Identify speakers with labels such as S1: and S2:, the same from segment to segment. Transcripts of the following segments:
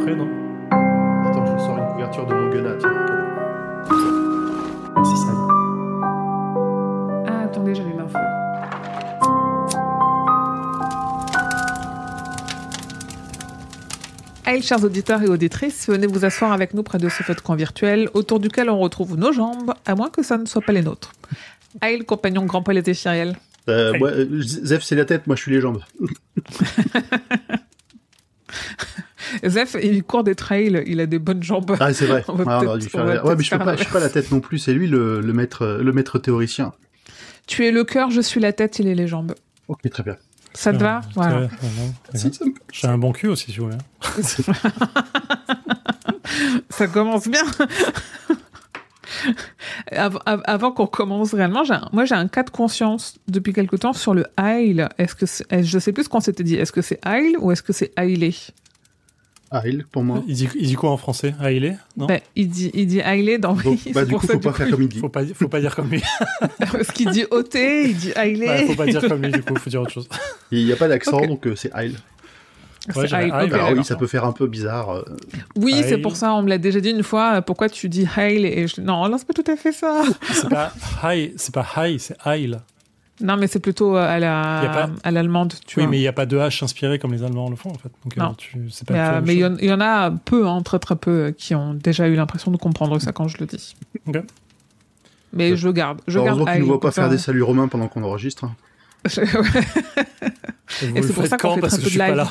S1: frais, non?
S2: Attends, je sors une couverture de mon Gunna, tiens. Merci, ça.
S3: Ah, attendez, j'allume un feu. Hey, chers auditeurs et auditrices, venez vous asseoir avec nous près de ce feu de camp virtuel, autour duquel on retrouve nos jambes, à moins que ça ne soit pas les nôtres. Hey, le compagnon grand Paul et Zéphiriel.
S2: Moi, Zef, c'est la tête, moi je suis les jambes.
S3: Zef, il court des trails, il a des bonnes jambes.
S2: Ah, c'est vrai. On aurait dû faire... Ouais, mais je suis pas la tête non plus, c'est lui le maître théoricien.
S3: Tu es le cœur, je suis la tête, il est les jambes.
S2: Ok, très bien.
S3: Ça te va? Voilà.
S1: J'ai un bon cul aussi, si vous voulez.
S3: Ça commence bien. Avant qu'on commence réellement, j'ai un cas de conscience depuis quelque temps sur le Ail. Je sais plus ce qu'on s'était dit. Est-ce que c'est Ail ou est-ce que c'est Ailé?
S2: Ail, pour moi.
S1: Il dit quoi en français? Ailé? Non.
S3: Il dit Ailé dans...
S2: Donc, du coup, faut pas faire comme il dit.
S1: Faut pas dire comme lui.
S3: Parce qu'il dit ôté, il dit Ailé.
S1: Faut pas dire comme lui, du coup, faut dire autre chose.
S2: Il n'y a pas d'accent, donc c'est Ail.
S1: Ouais,
S3: Ail.
S2: Alors oui, ça peut faire un peu bizarre.
S3: Oui,
S1: Ail.
S3: c'est pour ça, on me l'a déjà dit une fois. Pourquoi tu dis Ail et non, c'est pas tout à fait ça.
S1: C'est pas high, c'est Ail.
S3: Non, mais c'est plutôt à l'allemande, tu vois.
S1: Oui, mais il n'y a pas de H inspiré comme les Allemands le font, en fait. Donc,
S3: non.
S1: c'est pas
S3: Mais il y en a peu, très très peu, qui ont déjà eu l'impression de comprendre ça quand je le dis.
S1: Ok.
S3: Mais je garde.
S2: Heureusement que tu ne vois pas faire des saluts romains pendant qu'on enregistre.
S1: Et c'est pour ça qu'on fait très peu de live.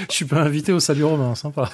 S1: Je suis pas invité au salut romain, sympa.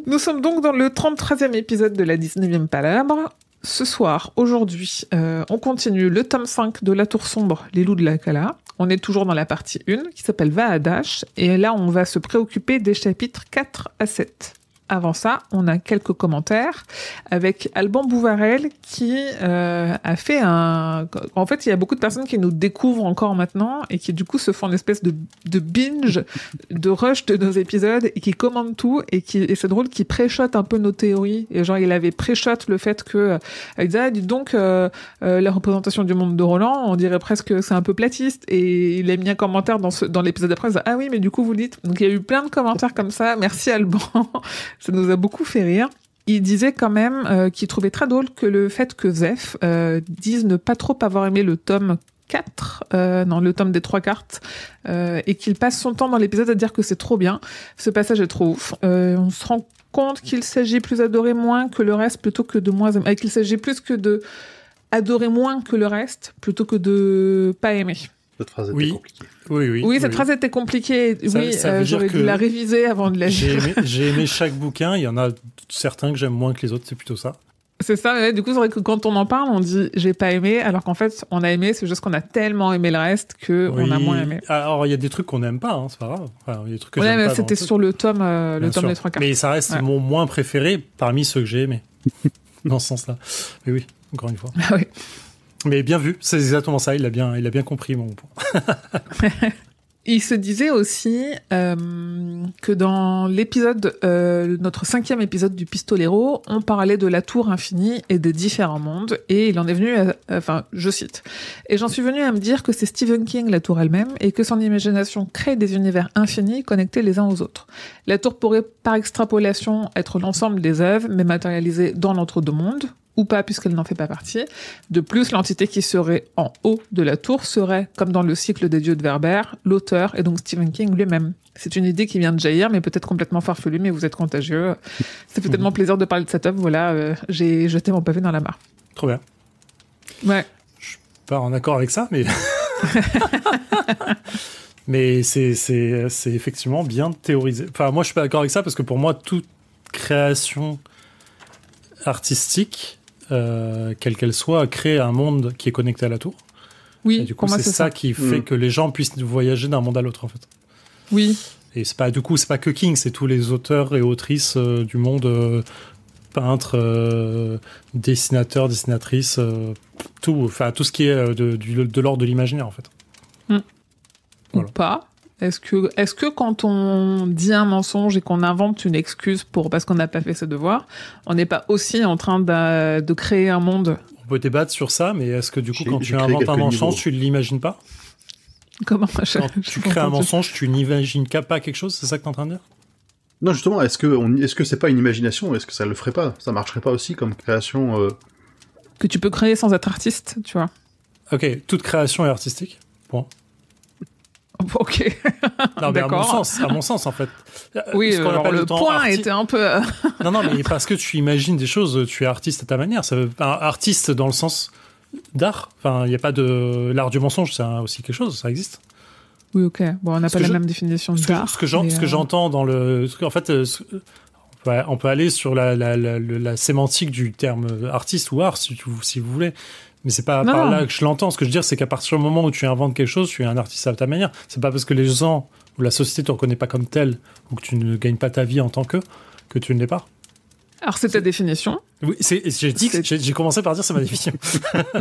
S3: Nous sommes donc dans le 33e épisode de la 19e Palabre. Ce soir, aujourd'hui, on continue le tome 5 de La Tour Sombre, Les Loups de la Cala. On est toujours dans la partie 1, qui s'appelle Vaadash, et là, on va se préoccuper des chapitres 4 à 7. Avant ça, on a quelques commentaires avec Alban Bouvarel qui a fait un... En fait, il y a beaucoup de personnes qui nous découvrent encore maintenant et qui du coup se font une espèce de binge, de rush de nos épisodes et qui commentent tout et c'est drôle, qui pré-shot un peu nos théories. Et genre, il avait pré-shot le fait que... il disait, dis donc, la représentation du monde de Roland, on dirait presque que c'est un peu platiste. Et il a mis un commentaire dans l'épisode d'après, il disait, ah oui, mais du coup, vous le dites. Donc, il y a eu plein de commentaires comme ça. Merci Alban. Ça nous a beaucoup fait rire. Il disait quand même qu'il trouvait très drôle que le fait que Zef dise ne pas trop avoir aimé le tome 4, le tome des 3 cartes, et qu'il passe son temps dans l'épisode à dire que c'est trop bien. Ce passage est trop ouf. On se rend compte qu'il s'agit plus d'adorer moins que le reste plutôt que de moins aimer. Qu'il s'agit plus que de adorer moins que le reste plutôt que de pas aimer.
S2: Cette phrase était compliquée.
S3: Oui, cette phrase était compliquée. J'aurais dû la réviser avant de la lire.
S1: J'ai aimé chaque bouquin. Il y en a certains que j'aime moins que les autres, c'est plutôt ça.
S3: C'est ça, mais du coup, c'est vrai que quand on en parle, on dit j'ai pas aimé, alors qu'en fait, on a aimé, c'est juste qu'on a tellement aimé le reste qu'on a moins aimé.
S1: Alors, il y a des trucs qu'on n'aime pas, c'est pas grave. Enfin, il y a des trucs que j'aime
S3: mais
S1: pas
S3: c'était sur le tome des 3 cartes.
S1: Mais ça reste mon moins préféré parmi ceux que j'ai aimés. Dans ce sens-là. Mais oui, encore une fois.
S3: Ah oui.
S1: Mais bien vu, c'est exactement ça, il a bien compris mon point.
S3: Il se disait aussi que dans l'épisode, notre 5e épisode du Pistolero, on parlait de la tour infinie et des différents mondes, et il en est venu, je cite, « Et j'en suis venu à me dire que c'est Stephen King, la tour elle-même, et que son imagination crée des univers infinis connectés les uns aux autres. La tour pourrait, par extrapolation, être l'ensemble des œuvres, mais matérialisées dans l'entre-deux-mondes, ou pas puisqu'elle n'en fait pas partie. De plus, l'entité qui serait en haut de la tour serait, comme dans le cycle des dieux de Werber, l'auteur et donc Stephen King lui-même. C'est une idée qui vient de jaillir, mais peut-être complètement farfelue, mais vous êtes contagieux. Ça fait tellement plaisir de parler de cette œuvre, voilà, j'ai jeté mon pavé dans la mare.
S1: Trop bien.
S3: Ouais.
S1: Je suis pas en accord avec ça, mais... mais c'est effectivement bien théorisé. Enfin, moi, je suis pas d'accord avec ça, parce que pour moi, toute création artistique... quelle qu'elle soit, créer un monde qui est connecté à la tour.
S3: Oui,
S1: et du coup, c'est ça qui fait que les gens puissent voyager d'un monde à l'autre, en fait.
S3: Oui.
S1: Et c'est pas que King, c'est tous les auteurs et autrices du monde, peintres, dessinateurs, dessinatrices, tout ce qui est de l'ordre de l'imaginaire, en fait.
S3: Voilà. Ou pas. Est-ce que quand on dit un mensonge et qu'on invente une excuse parce qu'on n'a pas fait ses devoirs, on n'est pas aussi en train de créer un monde?
S1: On peut débattre sur ça, mais est-ce que du coup, quand tu inventes un mensonge, tu ne l'imagines pas?
S3: Comment
S1: Quand tu crées un mensonge, tu n'imagines pas quelque chose, c'est ça que t'es en train de dire?
S2: Non, justement, est-ce que c'est pas une imagination, ou est-ce que ça le ferait pas? Ça marcherait pas aussi comme création
S3: que tu peux créer sans être artiste, tu vois.
S1: Ok, toute création est artistique. Point.
S3: Ok.
S1: Non, mais
S3: d'accord.
S1: à mon sens, en fait.
S3: Oui, alors le point était un peu...
S1: Non, mais parce que tu imagines des choses, tu es artiste à ta manière. Ça veut... artiste dans le sens d'art. Enfin, il n'y a pas de... L'art du mensonge, c'est aussi quelque chose, ça existe.
S3: Oui, ok. Bon, on n'a pas la même définition d'art.
S1: Ce que j'entends dans le... En fait, on peut aller sur la sémantique du terme artiste ou art, si vous voulez. Mais c'est pas par là que je l'entends. Ce que je veux dire, c'est qu'à partir du moment où tu inventes quelque chose, tu es un artiste à ta manière. C'est pas parce que les gens ou la société te reconnaît pas comme tel ou que tu ne gagnes pas ta vie en tant que tu ne l'es pas.
S3: Alors, c'est ta définition.
S1: Oui, j'ai commencé par dire c'est ma définition.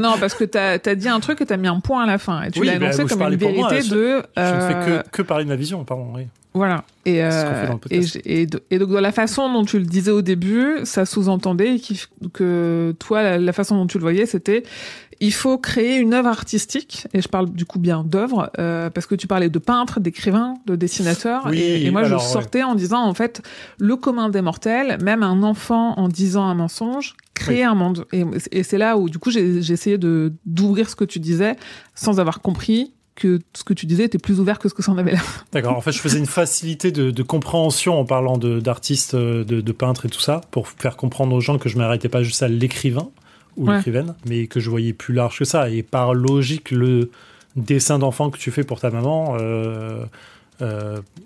S3: Non, parce que t'as dit un truc et t'as mis un point à la fin. Et tu l'as annoncé comme une vérité de...
S1: Je ne fais que parler de ma vision, pardon, oui.
S3: Voilà. Et donc, dans la façon dont tu le disais au début, ça sous-entendait que toi, la façon dont tu le voyais, c'était il faut créer une œuvre artistique, et je parle du coup bien d'œuvre, parce que tu parlais de peintres, d'écrivains, de dessinateurs,
S1: oui,
S3: et moi je sortais en disant, en fait, le commun des mortels, même un enfant en disant un mensonge, crée un monde. Et c'est là où, du coup, j'ai essayé d'ouvrir ce que tu disais, sans avoir compris que ce que tu disais était plus ouvert que ce que ça en avait l'air.
S1: D'accord, en fait, je faisais une facilité de compréhension en parlant d'artistes, de peintres et tout ça, pour faire comprendre aux gens que je m'arrêtais pas juste à l'écrivain, ou l'écrivaine, mais que je voyais plus large que ça. Et par logique, le dessin d'enfant que tu fais pour ta maman,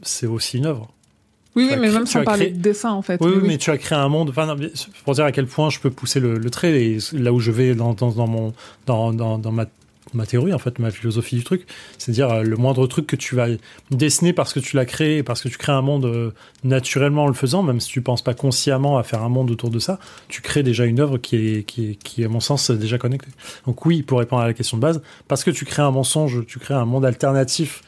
S1: c'est aussi une œuvre.
S3: Oui, mais même sans parler de dessin, en fait.
S1: Oui, mais tu as créé un monde... Enfin, pour dire à quel point je peux pousser le trait, et là où je vais dans ma théorie, en fait, ma philosophie du truc, c'est dire le moindre truc que tu vas dessiner parce que tu l'as créé, parce que tu crées un monde naturellement en le faisant, même si tu penses pas consciemment à faire un monde autour de ça, tu crées déjà une œuvre qui est à mon sens déjà connectée. Donc oui, pour répondre à la question de base, parce que tu crées un mensonge, tu crées un monde alternatif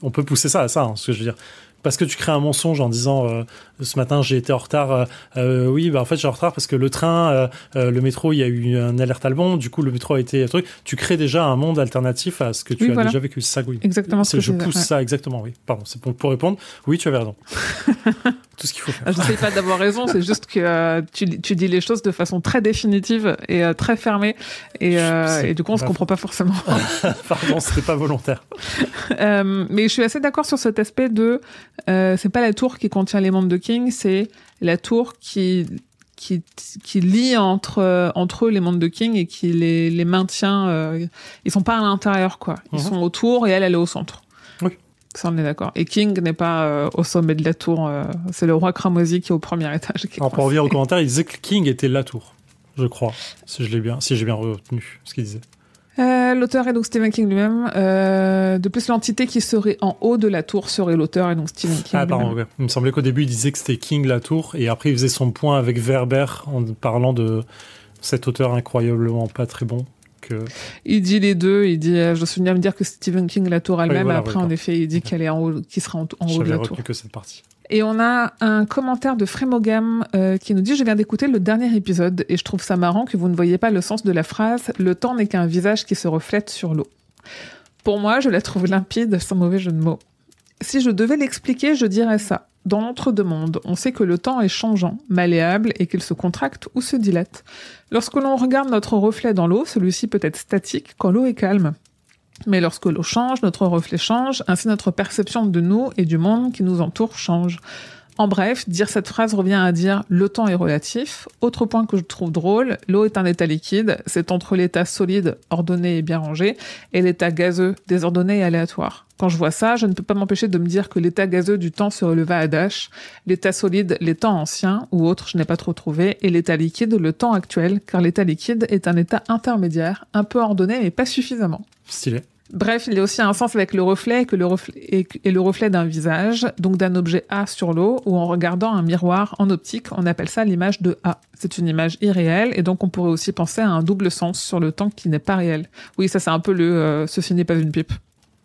S1: on peut pousser ça à ça, ce que je veux dire. Parce que tu crées un mensonge en disant ce matin j'ai été en retard, oui, bah en fait j'ai en retard parce que le train, le métro, il y a eu un alerte à bon, du coup le métro a été un truc. Tu crées déjà un monde alternatif à ce que tu as déjà vécu. C'est ça, oui.
S3: Exactement.
S1: Je pousse ça exactement, oui. Pardon, c'est pour répondre. Oui, tu avais raison. Tout ce qu'il faut faire.
S3: Je ne sais pas d'avoir raison, c'est juste que tu dis les choses de façon très définitive et très fermée, et du coup on se comprend pas forcément.
S1: Pardon, c'était pas volontaire.
S3: Mais je suis assez d'accord sur cet aspect de c'est pas la tour qui contient les mondes de King, c'est la tour qui lie entre eux les mondes de King et qui les maintient. Ils sont pas à l'intérieur, quoi. Ils sont autour et elle est au centre.
S1: Oui.
S3: Ça, on est d'accord. Et King n'est pas au sommet de la tour. C'est le roi Cramoisi qui est au premier étage.
S1: Alors, pour revenir aux commentaires, il disait que King était la tour, je crois, si j'ai bien retenu ce qu'il disait.
S3: L'auteur est donc Stephen King lui-même. De plus, l'entité qui serait en haut de la tour serait l'auteur et donc Stephen King.
S1: Ah, pardon, ouais. Il me semblait qu'au début, il disait que c'était King la tour, et après, il faisait son point avec Werber en parlant de cet auteur incroyablement pas très bon.
S3: Il dit les deux. Il dit, je me souviens de me dire que Stephen King la tour elle-même.
S1: Voilà,
S3: après, en effet, il dit qu'elle est en haut, qu'il sera en haut de la tour.
S1: J'avais retenu que cette partie.
S3: Et on a un commentaire de Frémogam qui nous dit « Je viens d'écouter le dernier épisode et je trouve ça marrant que vous ne voyez pas le sens de la phrase « Le temps n'est qu'un visage qui se reflète sur l'eau ». Pour moi, je la trouve limpide, sans mauvais jeu de mots. Si je devais l'expliquer, je dirais ça. Dans l'entre-deux-mondes, on sait que le temps est changeant, malléable et qu'il se contracte ou se dilate. Lorsque l'on regarde notre reflet dans l'eau, celui-ci peut être statique quand l'eau est calme. Mais lorsque l'eau change, notre reflet change, ainsi notre perception de nous et du monde qui nous entoure change. En bref, dire cette phrase revient à dire « le temps est relatif ». Autre point que je trouve drôle, l'eau est un état liquide, c'est entre l'état solide, ordonné et bien rangé, et l'état gazeux, désordonné et aléatoire. Quand je vois ça, je ne peux pas m'empêcher de me dire que l'état gazeux du temps se releva à Dash, l'état solide, les temps anciens, ou autres, je n'ai pas trop trouvé, et l'état liquide, le temps actuel, car l'état liquide est un état intermédiaire, un peu ordonné mais pas suffisamment.
S1: Stylé.
S3: Bref, il y a aussi un sens avec le reflet et le reflet d'un visage, donc d'un objet A sur l'eau, ou en regardant un miroir en optique, on appelle ça l'image de A. C'est une image irréelle, et donc on pourrait aussi penser à un double sens sur le temps qui n'est pas réel. Oui, ça c'est un peu le « ceci n'est pas une pipe ».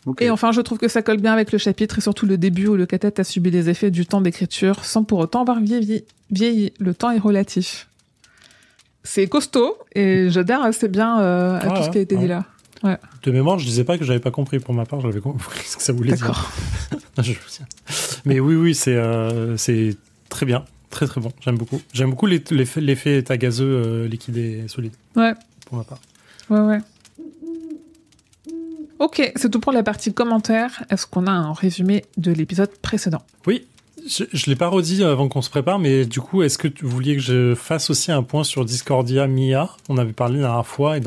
S3: Okay. Et enfin, je trouve que ça colle bien avec le chapitre, et surtout le début où le cathète a subi les effets du temps d'écriture, sans pour autant avoir vieilli. Le temps est relatif. C'est costaud, et j'adhère assez bien à tout ce qui a été dit là. Ouais.
S1: De mémoire, je disais pas que j'avais pas compris. Pour ma part, j'avais compris ce que ça voulait dire. Mais oui, c'est très bien. Très très bon, j'aime beaucoup. J'aime beaucoup l'effet état gazeux, liquide et solide.
S3: Ouais.
S1: Pour ma part.
S3: Ouais. Ok, c'est tout pour la partie commentaires. Est-ce qu'on a un résumé de l'épisode précédent ?
S1: Oui, je l'ai pas redit avant qu'on se prépare, mais du coup, est-ce que vous vouliez que je fasse aussi un point sur Discordia Mia ? On avait parlé la dernière fois et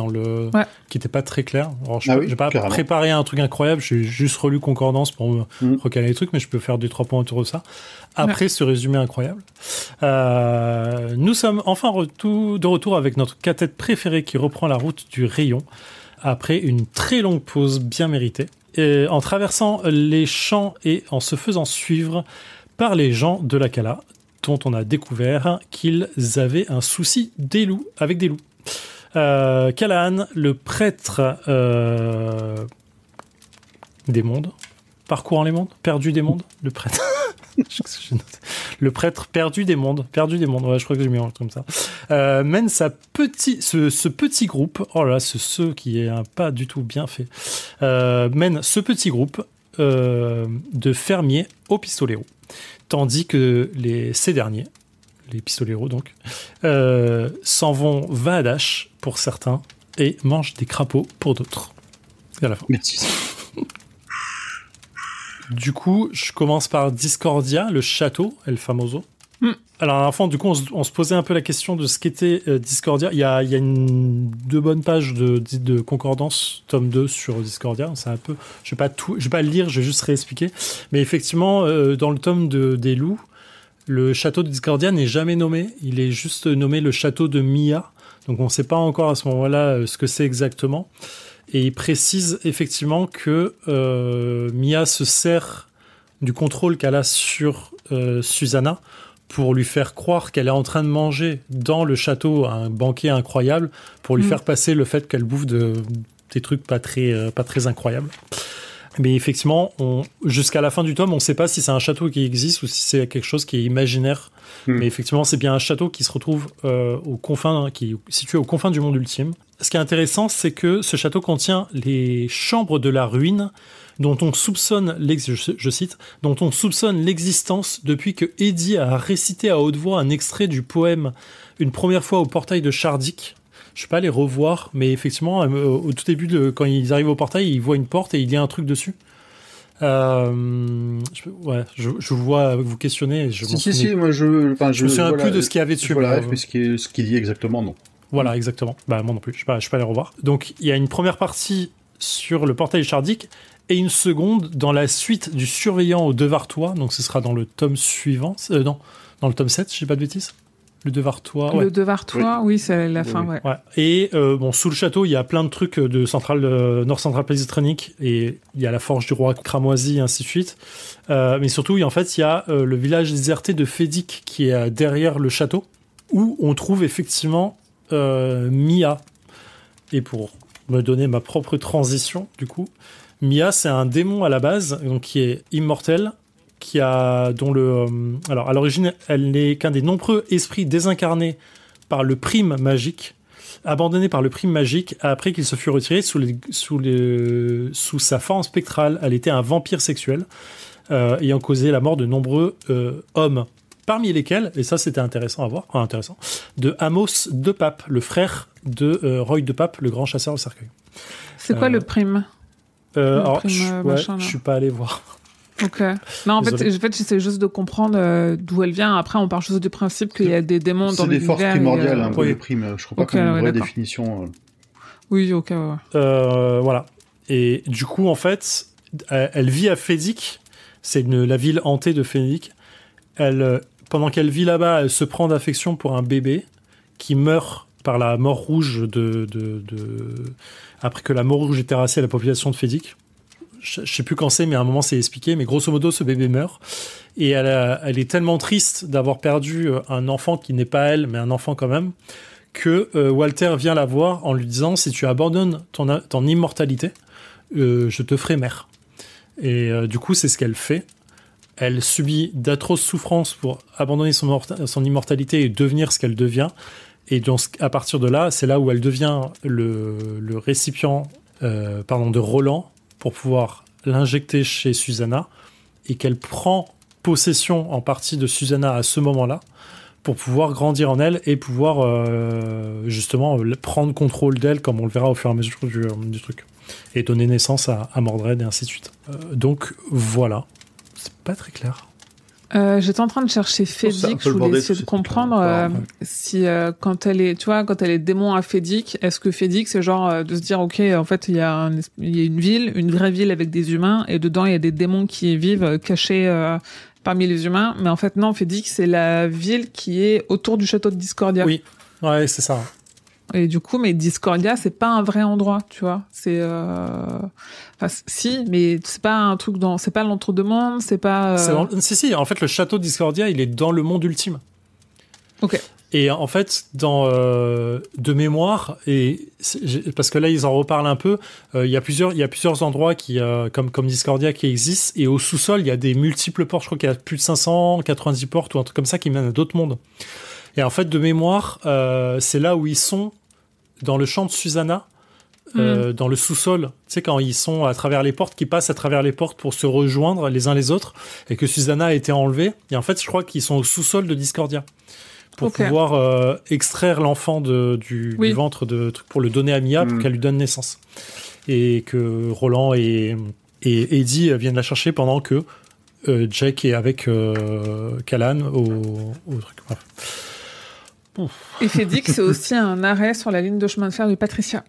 S1: qui était pas très clair. Alors, j'ai pas préparé un truc incroyable, j'ai juste relu Concordance pour me recaler les trucs, mais je peux faire 2-3 points autour de ça. Après ce résumé incroyable, nous sommes enfin de retour avec notre cathète préférée qui reprend la route du rayon après une très longue pause bien méritée, en traversant les champs et en se faisant suivre par les gens de la Cala, dont on a découvert qu'ils avaient un souci avec des loups. Callahan, le prêtre des mondes, parcourant les mondes, perdu des mondes, le prêtre. Le prêtre perdu des mondes, ouais, je crois que j'ai mis un truc comme ça, mène ce petit groupe, oh là là, ce qui est pas du tout bien fait, mène ce petit groupe de fermiers au pistolero, tandis que ces derniers, les pistoleros donc, s'en vont vadache pour certains et mangent des crapauds pour d'autres. Et à la fin.
S2: Merci.
S1: Du coup, je commence par Discordia, le château, El Famoso. Alors, à la fin, du coup, on se posait un peu la question de ce qu'était Discordia. Il y a 2 bonnes pages de concordance, tome 2 sur Discordia. C'est un peu, je vais pas le lire, je vais juste réexpliquer. Mais effectivement, dans le tome des loups, le château de Discordia n'est jamais nommé. Il est juste nommé le château de Mia. Donc, on ne sait pas encore à ce moment-là ce que c'est exactement. Et il précise effectivement que Mia se sert du contrôle qu'elle a sur Susanna pour lui faire croire qu'elle est en train de manger dans le château un banquet incroyable, pour lui faire passer le fait qu'elle bouffe des trucs pas très incroyables. Mais effectivement, jusqu'à la fin du tome, on ne sait pas si c'est un château qui existe ou si c'est quelque chose qui est imaginaire. Mais effectivement, c'est bien un château qui se retrouve qui est situé aux confins du monde ultime. Ce qui est intéressant, c'est que ce château contient les chambres de la ruine dont on soupçonne, je cite, dont on soupçonne l'existence depuis que Eddie a récité à haute voix un extrait du poème une première fois au portail de Shardik. Je ne vais pas les revoir, mais effectivement, au tout début, quand ils arrivent au portail, ils voient une porte et il y a un truc dessus. Je vous vois vous questionner.
S2: Moi je me
S1: souviens plus de ce qu'il y avait dessus.
S2: Voilà, mais ce qu'il dit exactement, non.
S1: Voilà, exactement. Bah, moi non plus, je ne vais pas les revoir. Donc, il y a une première partie sur le portail Shardik et une seconde dans la suite du surveillant au Devartois. Donc, ce sera dans le tome suivant. Non, dans le tome 7, je ne dis pas de bêtises. Le Devartois.
S3: Le Devartois, oui, c'est la fin, ouais.
S1: Et sous le château, il y a plein de trucs de Nord Central Positronic et il y a la forge du roi cramoisi et ainsi de suite. Mais surtout, il y a le village déserté de Fédic qui est derrière le château où on trouve effectivement Mia. Et pour me donner ma propre transition, du coup, Mia, c'est un démon à la base, donc qui est immortel, alors à l'origine, elle n'est qu'un des nombreux esprits désincarnés par le prime magique, abandonné par le prime magique après qu'il se fut retiré sous sa forme spectrale. Elle était un vampire sexuel ayant causé la mort de nombreux hommes. Parmi lesquels, et ça c'était intéressant à voir, de Amos de Pape, le frère de Roy de Pape, le grand chasseur au cercueil.
S3: C'est quoi le prime
S1: je suis pas allé voir.
S3: Ok. Non, en fait, j'essaie juste de comprendre d'où elle vient. Après, on part juste du principe qu'il y a des démons dans l'univers.
S2: C'est des forces primordiales, un peu les primes. Je crois pas qu'on ait une vraie définition.
S3: Oui, ok, ouais.
S1: Voilà. Et du coup, en fait, elle vit à Fédic. C'est la ville hantée de Fédic. Pendant qu'elle vit là-bas, elle se prend d'affection pour un bébé qui meurt par la mort rouge après que la mort rouge ait terrassé la population de Fédic. Je sais plus quand c'est, mais à un moment c'est expliqué. Mais grosso modo, ce bébé meurt. Et elle est tellement triste d'avoir perdu un enfant qui n'est pas elle, mais un enfant quand même, que Walter vient la voir en lui disant « Si tu abandonnes ton immortalité, je te ferai mère. » Et du coup, c'est ce qu'elle fait. Elle subit d'atroces souffrances pour abandonner son immortalité et devenir ce qu'elle devient. Et à partir de là, c'est là où elle devient le récipient de Roland pour pouvoir l'injecter chez Susanna et qu'elle prend possession en partie de Susanna à ce moment-là pour pouvoir grandir en elle et pouvoir justement prendre contrôle d'elle comme on le verra au fur et à mesure du truc et donner naissance à Mordred et ainsi de suite. Donc voilà, c'est pas très clair.
S3: J'étais en train de chercher Fédic, je voulais essayer de comprendre si quand elle est démon à Fédic, est-ce que Fédic c'est genre de se dire ok en fait il y a une ville, une vraie ville avec des humains et dedans il y a des démons qui vivent cachés parmi les humains, mais en fait non, Fédic c'est la ville qui est autour du château de Discordia.
S1: Oui, ouais c'est ça.
S3: Et du coup, mais Discordia, c'est pas un vrai endroit, tu vois. C'est, si, mais c'est pas un truc c'est pas l'entre-deux-mondes, c'est pas.
S1: Si. En fait, le château de Discordia, il est dans le monde ultime.
S3: Ok.
S1: Et en fait, de mémoire, parce que là, ils en reparlent un peu, il y a plusieurs endroits qui, comme Discordia qui existent, et au sous-sol, il y a des multiples portes. Je crois qu'il y a plus de 590 portes ou un truc comme ça qui mènent à d'autres mondes. Et en fait, de mémoire, c'est là où ils sont, dans le champ de Susanna, dans le sous-sol. Tu sais, quand ils sont à travers les portes, qui passent à travers les portes pour se rejoindre les uns les autres, et que Susanna a été enlevée. Et en fait, je crois qu'ils sont au sous-sol de Discordia. Pour pouvoir extraire l'enfant du ventre de truc, pour le donner à Mia, pour qu'elle lui donne naissance. Et que Roland et Eddie viennent la chercher pendant que Jack est avec Callan au truc. Bref.
S3: Et Fédic, c'est aussi un arrêt sur la ligne de chemin de fer de Patricia.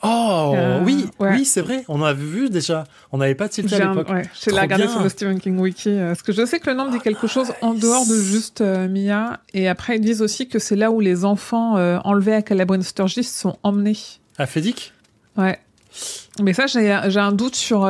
S1: Oh, oui, c'est vrai. On a vu déjà. On n'avait pas tilté à l'époque.
S3: Je l'ai regardé sur le Stephen King Wiki. Parce que je sais que le nom dit quelque chose en dehors de juste Mia. Et après, ils disent aussi que c'est là où les enfants enlevés à Calabrian Sturgis sont emmenés.
S1: À Fédic ?
S3: Ouais. Mais ça, j'ai un doute sur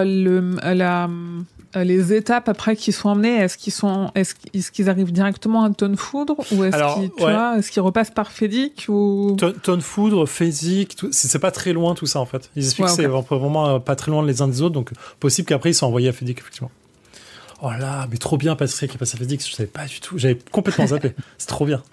S3: les étapes après qu'ils sont emmenés. Est-ce qu'ils arrivent directement à Tonnefoudre ou est-ce qu'ils repassent par Fédic ou
S1: Tonnefoudre, Fédic, c'est pas très loin tout ça en fait. Ils expliquent que c'est vraiment pas très loin les uns des autres, donc possible qu'après ils soient envoyés à Fédic effectivement. Oh là, mais trop bien Patricia qui passe à Fédic, je savais pas du tout, j'avais complètement zappé. C'est trop bien.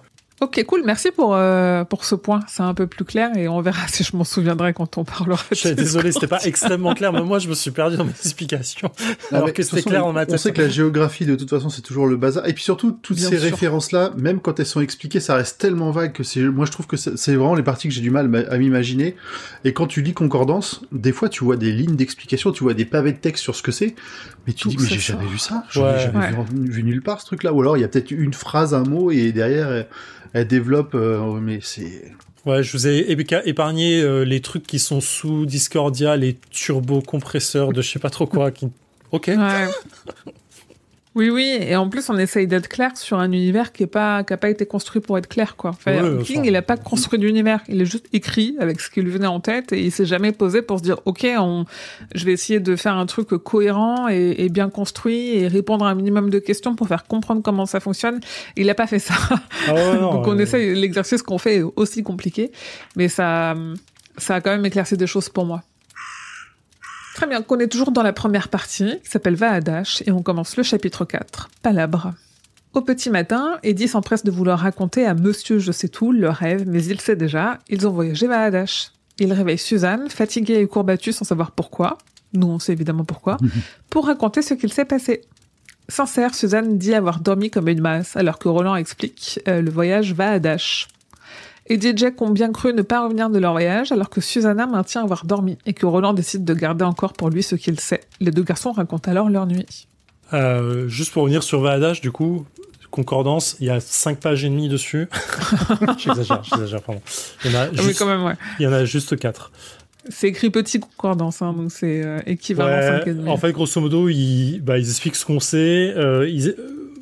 S3: Ok, cool. Merci pour ce point. C'est un peu plus clair et on verra si je m'en souviendrai quand on parlera.
S1: Je suis désolé, c'était pas extrêmement clair, mais moi je me suis perdu dans mes explications. Alors que c'était clair dans ma tête.
S2: On sait que la géographie de toute façon c'est toujours le bazar. Et puis surtout toutes ces références-là, même quand elles sont expliquées, ça reste tellement vague que moi je trouve que c'est vraiment les parties que j'ai du mal à m'imaginer. Et quand tu lis Concordance, des fois tu vois des lignes d'explication, tu vois des pavés de texte sur ce que c'est, mais tu dis mais j'ai jamais vu ça. J'en ai jamais vu nulle part ce truc-là. Ou alors il y a peut-être une phrase, un mot et derrière elle développe, mais c'est...
S1: Ouais, je vous ai épargné les trucs qui sont sous Discordia, les turbocompresseurs de je sais pas trop quoi. Ok.
S3: Ouais. Oui, et en plus, on essaye d'être clair sur un univers qui a pas été construit pour être clair, quoi. King, il a pas construit d'univers. Il est juste écrit avec ce qui lui venait en tête et il s'est jamais posé pour se dire, OK, je vais essayer de faire un truc cohérent et bien construit et répondre à un minimum de questions pour faire comprendre comment ça fonctionne. Il a pas fait ça. Donc, on essaye, l'exercice qu'on fait est aussi compliqué, mais ça a quand même éclairci des choses pour moi. Très bien, on est toujours dans la première partie, qui s'appelle Vaadash, et on commence le chapitre 4, Palabre. Au petit matin, Eddie s'empresse de vouloir raconter à Monsieur Je sais tout le rêve, mais il sait déjà, ils ont voyagé Vaadash. Il réveille Suzanne, fatiguée et courbattue sans savoir pourquoi, nous on sait évidemment pourquoi, pour raconter ce qu'il s'est passé. Sincère, Suzanne dit avoir dormi comme une masse, alors que Roland explique le voyage Vaadash. Eddie et Jack ont bien cru ne pas revenir de leur voyage, alors que Susanna maintient avoir dormi, et que Roland décide de garder encore pour lui ce qu'il sait. Les deux garçons racontent alors leur nuit.
S1: Juste pour revenir sur Vaadash, du coup, Concordance, il y a 5 pages et demie dessus. J'exagère, pardon. Il y en a juste 4.
S3: C'est écrit petit Concordance, hein, donc c'est équivalent 5 et demi.
S1: En fait, grosso modo, ils expliquent ce qu'on sait.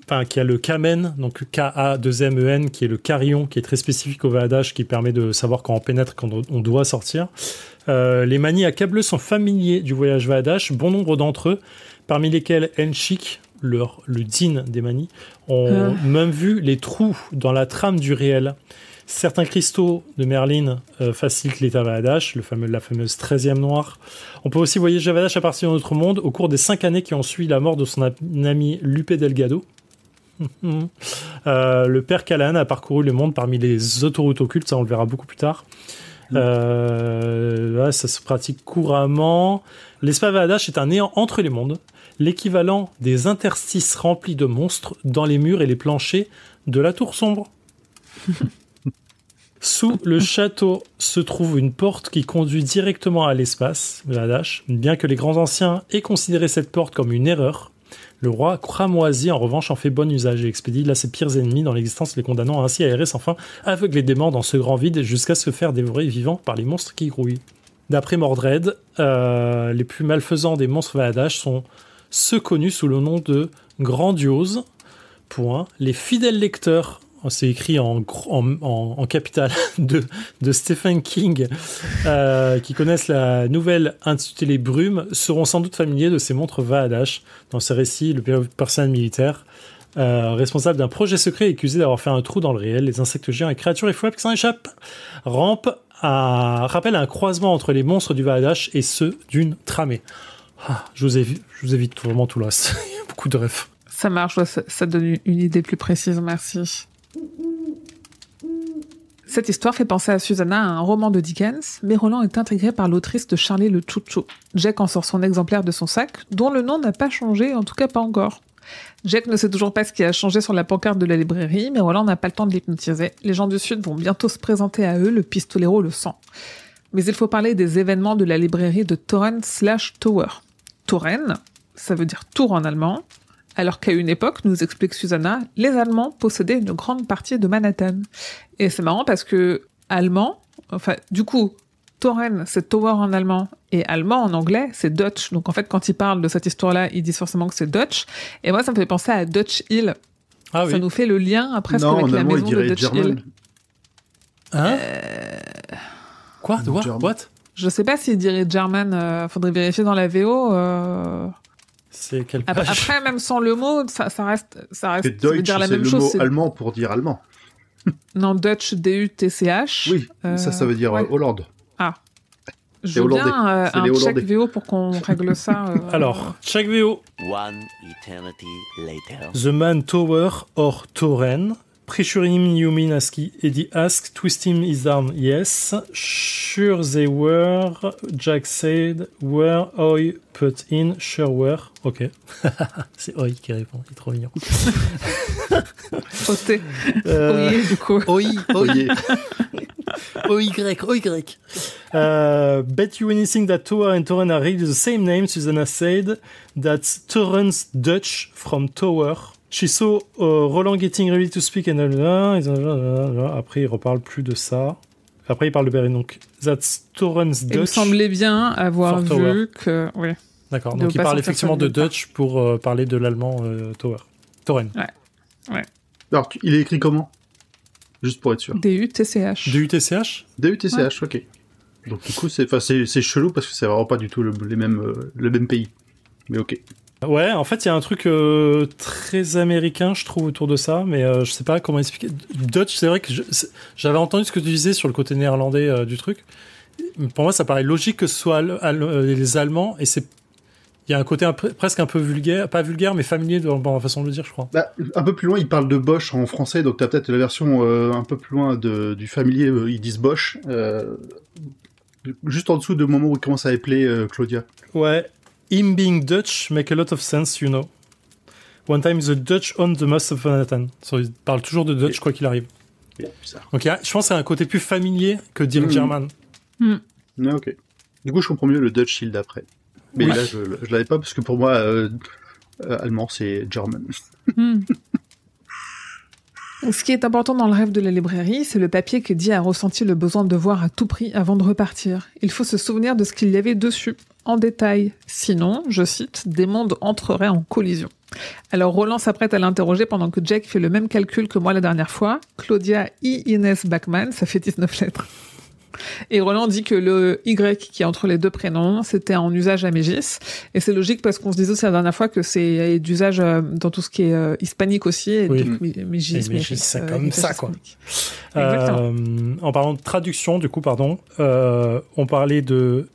S1: Qu'il y a le Kamen, donc K-A-2-M-E-N, qui est le carillon, qui est très spécifique au Vaadash, qui permet de savoir quand on pénètre, quand on doit sortir. Les manies accableux sont familiers du voyage Vaadash, bon nombre d'entre eux, parmi lesquels Enchik, le Din des manies, ont même vu les trous dans la trame du réel. Certains cristaux de Merlin facilitent l'état Vaadash, la fameuse 13e noire. On peut aussi voyager Vaadash à partir de notre monde au cours des 5 années qui ont suivi la mort de son ami Lupe Delgado. Le père Callan a parcouru le monde parmi les autoroutes occultes, ça on le verra beaucoup plus tard. Là, ça se pratique couramment. L'espace Vaadash est un néant entre les mondes, l'équivalent des interstices remplis de monstres dans les murs et les planchers de la tour sombre. Sous le château se trouve une porte qui conduit directement à l'espace Vaadash. Bien que les grands anciens aient considéré cette porte comme une erreur, le roi cramoisi, en revanche, en fait bon usage et expédie là ses pires ennemis dans l'existence, les condamnant ainsi à errer sans fin, aveugles et déments dans ce grand vide, jusqu'à se faire dévorer vivants par les monstres qui grouillent. D'après Mordred, les plus malfaisants des monstres Vaadash sont ceux connus sous le nom de grandioses. Les fidèles lecteurs, c'est écrit en capital de Stephen King, qui connaissent la nouvelle intitulée Brume, seront sans doute familiers de ces monstres Vaadash. Dans ce récit, le personnage militaire, responsable d'un projet secret et accusé d'avoir fait un trou dans le réel, les insectes géants et créatures effroyables qui s'en échappent, rappelle un croisement entre les monstres du Vaadash et ceux d'une tramée. Je vous évite vraiment tout le reste. Il y a beaucoup de refs.
S3: Ça marche, ça donne une idée plus précise, merci. Cette histoire fait penser à Susanna à un roman de Dickens, mais Roland est intégré par l'autrice de Charlie le Chouchou. Jack en sort son exemplaire de son sac, dont le nom n'a pas changé, en tout cas pas encore. Jack ne sait toujours pas ce qui a changé sur la pancarte de la librairie, mais Roland n'a pas le temps de l'hypnotiser. Les gens du Sud vont bientôt se présenter à eux, le pistolero le sent. Mais il faut parler des événements de la librairie de Toren/Tower. Toren, ça veut dire tour en allemand, alors qu'à une époque, nous explique Susanna, les Allemands possédaient une grande partie de Manhattan. Et c'est marrant parce que Toren, c'est tower en allemand, et allemand en anglais, c'est Dutch. Donc en fait, quand ils parlent de cette histoire-là, ils disent forcément que c'est Dutch. Et moi, ça me fait penser à Dutch Hill. Ça nous fait le lien presque avec la maison de Dutch Hill.
S1: Hein Quoi What
S3: Je sais pas s'il dirait German, faudrait vérifier dans la VO.
S1: C'est quelle page
S3: Après, même sans le mot, ça reste
S2: Deutsch,
S3: dire la même
S2: c'est
S3: chose.
S2: le mot allemand pour dire allemand.
S3: Non, Dutch, D-U-T-C-H.
S2: Oui, ça veut dire Hollande.
S3: Ah. Je veux bien un check VO pour qu'on règle ça.
S1: Alors, check VO.
S4: One eternity later.
S1: The man tower or Toren. Pressure him, you mean Eddie asked, twist him his arm, yes. Sure they were, Jack said, were Oi put in, sure were. Ok. C'est Oi qui répond, il est trop mignon.
S3: Oté. Oui, du coup.
S1: Oi. O-Y. Bet you anything that Tower and Toren are really the same name, Susanna said. That's Toren's Dutch from Tower. She saw Roland getting ready to speak and après il reparle plus de ça. Après il parle de Berry, donc that's Toren's Dutch.
S3: Il me semblait bien avoir vu que oui.
S1: D'accord. Donc il parle effectivement de Dutch pour parler de l'allemand Toren.
S3: Ouais.
S2: Alors il est écrit comment? Juste pour être sûr.
S3: D-U-T-C-H.
S1: D-U-T-C-H.
S2: D-U-T-C-H, ok. Donc du coup c'est chelou parce que c'est vraiment pas du tout le même pays. Mais ok.
S1: Ouais, en fait, il y a un truc très américain, je trouve, autour de ça, mais je sais pas comment expliquer. Dutch, c'est vrai que j'avais entendu ce que tu disais sur le côté néerlandais du truc. Pour moi, ça paraît logique que ce soit les Allemands, et il y a un côté presque un peu vulgaire, pas vulgaire, mais familier dans la façon de le dire, je crois.
S2: Bah, un peu plus loin, ils parlent de Bosch en français, donc t'as peut-être la version un peu plus loin du familier, ils disent Bosch. Juste en dessous du moment où ils commencent à appeler Claudia.
S1: Ouais. Him being Dutch make a lot of sense, you know. One time the Dutch owned the most of Manhattan. So, il parle toujours de Dutch quoi qu'il arrive. Donc je pense que c'est un côté plus familier que dire German.
S2: Ouais, ok. Du coup, je comprends mieux le Dutch Hill d'après. Mais là, je l'avais pas parce que pour moi, allemand, c'est German.
S3: Ce qui est important dans le rêve de la librairie, c'est le papier que Dee a ressenti le besoin de voir à tout prix avant de repartir. Il faut se souvenir de ce qu'il y avait dessus, en détail. Sinon, je cite, des mondes entreraient en collision. Alors Roland s'apprête à l'interroger pendant que Jack fait le même calcul que moi la dernière fois. Claudia Inès Bachmann, ça fait 19 lettres. Et Roland dit que le Y qui est entre les deux prénoms, c'était en usage à Mégis. Et c'est logique parce qu'on se disait aussi la dernière fois que c'est d'usage dans tout ce qui est hispanique aussi. Et
S1: oui.
S3: donc, Mégis,
S1: c'est comme ça, quoi.
S3: Exactement.
S1: En parlant de traduction, du coup, on parlait de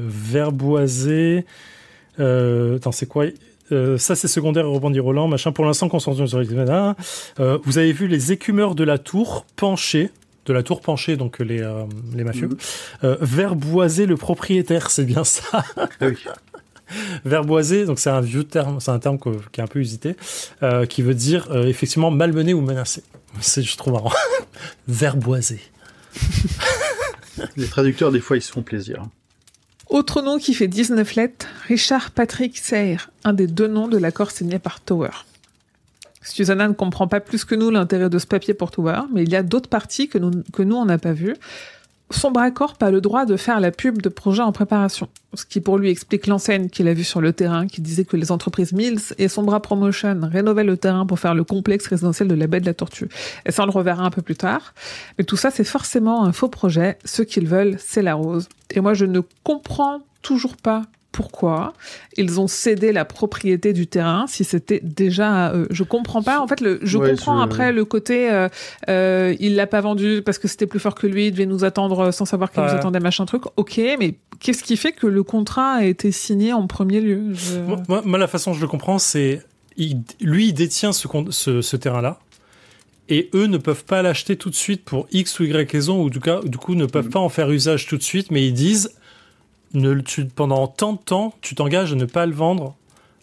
S1: verboiser. Attends, c'est quoi ça c'est secondaire, rebondit Roland, machin. Pour l'instant, concentrons sur les... Vous avez vu les écumeurs de la tour penchés de la tour penchée, donc les mafieux. Verboiser le propriétaire, c'est bien ça.
S2: Oui.
S1: Verboiser, donc c'est un vieux terme, c'est un terme qui est un peu usité, qui veut dire effectivement malmener ou menacer. Je trouve marrant. Verboiser.
S2: Les traducteurs, des fois, ils se font plaisir.
S3: Autre nom qui fait 19 lettres, Richard Patrick Sayre, un des 2 noms de l'accord signé par Tower. Susanna ne comprend pas plus que nous l'intérêt de ce papier pour Tower, mais il y a d'autres parties que nous on n'a pas vues. Sombracorp a le droit de faire la pub de projets en préparation, ce qui pour lui explique l'enseigne qu'il a vue sur le terrain, qui disait que les entreprises Mills et Sombra Promotion rénovaient le terrain pour faire le complexe résidentiel de la baie de la Tortue. Et ça, on le reverra un peu plus tard. Mais tout ça, c'est forcément un faux projet. Ce qu'ils veulent, c'est la rose. Et moi, je ne comprends toujours pas pourquoi ils ont cédé la propriété du terrain si c'était déjà à eux. Je comprends pas. En fait, comprends après le côté il l'a pas vendu parce que c'était plus fort que lui, il devait nous attendre sans savoir qu'il nous attendait, machin truc. Ok, mais qu'est-ce qui fait que le contrat a été signé en premier lieu?
S1: Moi, la façon dont je le comprends, c'est lui, il détient ce terrain-là. Et eux ne peuvent pas l'acheter tout de suite pour X ou Y raison, ou du coup ne peuvent pas en faire usage tout de suite, mais ils disent pendant tant de temps, tu t'engages à ne pas le vendre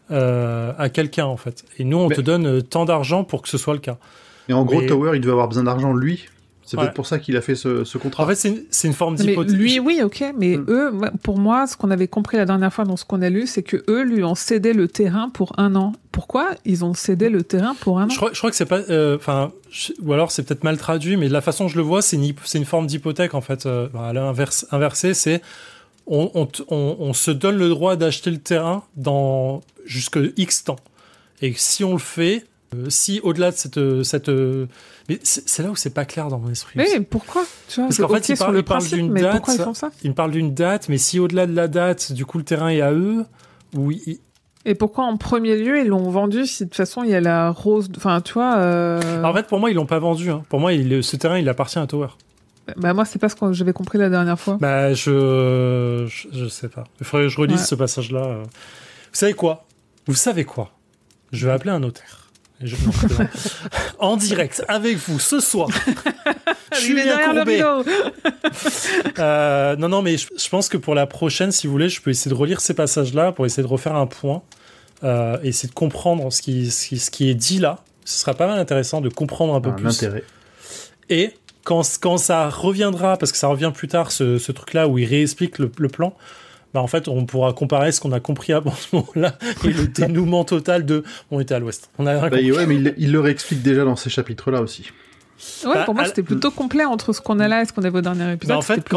S1: à quelqu'un, en fait. Et nous, on te donne tant d'argent pour que ce soit le cas.
S2: Et en gros, Tower, il devait avoir besoin d'argent, lui. C'est peut-être pour ça qu'il a fait ce contrat.
S1: En fait, c'est une forme d'hypothèse.
S3: Lui, oui, ok, mais eux, pour moi, ce qu'on avait compris la dernière fois dans ce qu'on a lu, c'est que eux lui ont cédé le terrain pour 1 an. Pourquoi ils ont cédé le terrain pour 1 an?
S1: Je crois que c'est pas... ou alors c'est peut-être mal traduit, mais de la façon dont je le vois, c'est une forme d'hypothèque, en fait. À l'inversé, c'est... On se donne le droit d'acheter le terrain jusqu'à X temps. Et si on le fait, si au-delà de cette mais c'est là où c'est pas clair dans mon esprit.
S3: Mais pourquoi? Tu vois,
S1: parce qu'en fait, il parle d'une date.
S3: Pourquoi ils font ça?
S1: Il parle d'une date, mais si au-delà de la date, du coup, le terrain est à eux, oui.
S3: Et pourquoi en premier lieu ils l'ont vendu si de toute façon il y a la rose, enfin tu vois.
S1: En fait, pour moi, ils l'ont pas vendu. Hein. Pour moi, ce terrain, il appartient à Tower.
S3: Bah moi c'est pas ce que j'avais compris la dernière fois.
S1: Bah je sais pas. Il faudrait que je relise ce passage-là. Vous savez quoi? Je vais appeler un notaire. En direct avec vous ce soir. Julien Courbet. Non mais je pense que pour la prochaine, si vous voulez, je peux essayer de relire ces passages-là pour essayer de refaire un point, essayer de comprendre ce qui est dit là. Ce sera pas mal intéressant de comprendre un peu plus.
S2: L'intérêt.
S1: Et quand ça reviendra, parce que ça revient plus tard, ce truc-là où il réexplique le plan, bah en fait, on pourra comparer ce qu'on a compris à ce moment-là et le dénouement total de on était à l'ouest. On a rien compris.
S2: Ouais, mais il le réexplique déjà dans ces chapitres-là aussi.
S3: Ouais, pour moi, c'était plutôt complet entre ce qu'on a là et ce qu'on avait au dernier épisode.
S1: Bah en fait,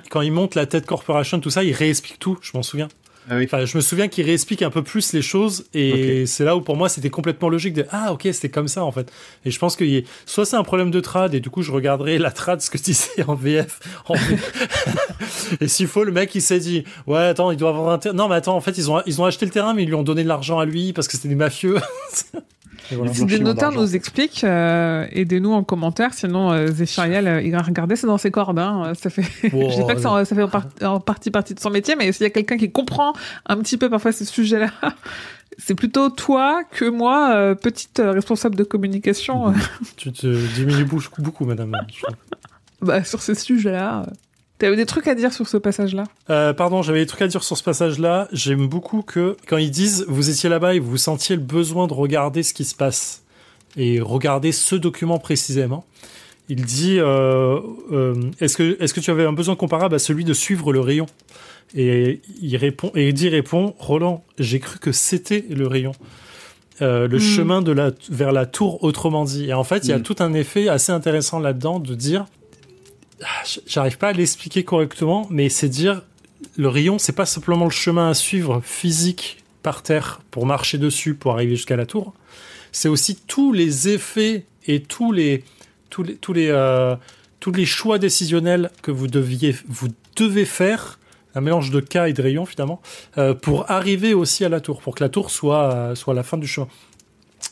S1: quand il monte la tête corporation, tout ça, il réexplique tout, je m'en souviens.
S2: Ah oui.
S1: Enfin, je me souviens qu'il réexplique un peu plus les choses et c'est là où pour moi c'était complètement logique de ok, c'était comme ça en fait. Et je pense que soit c'est un problème de trad et du coup je regarderai la trad ce que tu disais en VF. Et s'il faut, le mec il s'est dit ouais attends, il doit avoir un terrain. Non mais attends, en fait ils ont acheté le terrain mais ils lui ont donné de l'argent à lui parce que c'était des mafieux.
S3: Voilà. Si des notaires nous expliquent, aidez-nous en commentaire. Sinon, Zéphiriel, il va regarder, c'est dans ses cordes. Hein. Ça fait...
S1: Wow,
S3: je dis pas que ça fait en partie de son métier, mais s'il y a quelqu'un qui comprend un petit peu parfois ces sujets-là, c'est plutôt toi que moi, petite responsable de communication.
S1: Tu te diminues beaucoup, madame.
S3: Bah, sur ces sujets-là... T'avais des trucs à dire sur ce passage-là?
S1: Pardon, j'avais des trucs à dire sur ce passage-là. J'aime beaucoup que, quand ils disent, vous étiez là-bas et vous sentiez le besoin de regarder ce qui se passe et regarder ce document précisément. Il dit, est-ce que tu avais un besoin comparable à celui de suivre le rayon? Et Eddie répond, Roland, j'ai cru que c'était le rayon. Le chemin vers la tour, autrement dit. Et en fait, il y a tout un effet assez intéressant là-dedans de dire, j'arrive pas à l'expliquer correctement, mais c'est dire le rayon, c'est pas simplement le chemin à suivre physique par terre pour marcher dessus pour arriver jusqu'à la tour. C'est aussi tous les effets et tous les choix décisionnels que vous devez faire, un mélange de cas et de rayons finalement, pour arriver aussi à la tour, pour que la tour soit la fin du chemin.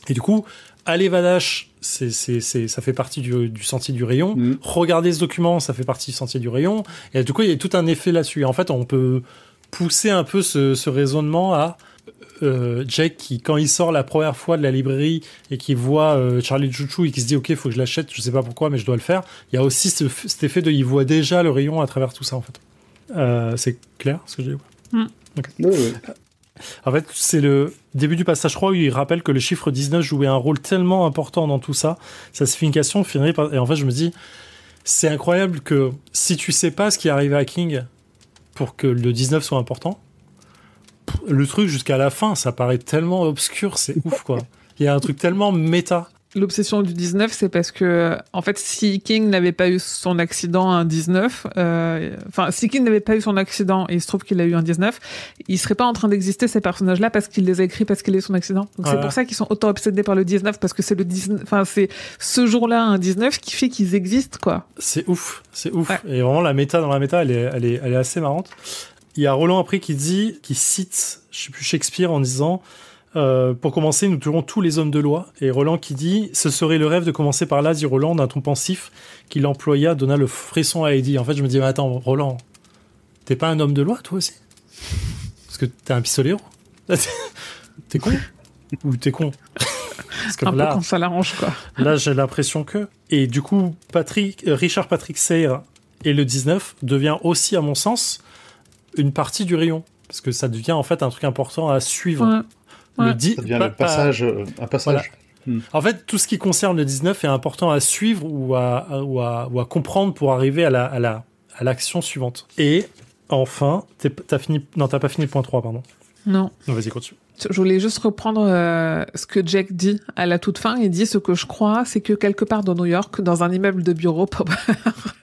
S1: Et du coup, aller Vadash, ça fait partie du sentier du rayon. Regarder ce document, ça fait partie du sentier du rayon. Et du coup, il y a tout un effet là-dessus. Et en fait, on peut pousser un peu ce raisonnement à Jake qui, quand il sort la première fois de la librairie et qu'il voit Charlie Chouchou et qu'il se dit ok, faut que je l'achète, je sais pas pourquoi, mais je dois le faire. Il y a aussi cet effet de, il voit déjà le rayon à travers tout ça en fait. C'est clair ce que je dis? Okay.
S2: Ouais.
S1: En fait, c'est le début du passage 3 où il rappelle que le chiffre 19 jouait un rôle tellement important dans tout ça. Sa signification finirait par... Et en fait, je me dis, c'est incroyable que si tu sais pas ce qui est arrivé à King pour que le 19 soit important, le truc jusqu'à la fin, ça paraît tellement obscur, c'est ouf, quoi. Il y a un truc tellement méta.
S3: L'obsession du 19, c'est parce que, en fait, si King n'avait pas eu son accident un 19, si King n'avait pas eu son accident et il se trouve qu'il a eu un 19, il serait pas en train d'exister, ces personnages-là, parce qu'il les a écrits parce qu'il a eu son accident. Donc c'est pour ça qu'ils sont autant obsédés par le 19, parce que c'est le 19, c'est ce jour-là, un 19, qui fait qu'ils existent, quoi.
S1: C'est ouf. Ouais. Et vraiment, la méta, elle est assez marrante. Il y a Roland après qui cite, je sais plus, Shakespeare en disant, pour commencer, nous tuerons tous les hommes de loi. Et Roland qui dit, ce serait le rêve de commencer par là, dit Roland d'un ton pensif qu'il employa, donna le frisson à Eddie. En fait, je me dis, mais attends, Roland, t'es pas un homme de loi, toi aussi? Parce que t'es un pistolero. T'es con? Ou t'es con? Parce que
S3: un
S1: là,
S3: peu quand ça l'arrange, quoi.
S1: Là, j'ai l'impression que... Et du coup, Richard Patrick Sayre et le 19 devient aussi, à mon sens, une partie du rayon. Parce que ça devient, en fait, un truc important à suivre.
S3: Ouais.
S2: Ça devient un passage.
S1: Voilà. En fait, tout ce qui concerne le 19 est important à suivre ou à comprendre pour arriver à l'action suivante. Et enfin, t'as pas fini le point 3, pardon.
S3: Non.
S1: Vas-y, continue.
S3: Je voulais juste reprendre ce que Jack dit à la toute fin. Il dit, ce que je crois, c'est que quelque part dans New York, dans un immeuble de bureau...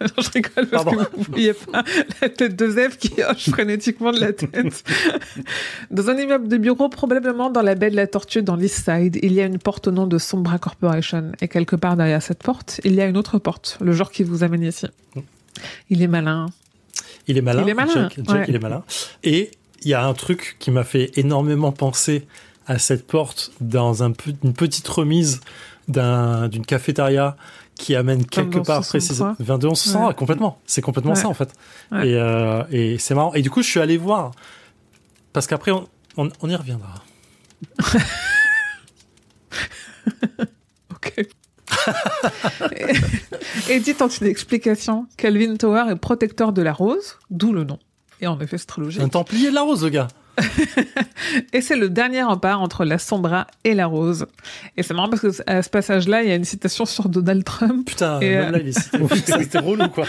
S3: je rigole parce que vous ne voyez pas la tête de Zef qui hoche frénétiquement de la tête. Dans un immeuble de bureau, probablement dans la baie de la Tortue, dans l'East Side, il y a une porte au nom de Sombra Corporation. Et quelque part derrière cette porte, il y a une autre porte, le genre qui vous amène ici. Il est malin.
S1: Jack,
S3: ouais.
S1: Il est malin. Et... il y a un truc qui m'a fait énormément penser à cette porte dans une petite remise d'une cafétéria qui amène quelque part précisément 22 100
S3: ouais.
S1: Complètement. C'est complètement ça en fait. Ouais. Et c'est marrant. Et du coup, je suis allé voir parce qu'après on y reviendra.
S3: Ok. Et dit en une explication, Calvin Tower est protecteur de la rose, d'où le nom. Et en effet, c'est très logique.
S1: Un templier de la rose, le gars.
S3: Et c'est le dernier rempart entre la Sombra et la rose. Et c'est marrant parce que à ce passage-là, il y a une citation sur Donald Trump.
S1: Putain, même là, il est cité. C'était relou, quoi.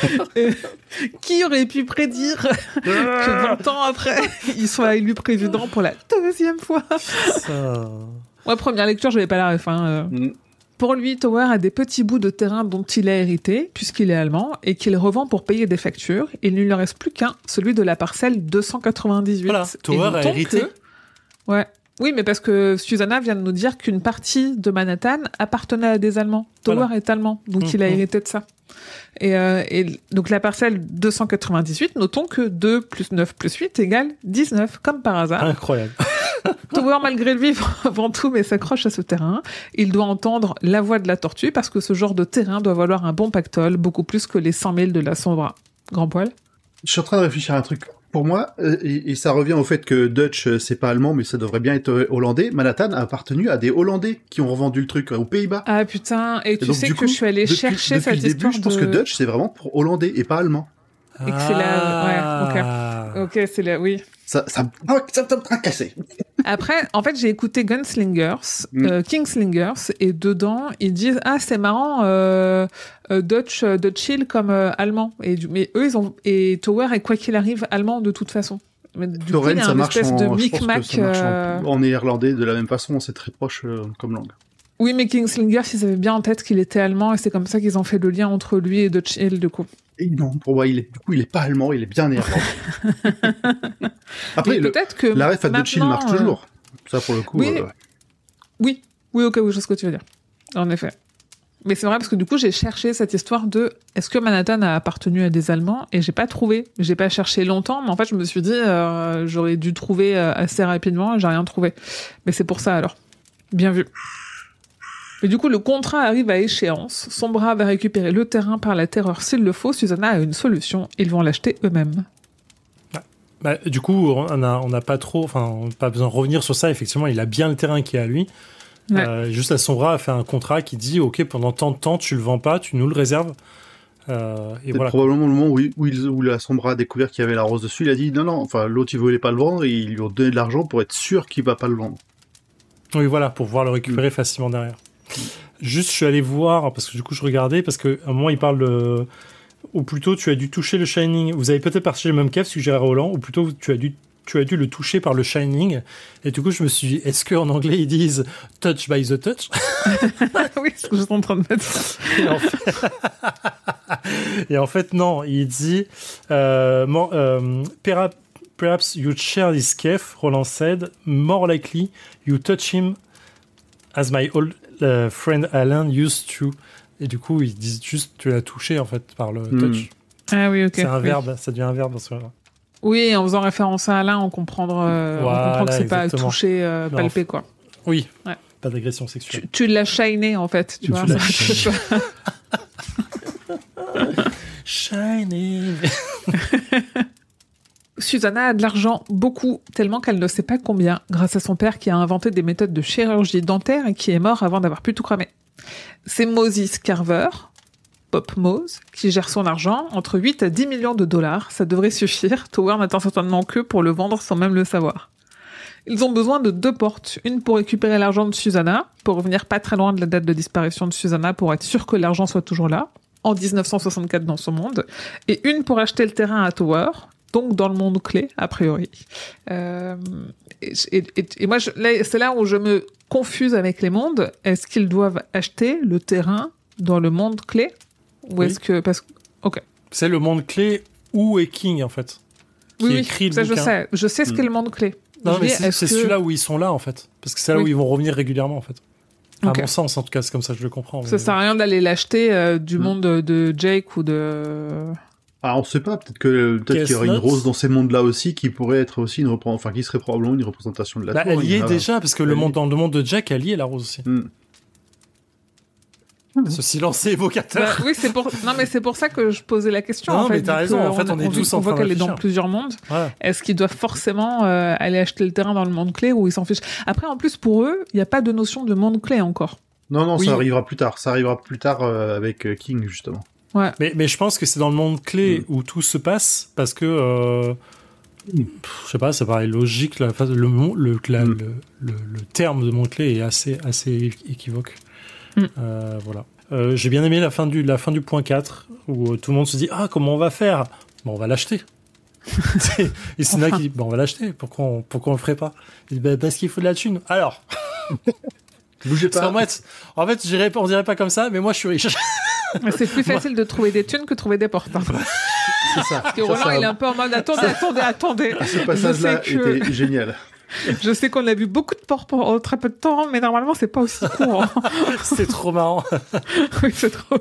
S3: Qui aurait pu prédire que 20 ans après, il soit élu président pour la deuxième fois?
S1: Ça...
S3: Moi, première lecture, je n'avais pas la ref. Pour lui, Tower a des petits bouts de terrain dont il a hérité, puisqu'il est allemand, et qu'il revend pour payer des factures. Il ne lui en reste plus qu'un, celui de la parcelle 298.
S1: Voilà, Tower a hérité.
S3: Ouais. Oui, mais parce que Susanna vient de nous dire qu'une partie de Manhattan appartenait à des Allemands. Tower est allemand, donc il a hérité de ça. Et donc la parcelle 298, notons que 2 plus 9 plus 8 égale 19, comme par hasard.
S1: Incroyable.
S3: Tower, malgré lui, avant tout, mais s'accroche à ce terrain. Il doit entendre la voix de la tortue parce que ce genre de terrain doit valoir un bon pactole, beaucoup plus que les 100 000 de la Sombra. Grand poil.
S2: Je suis en train de réfléchir à un truc. Pour moi, et ça revient au fait que Dutch, c'est pas allemand, mais ça devrait bien être hollandais. Manhattan a appartenu à des Hollandais qui ont revendu le truc aux Pays-Bas.
S3: Ah putain, et tu donc, sais que je suis allé chercher
S2: depuis
S3: cette
S2: le début,
S3: histoire
S2: je pense que Dutch, c'est vraiment pour hollandais et pas allemand.
S3: Et que c'est la... Ouais, ok, c'est la... Oui.
S2: Ça me tracassait.
S3: Après, en fait, j'ai écouté Gunslingers, Kingslingers, et dedans, ils disent « Ah, c'est marrant, Dutch chill comme allemand. » Mais eux, et Tower est quoi qu'il arrive allemand de toute façon. Mais du coup, il y a une espèce de micmac...
S2: en néerlandais de la même façon, c'est très proche comme langue.
S3: Oui, mais Kingslingers, ils avaient bien en tête qu'il était allemand, et c'est comme ça qu'ils ont fait le lien entre lui et Dutch Hill, du coup.
S2: Et non, pour moi, il est pas allemand, il est bien néerlandais. Après, la ref à Dutch Hill marche toujours. Ça, pour le coup...
S3: Oui, ok, oui, je sais ce que tu veux dire. En effet. Mais c'est vrai, parce que du coup, j'ai cherché cette histoire de est-ce que Manhattan a appartenu à des Allemands, et j'ai pas trouvé. J'ai pas cherché longtemps, mais en fait, je me suis dit, j'aurais dû trouver assez rapidement, et j'ai rien trouvé. Mais c'est pour ça, alors. Bien vu. Et du coup, le contrat arrive à échéance. Sombra va récupérer le terrain par la terreur s'il le faut. Susanna a une solution. Ils vont l'acheter eux-mêmes.
S1: Ouais. Bah, du coup, on n'a pas besoin de revenir sur ça. Effectivement, il a bien le terrain qui est à lui.
S3: Ouais.
S1: Juste, la Sombra a fait un contrat qui dit, OK, pendant tant de temps, tu le vends pas, tu nous le réserves. Et
S2: C'est
S1: voilà.
S2: probablement le moment où la Sombra a découvert qu'il y avait la rose dessus. Il a dit non, enfin l'autre il voulait pas le vendre et ils lui ont donné de l'argent pour être sûr qu'il va pas le vendre.
S1: Oui, voilà, pour pouvoir le récupérer facilement derrière. Juste, je suis allé voir, parce que du coup, je regardais, parce qu'à un moment, il parle de... Ou plutôt, tu as dû toucher le Shining. Vous avez peut-être partagé le même cave, suggéré Roland, ou plutôt, tu as dû le toucher par le Shining. Et du coup, je me suis dit, est-ce qu'en anglais, ils disent « touch by the touch »
S3: Oui, c'est ce que je suis en train de mettre ça.
S1: Et en fait, non, il dit perhaps you share this cave, Roland said. More likely, you touch him as my old friend Alan used to. Et du coup, ils disent juste tu l'as touché, en fait, par le touch.
S3: Ah oui, ok.
S1: C'est un
S3: oui.
S1: verbe, ça devient un verbe dans ce cas-là.
S3: Oui, en faisant référence à Alain, on comprend que c'est pas
S1: exactement.
S3: toucher, palper, quoi.
S1: Oui,
S3: Ouais.
S1: pas d'agression sexuelle.
S3: Tu l'as shiné, en fait, tu vois.
S1: l'as
S3: ça-
S1: shiné. Shining.
S3: Susanna a de l'argent, beaucoup, tellement qu'elle ne sait pas combien, grâce à son père qui a inventé des méthodes de chirurgie dentaire et qui est mort avant d'avoir pu tout cramer. C'est Moses Carver, Pop Mose, qui gère son argent, entre 8 à 10 millions de dollars. Ça devrait suffire. Tower n'attend certainement que pour le vendre sans même le savoir. Ils ont besoin de 2 portes. Une pour récupérer l'argent de Susanna, pour revenir pas très loin de la date de disparition de Susanna, pour être sûr que l'argent soit toujours là, en 1964 dans son monde. Et une pour acheter le terrain à Tower, donc dans le monde clé, a priori. Et moi, là, c'est là où je me confuse avec les mondes. Est-ce qu'ils doivent acheter le terrain dans le monde clé? Ou est-ce que... Ok.
S1: C'est le monde clé où est King, en fait. Qui écrit le
S3: ça je
S1: bouquin.
S3: sais. Je sais ce qu'est le monde clé.
S1: Non,
S3: Je
S1: mais
S3: dis,
S1: c'est
S3: est-ce que-
S1: celui-là où ils sont là, en fait. Parce que c'est là
S3: Oui.
S1: où ils vont revenir régulièrement, en fait. À
S3: Ok.
S1: mon sens, en tout cas, c'est comme ça que je le comprends.
S3: Ça sert à rien d'aller l'acheter du monde de Jake ou de...
S2: Ah, on sait pas, peut-être qu'il y aurait une
S1: Guess
S2: rose dans ces mondes-là aussi qui pourrait être aussi qui serait probablement une représentation de la tour.
S1: Elle y
S2: Il
S1: est
S2: va-
S1: déjà, parce que dans le monde de Jack, elle y est, la rose aussi. Ce silence est évocateur.
S3: Bah, oui, c'est pour ça que je posais la question.
S1: Non,
S3: en fait,
S1: mais t'as
S3: vu
S1: raison,
S3: que
S1: en fait, on est tous en
S3: voit
S1: train de
S3: qu'elle est dans
S1: réfléchir.
S3: plusieurs mondes.
S1: Voilà.
S3: Est-ce qu'ils doivent forcément aller acheter le terrain dans le monde clé ou ils s'en fichent? Après, en plus, pour eux, il n'y a pas de notion de monde clé encore.
S2: Non,
S1: Oui.
S2: ça arrivera plus tard. Ça arrivera plus tard avec King, justement.
S3: Ouais.
S1: Mais je pense que c'est dans le monde clé où tout se passe, parce que... je sais pas, ça paraît logique. Le terme de monde clé est assez équivoque. Voilà. J'ai bien aimé la fin du point 4, où tout le monde se dit « Ah, comment on va faire ?» Bon, on va l'acheter. Et c'est là qui dit « Bon, on va l'acheter. Pourquoi on le ferait pas ?» Il dit « Parce qu'il faut de la thune. » Alors,
S2: Bougez pas.
S1: en fait, on dirait pas comme ça, mais moi, je suis riche.
S3: C'est plus facile de trouver des thunes que de trouver des portes. hein.
S2: C'est ça.
S3: Parce que Roland, il est un peu en mode attendez.
S2: Ce passage-là
S3: Je sais que-
S2: était génial.
S3: Je sais qu'on a vu beaucoup de portes en très peu de temps, mais normalement, c'est pas aussi court. hein.
S1: C'est trop marrant.
S3: Oui, c'est trop.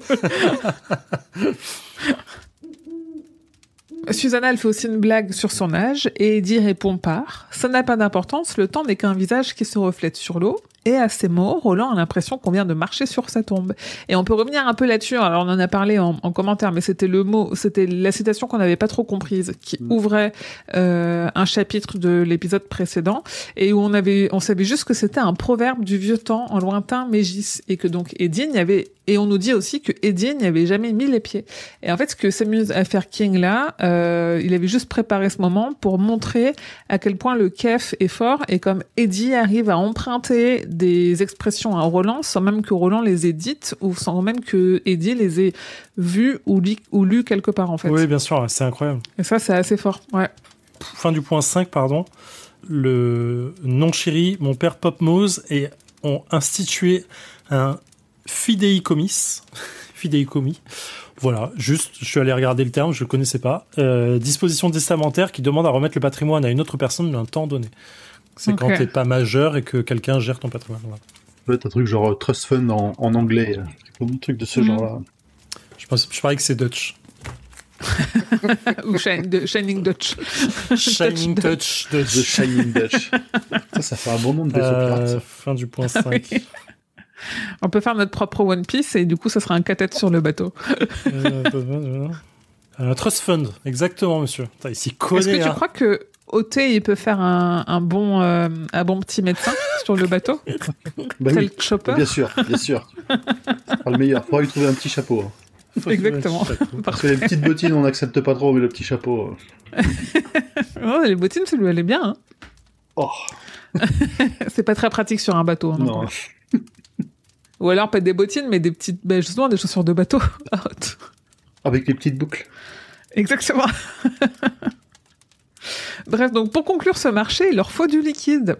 S3: Susanna, elle fait aussi une blague sur son âge et Eddie répond par « Ça n'a pas d'importance, le temps n'est qu'un visage qui se reflète sur l'eau. » Et à ces mots, Roland a l'impression qu'on vient de marcher sur sa tombe. Et on peut revenir un peu là-dessus. Alors, on en a parlé en commentaire, mais c'était la citation qu'on n'avait pas trop comprise, qui ouvrait un chapitre de l'épisode précédent et où on savait juste que c'était un proverbe du vieux temps en lointain Mégis et que donc Eddie et on nous dit aussi que Eddie n'y avait jamais mis les pieds. Et en fait, ce que s'amuse à faire King là, il avait juste préparé ce moment pour montrer à quel point le kef est fort et comme Eddie arrive à emprunter des expressions à Roland sans même que Roland les ait dites ou sans même que Eddie les ait vues ou lues quelque part en fait.
S1: Oui, bien sûr, c'est incroyable.
S3: Et ça, c'est assez fort. Ouais.
S1: Fin du point 5, pardon. Le non chéri, mon père Pop Mose ont institué un fidéicomis. Fidéicommis. Voilà, juste, je suis allé regarder le terme, je le connaissais pas. Disposition testamentaire qui demande à remettre le patrimoine à une autre personne d'un temps donné. C'est quand t'es pas majeur et que quelqu'un gère ton patrimoine. Voilà.
S2: Peut-être un truc genre Trust Fund en anglais. Un truc de ce genre-là.
S1: Je parie que c'est Dutch.
S3: Ou Shining Dutch.
S1: Shining Touch
S2: The
S1: Dutch.
S2: Shining Dutch. Ça fait un bon nom de vaisseau pirate. Ça.
S1: Fin du point 5.
S3: Oui. On peut faire notre propre One Piece et du coup, ça sera un cathète sur le bateau.
S1: Trust Fund, exactement, monsieur. Putain, il s'y connaît.
S3: Est-ce que tu
S1: hein.
S3: crois que OT, il peut faire un bon petit médecin sur le bateau.
S2: Bah
S3: Tel
S2: oui,
S3: Chopper.
S2: bien sûr. Pas le meilleur. Faudra lui trouver un petit chapeau.
S3: Exactement.
S2: Parce que les petites bottines, on n'accepte pas trop, mais le petit chapeau.
S3: Oh, les bottines, ça lui allait bien. Hein.
S2: Oh.
S3: C'est pas très pratique sur un bateau. Hein,
S2: Non.
S3: Ou alors pas des bottines, mais des petites, justement des chaussures de bateau.
S2: Avec les petites boucles.
S3: Exactement. Bref, donc pour conclure ce marché, il leur faut du liquide.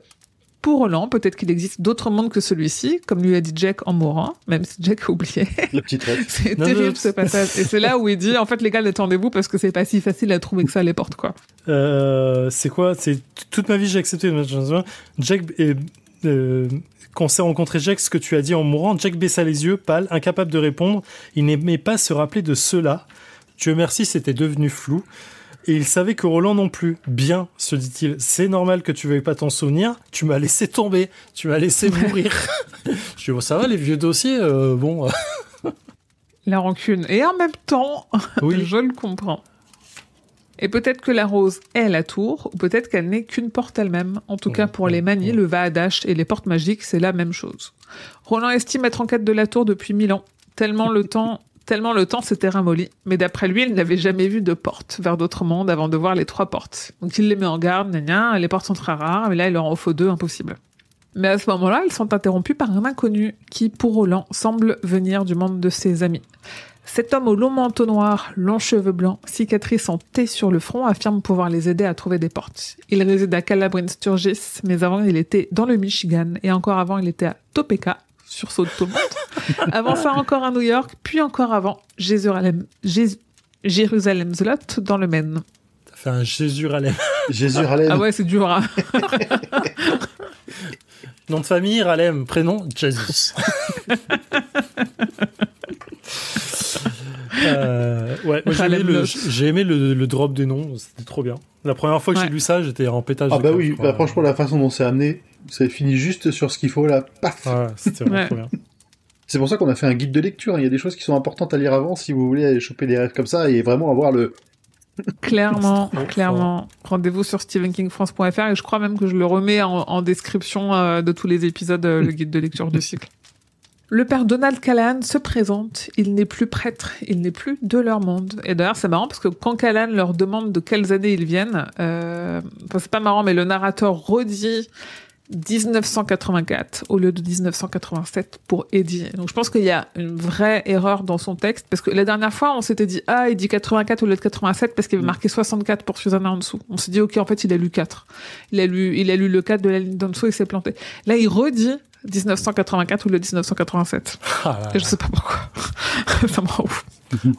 S3: Pour Roland, peut-être qu'il existe d'autres mondes que celui-ci, comme lui a dit Jack en mourant, même si Jack a oublié.
S2: La petite rêve.
S3: C'est terrible ce passage. Et c'est là où il dit, en fait, les gars, détendez-vous parce que c'est pas si facile à trouver que ça les porte, quoi.
S1: C'est quoi? C'est toute ma vie, j'ai accepté. Jack, quand on s'est rencontré Jack, ce que tu as dit en mourant, Jack baissa les yeux, pâle, incapable de répondre. Il n'aimait pas se rappeler de cela. Dieu merci, c'était devenu flou. Et il savait que Roland non plus. Bien, se dit-il, c'est normal que tu veuilles pas t'en souvenir. Tu m'as laissé tomber, tu m'as laissé mourir. Je dis, bon, ça va, les vieux dossiers, bon.
S3: La rancune. Et en même temps,
S1: Oui.
S3: je le comprends. Et peut-être que la rose est la tour, ou peut-être qu'elle n'est qu'une porte elle-même. En tout cas, pour les manies, le Vaadash et les portes magiques, c'est la même chose. Roland estime être en quête de la tour depuis 1000 ans. Tellement le temps s'était ramolli. Mais d'après lui, il n'avait jamais vu de porte vers d'autres mondes avant de voir les 3 portes. Donc il les met en garde, les portes sont très rares, mais là, il leur en faut 2, impossible. Mais à ce moment-là, ils sont interrompus par un inconnu qui, pour Roland, semble venir du monde de ses amis. Cet homme au long manteau noir, longs cheveux blancs, cicatrices en T sur le front, affirme pouvoir les aider à trouver des portes. Il réside à Calabrine Sturgis, mais avant, il était dans le Michigan, et encore avant, il était à Topeka, sursaut de tout le monde. Avant ça, encore à New York, puis encore avant, Jérusalem Zlot, dans le Maine.
S1: T'as fait un Jésus-Ralem.
S2: Jésus-Ralem.
S3: Ah ouais, c'est dur, hein.
S1: Nom de famille, Ralem. Prénom, Jesus. Ouais, moi, j'ai aimé le drop des noms, c'était trop bien. La première fois que j'ai lu ça, j'étais en pétage.
S2: Ah bah oui, bah franchement, la façon dont c'est amené, ça finit juste sur ce qu'il faut, là, paf.
S1: Ouais, c'était vraiment trop bien.
S2: C'est pour ça qu'on a fait un guide de lecture, il y a des choses qui sont importantes à lire avant si vous voulez aller choper des rêves comme ça et vraiment avoir le...
S3: Clairement. Rendez-vous sur stephenkingfrance.fr et je crois même que je le remets en description de tous les épisodes, le guide de lecture du cycle. Le père Donald Callahan se présente, il n'est plus prêtre, il n'est plus de leur monde. Et d'ailleurs, c'est marrant parce que quand Callahan leur demande de quelles années ils viennent, c'est pas marrant, mais le narrateur redit 1984 au lieu de 1987 pour Eddie. Donc je pense qu'il y a une vraie erreur dans son texte parce que la dernière fois, on s'était dit il dit 84 au lieu de 87 parce qu'il avait marqué 64 pour Susanna en dessous. On s'est dit OK, en fait, il a lu 4. Il a lu le 4 de la ligne d'en dessous et s'est planté. Là, il redit 1984 ou le 1987. Et je sais pas pourquoi. Ça me rend ouf.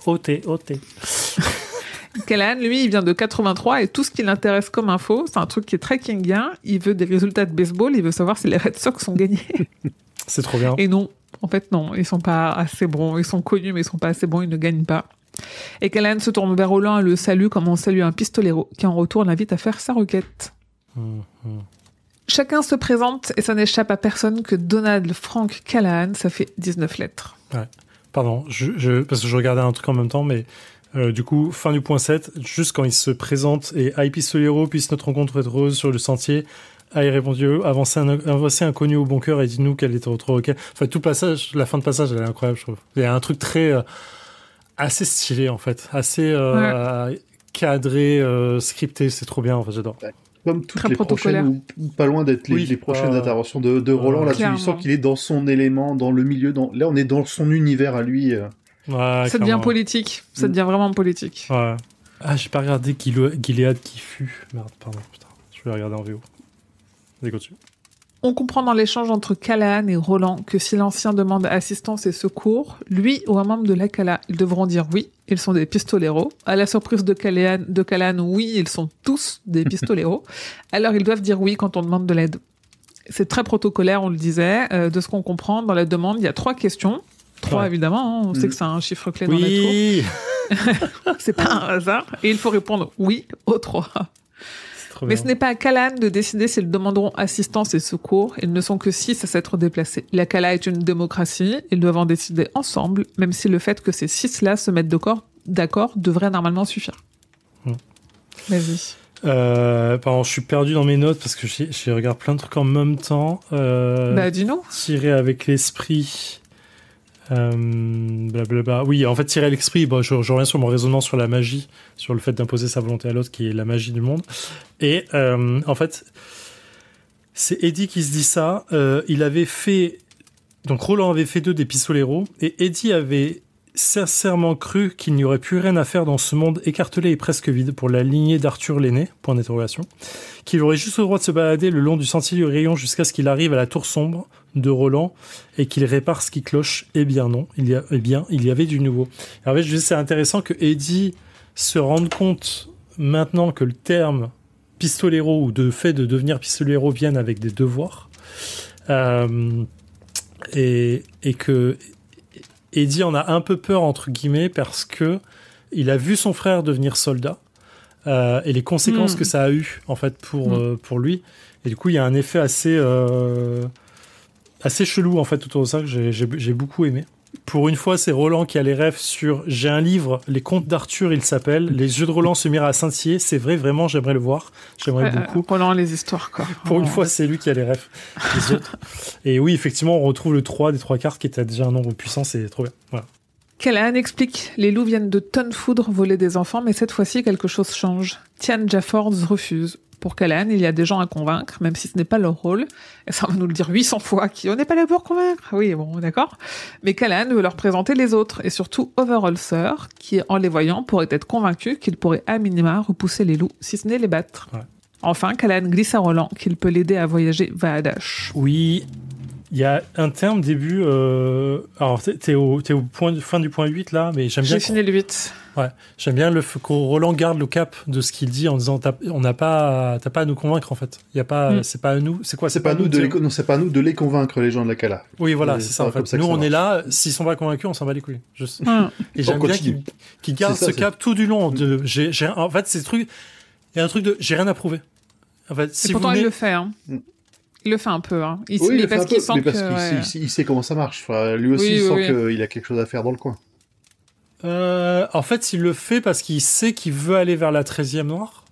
S1: OT.
S3: Callahan, lui, il vient de 83 et tout ce qui l'intéresse comme info, c'est un truc qui est très kingien. Il veut des résultats de baseball, il veut savoir si les Red Sox ont gagné.
S1: C'est trop bien.
S3: Et non, en fait, non, ils sont pas assez bons. Ils sont connus, mais ils sont pas assez bons, ils ne gagnent pas. Et Callahan se tourne vers Roland et le salue comme on salue un pistolero qui, en retour, l'invite à faire sa requête. Chacun se présente et ça n'échappe à personne que Donald Frank Callahan, ça fait 19 lettres.
S1: Ouais. Pardon, parce que je regardais un truc en même temps, mais du coup, fin du point 7, juste quand il se présente et « Pistolero, puisse notre rencontre être heureuse sur le sentier », il répondit « Avancez inconnu au bon cœur et dites-nous quelle est votre requête ». Enfin, tout passage, la fin de passage, elle est incroyable, je trouve. Il y a un truc très... assez stylé, en fait. Assez cadré, scripté, c'est trop bien, en fait, j'adore. Ouais.
S2: Comme toutes les prochaines, ou pas loin d'être les prochaines interventions de Roland, là, tu sens qu'il est dans son élément, dans le milieu, là on est dans son univers à lui.
S3: Ouais, ça devient politique, ça devient vraiment politique.
S1: Ouais. Ah, j'ai pas regardé Gilead qui fut. Merde, pardon, putain, je vais regarder en VO. Vas-y, continue.
S3: On comprend dans l'échange entre Callahan et Roland que si l'ancien demande assistance et secours, lui ou un membre de la Cala, ils devront dire oui, ils sont des pistoleros. À la surprise de Callahan, oui, ils sont tous des pistoleros. Alors ils doivent dire oui quand on demande de l'aide. C'est très protocolaire, on le disait. De ce qu'on comprend dans la demande, il y a 3 questions. 3 évidemment, hein. On sait que c'est un chiffre clé dans la tour. C'est pas un hasard. Et il faut répondre oui aux 3. Mais ce n'est pas à Callahan de décider s'ils demanderont assistance et secours. Ils ne sont que 6 à s'être déplacés. La Cala est une démocratie. Ils doivent en décider ensemble, même si le fait que ces 6-là se mettent d'accord devrait normalement suffire. Vas-y.
S1: Pardon, je suis perdu dans mes notes parce que je regarde plein de trucs en même temps.
S3: Dis-nous.
S1: Tirer avec l'esprit. Blablabla. Oui, en fait, tirer l'esprit, je reviens sur mon raisonnement sur la magie, sur le fait d'imposer sa volonté à l'autre, qui est la magie du monde. Et en fait, c'est Eddie qui se dit ça. Il avait fait... Donc Roland avait fait 2 des pistoleros, et Eddie avait sincèrement cru qu'il n'y aurait plus rien à faire dans ce monde écartelé et presque vide pour la lignée d'Arthur l'aîné, point d'interrogation, qu'il aurait juste le droit de se balader le long du sentier du rayon jusqu'à ce qu'il arrive à la tour sombre de Roland et qu'il répare ce qui cloche. Eh bien non, il y avait du nouveau. En fait, c'est intéressant que Eddie se rende compte maintenant que le terme pistolero ou de fait de devenir pistolero viennent avec des devoirs, et que Eddie en a un peu peur, entre guillemets, parce que il a vu son frère devenir soldat, et les conséquences que ça a eu en fait pour lui, et du coup il y a un effet assez chelou en fait autour de ça que j'ai beaucoup aimé. Pour une fois, c'est Roland qui a les rêves sur... J'ai un livre, Les Contes d'Arthur, il s'appelle. Les yeux de Roland se mirent à scintiller. C'est vrai, vraiment, j'aimerais le voir. J'aimerais beaucoup.
S3: Roland, les histoires, quoi.
S1: Pour une fois, c'est lui qui a les rêves. Les autres. Et oui, effectivement, on retrouve le 3 des 3 cartes qui était déjà un nombre puissant. C'est trop bien. Voilà.
S3: Callahan explique. Les loups viennent de Tonfoudre voler des enfants, mais cette fois-ci, quelque chose change. Tian Jaffords refuse. Pour Callahan, il y a des gens à convaincre, même si ce n'est pas leur rôle. Et ça, on va nous le dire 800 fois, on n'est pas là pour convaincre. Oui, bon, d'accord. Mais Callahan veut leur présenter les autres, et surtout Overholser, qui, en les voyant, pourrait être convaincu qu'il pourrait à minima repousser les loups, si ce n'est les battre. Ouais. Enfin, Callahan glisse à Roland qu'il peut l'aider à voyager Vaadash.
S1: Oui, il y a un terme début... Alors, t'es au fin du point 8, là, mais j'aime bien...
S3: J'ai fini le 8.
S1: Ouais, j'aime bien que Roland garde le cap de ce qu'il dit en disant t'as pas à nous convaincre en fait. Il y a pas, c'est pas à nous. C'est quoi?
S2: C'est pas à nous c'est pas à nous de les convaincre, les gens de la Cala.
S1: Oui, voilà, c'est ça en fait. Nous on est là. S'ils sont pas convaincus, on s'en bat les couilles. Et j'aime bien qu'il garde ce cap tout du long. En fait, c'est truc. Il y a un truc de j'ai rien à prouver. En fait,
S3: si pourtant il le fait. Hein. Il le fait un peu. Hein. Il
S2: sait comment ça marche. Enfin, lui aussi, il sent qu'il a quelque chose à faire dans le coin.
S1: En fait, il le fait parce qu'il sait qu'il veut aller vers la 13e noire.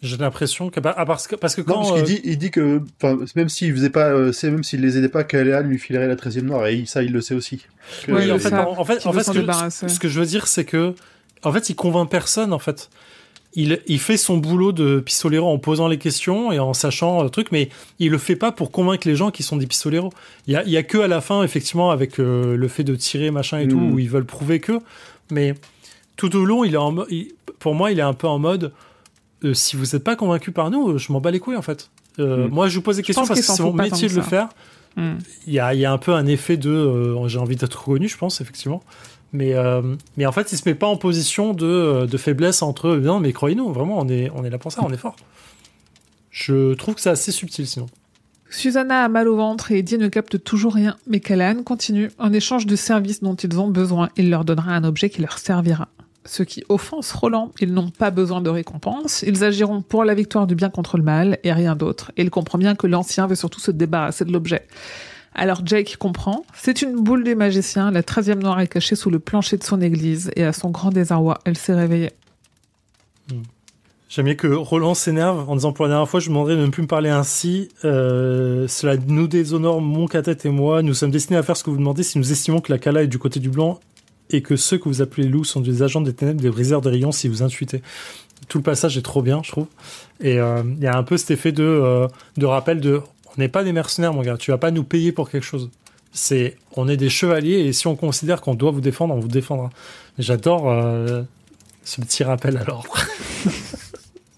S1: J'ai l'impression que parce que quand
S2: non, parce qu'il dit que même s'il faisait pas, même s'il les aidait pas, Callahan lui filerait la 13e noire, et ça il le sait aussi.
S1: Oui, en fait, ce que je veux dire, c'est que en fait, il convainc personne en fait. Il fait son boulot de pistolero en posant les questions et en sachant le truc, mais il le fait pas pour convaincre les gens qui sont des pistoleros. Il y a que à la fin, effectivement, avec le fait de tirer machin et tout, où ils veulent prouver que. Mais tout au long, pour moi, il est un peu en mode si vous n'êtes pas convaincu par nous, je m'en bats les couilles en fait. Moi, je vous pose des questions parce que c'est mon métier de le faire. Il y a un peu un effet de j'ai envie d'être reconnu, je pense, effectivement. Mais en fait, il se met pas en position de faiblesse entre eux. Non, mais croyez-nous, vraiment, on est là pour ça, on est fort. Je trouve que c'est assez subtil, sinon.
S3: Susanna a mal au ventre et Eddie ne capte toujours rien, mais Callahan continue. En échange de services dont ils ont besoin, il leur donnera un objet qui leur servira. Ce qui offense Roland, ils n'ont pas besoin de récompense, ils agiront pour la victoire du bien contre le mal et rien d'autre. Et il comprend bien que l'ancien veut surtout se débarrasser de l'objet. Alors Jake comprend, c'est une boule des magiciens, la 13e noire est cachée sous le plancher de son église, et à son grand désarroi, elle s'est réveillée.
S1: J'aime bien que Roland s'énerve en disant pour la dernière fois, je vous demanderai de ne plus me parler ainsi. Cela nous déshonore, mon catet et moi. Nous sommes destinés à faire ce que vous demandez si nous estimons que la Cala est du côté du blanc et que ceux que vous appelez loups sont des agents des ténèbres, des briseurs des rayons si vous intuitez. Tout le passage est trop bien, je trouve. Et il y a un peu cet effet de rappel de on n'est pas des mercenaires, mon gars. Tu vas pas nous payer pour quelque chose. On est des chevaliers et si on considère qu'on doit vous défendre, on vous défendra. J'adore ce petit rappel à l'ordre.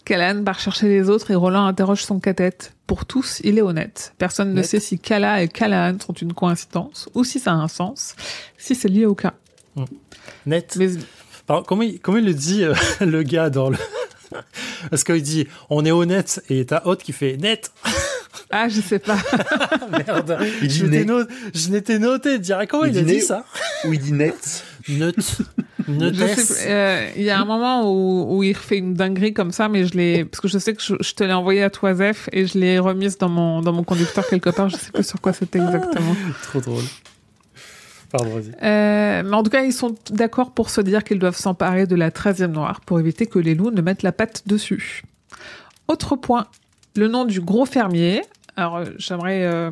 S3: Callahan part chercher les autres et Roland interroge son catet. Pour tous, il est honnête. Personne ne sait si Cala et Callahan sont une coïncidence ou si ça a un sens, si c'est lié au cas.
S1: Net. Mais... Alors, comment il le dit, le gars dans le... Parce qu'il dit, on est honnête, et t'as Haute qui fait net.
S3: Ah, je sais pas.
S1: Merde. Je n'étais noté. Comment il a dit ça?
S2: Ou il dit net.
S1: Il
S3: y a un moment où il fait une dinguerie comme ça, mais parce que je sais que je te l'ai envoyé à toi, Zef, et je l'ai remise dans mon conducteur quelque part. Je sais pas sur quoi c'était exactement.
S1: Trop drôle. Pardon, vas-y.
S3: Mais en tout cas, ils sont d'accord pour se dire qu'ils doivent s'emparer de la 13e noire pour éviter que les loups ne mettent la patte dessus. Autre point, le nom du gros fermier. Alors, j'aimerais...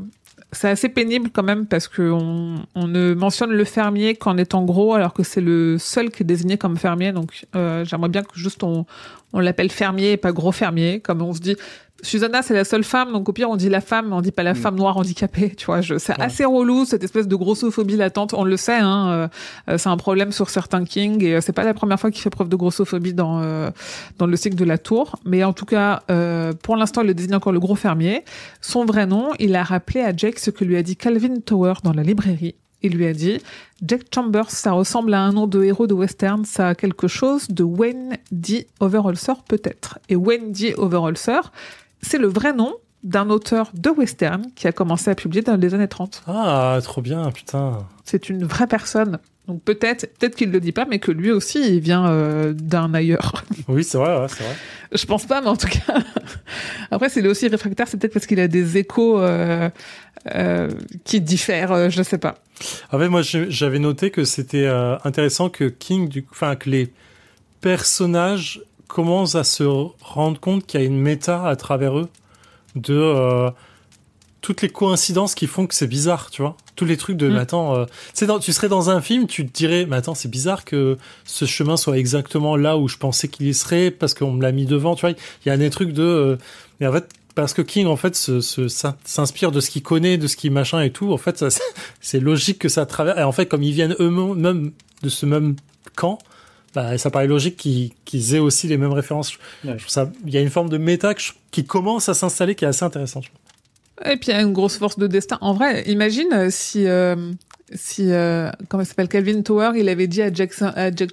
S3: c'est assez pénible quand même parce que on ne mentionne le fermier qu'en étant gros alors que c'est le seul qui est désigné comme fermier. Donc, j'aimerais bien que juste on l'appelle fermier et pas gros fermier. Comme on se dit, Susanna, c'est la seule femme, donc au pire, on dit la femme, mais on dit pas la femme noire handicapée, tu vois. C'est assez relou, cette espèce de grossophobie latente. On le sait, hein, c'est un problème sur certains King, et c'est pas la première fois qu'il fait preuve de grossophobie dans le cycle de la tour. Mais en tout cas, pour l'instant, il le désigne encore le gros fermier. Son vrai nom, il a rappelé à Jake ce que lui a dit Calvin Tower dans la librairie. Il lui a dit « Jack Chambers, ça ressemble à un nom de héros de western, ça a quelque chose de Wayne D. Overholser peut-être. » Et Wayne D. Overholser, c'est le vrai nom d'un auteur de western qui a commencé à publier dans les années 30.
S1: Ah, trop bien, putain.
S3: C'est une vraie personne. Donc peut-être qu'il le dit pas, mais que lui aussi, il vient d'un ailleurs.
S1: Oui, c'est vrai, ouais, c'est vrai.
S3: Je pense pas, mais en tout cas... Après, s'il est aussi réfractaire, c'est peut-être parce qu'il a des échos qui diffèrent, je sais pas.
S1: En fait, moi, j'avais noté que c'était intéressant que King, que les personnages commencent à se rendre compte qu'il y a une méta à travers eux de toutes les coïncidences qui font que c'est bizarre, tu vois. Tous les trucs de, mais attends, tu serais dans un film, tu te dirais, mais attends, c'est bizarre que ce chemin soit exactement là où je pensais qu'il y serait parce qu'on me l'a mis devant, tu vois. Il y a des trucs de, mais en fait, parce que King, en fait, s'inspire de ce qu'il connaît, de ce qu'il machin et tout, en fait, c'est logique que ça traverse. Et en fait, comme ils viennent eux-mêmes de ce même camp, bah, ça paraît logique qu'ils aient aussi les mêmes références. Ouais. Je trouve ça, il y a une forme de méta qui commence à s'installer, qui est assez intéressante.
S3: Et puis il y a une grosse force de destin. En vrai, imagine si comment il s'appelle, Calvin Tower, il avait dit à Jack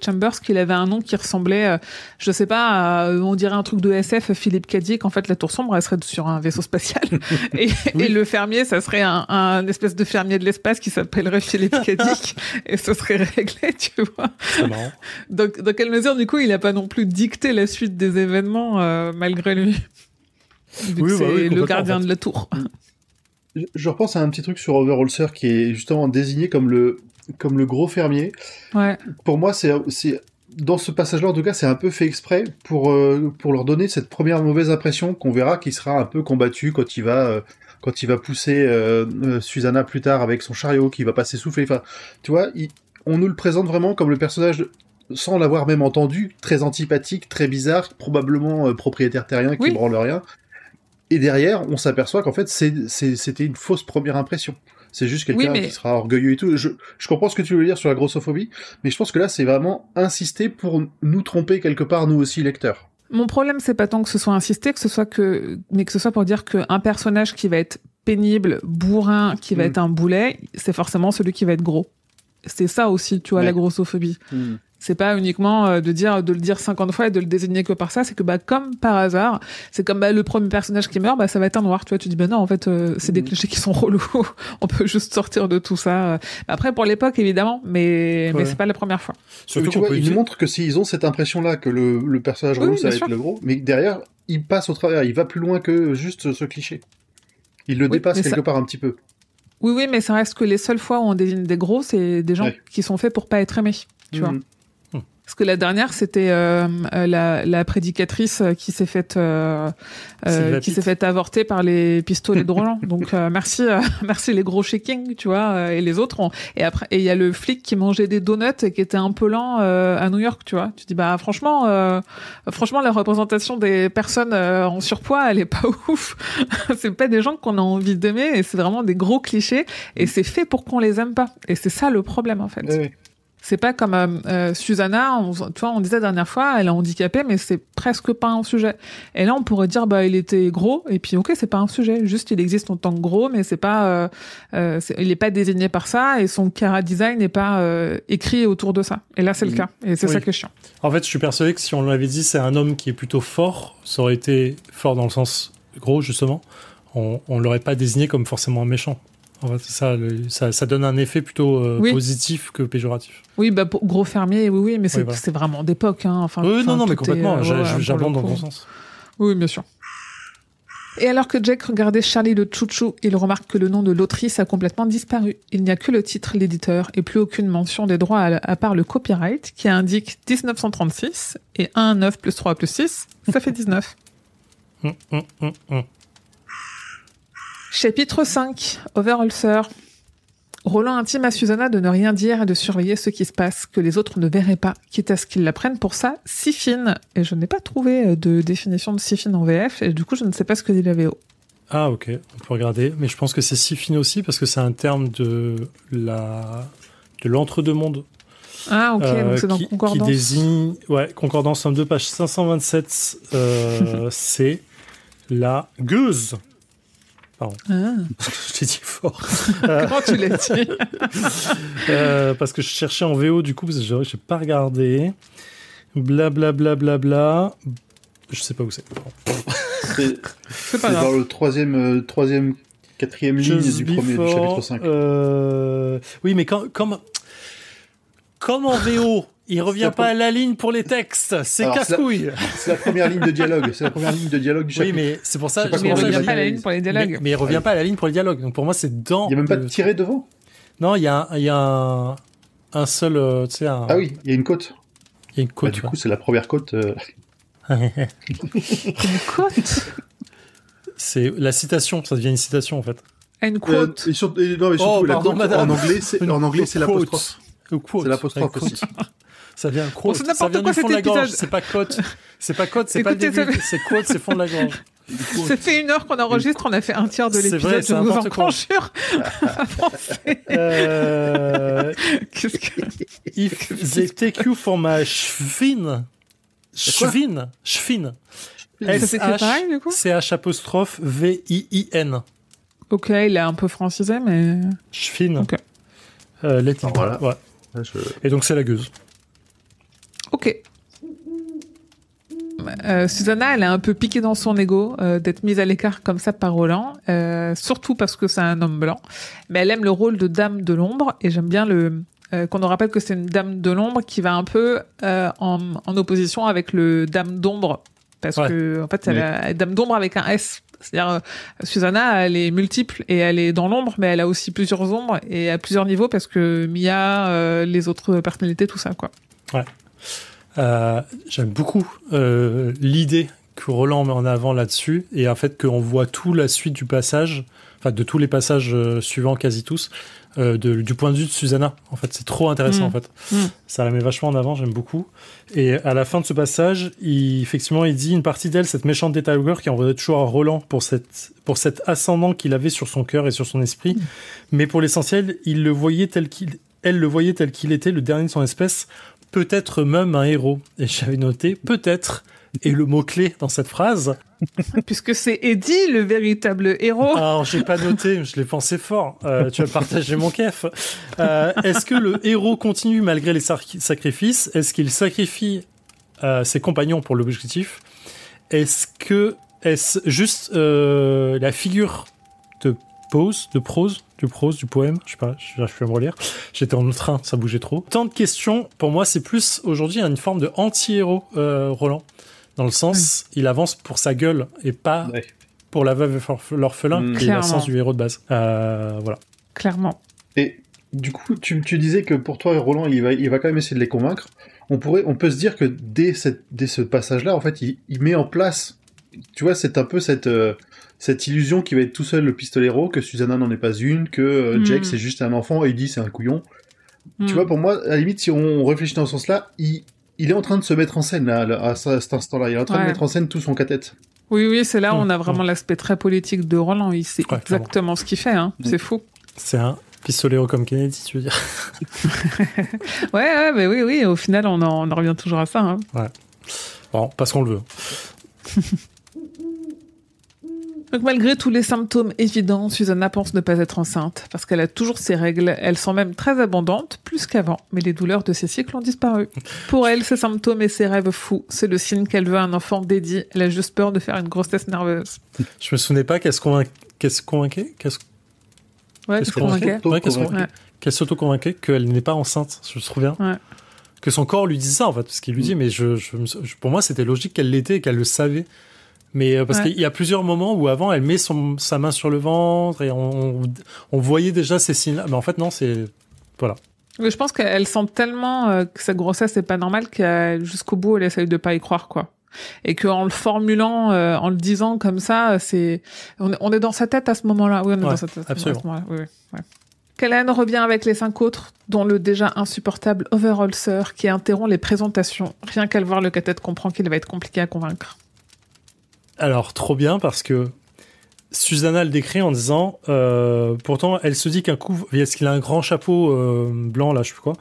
S3: Chambers qu'il avait un nom qui ressemblait, je sais pas, on dirait un truc de SF, Philippe Cadic. En fait, la tour sombre, elle serait sur un vaisseau spatial. Et le fermier, ça serait un espèce de fermier de l'espace qui s'appellerait Philippe Cadic. Et ce serait réglé, tu vois.
S1: C'est marrant.
S3: Donc, dans quelle mesure, du coup, il a pas non plus dicté la suite des événements, malgré lui?
S1: Oui,
S3: c'est le gardien en fait de la tour.
S2: Je repense à un petit truc sur Overholser qui est justement désigné comme le gros fermier.
S3: Ouais.
S2: Pour moi, c'est dans ce passage-là, en tout cas, c'est un peu fait exprès pour leur donner cette première mauvaise impression qu'on verra qui sera un peu combattu quand il va pousser Susanna plus tard avec son chariot, qui va pas s'essouffler. Enfin, tu vois, on nous le présente vraiment comme le personnage, sans l'avoir même entendu, très antipathique, très bizarre, probablement propriétaire terrien qui branle rien. Et derrière, on s'aperçoit qu'en fait, c'était une fausse première impression. C'est juste quelqu'un qui sera orgueilleux et tout. Je comprends ce que tu veux dire sur la grossophobie, mais je pense que là, c'est vraiment insister pour nous tromper quelque part, nous aussi, lecteurs.
S3: Mon problème, c'est pas tant que ce soit insisté, mais que ce soit pour dire qu'un personnage qui va être pénible, bourrin, qui va être un boulet, c'est forcément celui qui va être gros. C'est ça aussi, tu vois, la grossophobie. C'est pas uniquement de le dire 50 fois et de le désigner que par ça, c'est que comme par hasard, c'est comme le premier personnage qui meurt, ça va être un noir, tu vois, tu dis non, en fait c'est des clichés qui sont relous. On peut juste sortir de tout ça. Après pour l'époque évidemment, mais c'est pas la première fois.
S2: Surtout tu vois, ils nous montrent que s'ils ont cette impression là que le personnage relou ça va être le gros, mais derrière, il passe au travers, il va plus loin que juste ce cliché. Il le dépasse quelque part un petit peu.
S3: Oui, mais ça reste que les seules fois où on désigne des gros, c'est des gens qui sont faits pour pas être aimés, tu vois. Parce que la dernière, c'était la prédicatrice qui s'est faite avorter par les pistolets de Roland. Donc merci les gros shaking, tu vois, et les autres. Et après, il y a le flic qui mangeait des donuts et qui était un peu lent à New York, tu vois. Tu dis franchement la représentation des personnes en surpoids, elle est pas ouf. C'est pas des gens qu'on a envie d'aimer et c'est vraiment des gros clichés et c'est fait pour qu'on les aime pas. Et c'est ça le problème en fait.
S2: Oui.
S3: C'est pas comme Susanna, tu vois, on disait la dernière fois, elle est handicapée, mais c'est presque pas un sujet. Et là, on pourrait dire, il était gros, et puis ok, c'est pas un sujet, juste il existe en tant que gros, mais c'est pas, il est pas désigné par ça, et son chara design n'est pas écrit autour de ça. Et là, c'est le cas, et c'est ça qui est chiant.
S1: En fait, je suis persuadé que si on l'avait dit, c'est un homme qui est plutôt fort, ça aurait été fort dans le sens gros, justement, on l'aurait pas désigné comme forcément un méchant. En fait, ça donne un effet plutôt positif que péjoratif.
S3: Oui, pour gros fermier, oui, mais c'est vraiment d'époque. Hein.
S1: Non, mais complètement, j'abonde dans ton sens.
S3: Oui, bien sûr. Et alors que Jack regardait Charlie le chouchou, il remarque que le nom de l'autrice a complètement disparu. Il n'y a que le titre, l'éditeur, et plus aucune mention des droits à part le copyright, qui indique 1936, et 1, 9 plus 3 plus 6, ça fait 19. Chapitre 5, Overholser. Roland intime à Susanna de ne rien dire et de surveiller ce qui se passe, que les autres ne verraient pas, quitte à ce qu'ils la prennent pour ça si fine. Et je n'ai pas trouvé de définition de si fine en VF, et du coup je ne sais pas ce que dit la VO.
S1: Ah ok, on peut regarder. Mais je pense que c'est si fine aussi parce que c'est un terme de l'entre-deux-mondes.
S3: Ah ok, donc c'est dans Concordance.
S1: Qui désigne... Ouais, Concordance tome 2, page 527, c'est la gueuse. Pardon.
S3: Ah.
S1: Je l'ai dit fort.
S3: Comment tu l'as dit?
S1: Parce que je cherchais en VO du coup, parce que je n'ai pas regardé. Blablabla. Bla, bla, bla. Je sais pas où c'est.
S2: C'est dans le quatrième ligne du chapitre 5.
S1: Oui, mais comme en VO, il revient pas à la ligne pour les textes. C'est casse-couille.
S2: C'est la première ligne de dialogue. C'est la première ligne de dialogue du chapitre.
S3: Oui,
S1: mais c'est pour ça.
S3: Mais il revient pas à la ligne pour les dialogues.
S1: Mais il revient pas à la ligne pour les dialogues. Donc pour moi, c'est dans.
S2: Il y a même pas de tiré devant.
S1: Non, il y a un seul. Tu sais.
S2: Ah oui, il y a une côte.
S1: Il y a une côte.
S2: Du coup, c'est la première côte.
S3: Une côte.
S1: C'est la citation. Ça devient une citation en fait.
S3: Une quote.
S2: Et surtout, la côte, en anglais, c'est l'apostrophe. C'est l'apostrophe aussi.
S1: Ça vient quote.
S3: C'est n'importe quoi cet épisode.
S1: C'est pas côte. C'est pas côte, c'est pas le début. C'est quote, c'est fond de la gorge.
S3: Ça fait 1 heure qu'on enregistre, on a fait un tiers de l'épisode, je vous en conjure. Qu'est-ce que...
S1: If they take you for my schwin.
S3: Ça s'écrit pareil, du coup?
S1: C-H apostrophe V-I-I-N.
S3: Ok, il est un peu francisé, mais...
S1: Schwin.
S3: Ok.
S2: Voilà.
S1: Ouais. Et donc c'est la gueuse.
S3: Ok. Susanna, elle est un peu piquée dans son ego d'être mise à l'écart comme ça par Roland, surtout parce que c'est un homme blanc. Mais elle aime le rôle de dame de l'ombre, et j'aime bien qu'on nous rappelle que c'est une dame de l'ombre qui va un peu en opposition avec le dame d'ombre, parce que en fait, elle dame d'ombre avec un S. C'est-à-dire, Susanna, elle est multiple et elle est dans l'ombre, mais elle a aussi plusieurs ombres et à plusieurs niveaux parce que Mia, les autres personnalités, tout ça, quoi.
S1: Ouais. J'aime beaucoup l'idée que Roland met en avant là-dessus et en fait qu'on voit tout la suite du passage, enfin de tous les passages suivants, quasi tous, du point de vue de Susanna. En fait, c'est trop intéressant. En fait, ça la met vachement en avant. J'aime beaucoup. Et à la fin de ce passage, effectivement, il dit une partie d'elle, cette méchante Détailleur qui envoie toujours à Roland pour cet ascendant qu'il avait sur son cœur et sur son esprit, mais pour l'essentiel, elle le voyait tel qu'il était, le dernier de son espèce. Peut-être même un héros. Et j'avais noté peut-être, et le mot-clé dans cette phrase.
S3: Puisque c'est Eddie, le véritable héros.
S1: Alors, j'ai pas noté, je l'ai pensé fort. Tu vas partager mon kiff. Est-ce que le héros continue malgré les sacrifices? Est-ce qu'il sacrifie ses compagnons pour l'objectif? Est-ce juste la figure du poème, je sais pas, je vais me relire. J'étais en train, ça bougeait trop. Tant de questions, pour moi, c'est plus aujourd'hui une forme de anti-héros, Roland. Dans le sens, il avance pour sa gueule et pas pour la veuve et l'orphelin, qui est l'essence du héros de base. Voilà.
S3: Clairement.
S2: Et du coup, tu disais que pour toi, Roland, il va quand même essayer de les convaincre. On peut se dire que dès ce passage-là, en fait, il met en place, tu vois, c'est un peu cette illusion qu'il va être tout seul le pistolero, que Susanna n'en est pas une, que Jake c'est juste un enfant et Eddie c'est un couillon. Tu vois, pour moi, à la limite, si on réfléchit dans ce sens-là, il est en train de se mettre en scène là, à cet instant-là. Il est en train de mettre en scène tout son cathète.
S3: Oui, c'est là où on a vraiment l'aspect très politique de Roland. Il sait exactement ce qu'il fait. Hein. C'est fou.
S1: C'est un pistolero comme Kennedy, tu veux dire.
S3: Ouais, mais oui. Au final, on en revient toujours à ça. Hein.
S1: Ouais. Bon, parce qu'on le veut.
S3: Donc malgré tous les symptômes évidents, Susanna pense ne pas être enceinte, parce qu'elle a toujours ses règles, elles sont même très abondantes, plus qu'avant, mais les douleurs de ses cycles ont disparu. Pour elle, ses symptômes et ses rêves fous, c'est le signe qu'elle veut un enfant dédié, elle a juste peur de faire une grossesse nerveuse.
S1: Je me souvenais pas qu'elle s'auto-convainquait qu'elle n'est pas enceinte, je me souviens. Ouais. Que son corps lui dit ça, en fait, parce qu'il lui dit, mais pour moi, c'était logique qu'elle l'était et qu'elle le savait. Mais parce qu'il y a plusieurs moments où avant elle met sa main sur le ventre et on voyait déjà ces signes-là. Mais en fait non, c'est voilà.
S3: Mais je pense qu'elle sent tellement que sa grossesse est pas normale qu'elle jusqu'au bout elle essaye de pas y croire quoi. Et qu'en le formulant, en le disant comme ça, on est dans sa tête à ce moment-là. Oui, on est dans sa tête
S1: absolument.
S3: à ce moment-là. Oui. Callahan revient avec les 5 autres, dont le déjà insupportable Overholser, qui interrompt les présentations. Rien qu'à le voir, le cathète comprend qu'il va être compliqué à convaincre.
S1: Alors, trop bien, parce que Susanna le décrit en disant pourtant, elle se dit qu'un est-ce qu'il a un grand chapeau blanc, là, je sais plus quoi,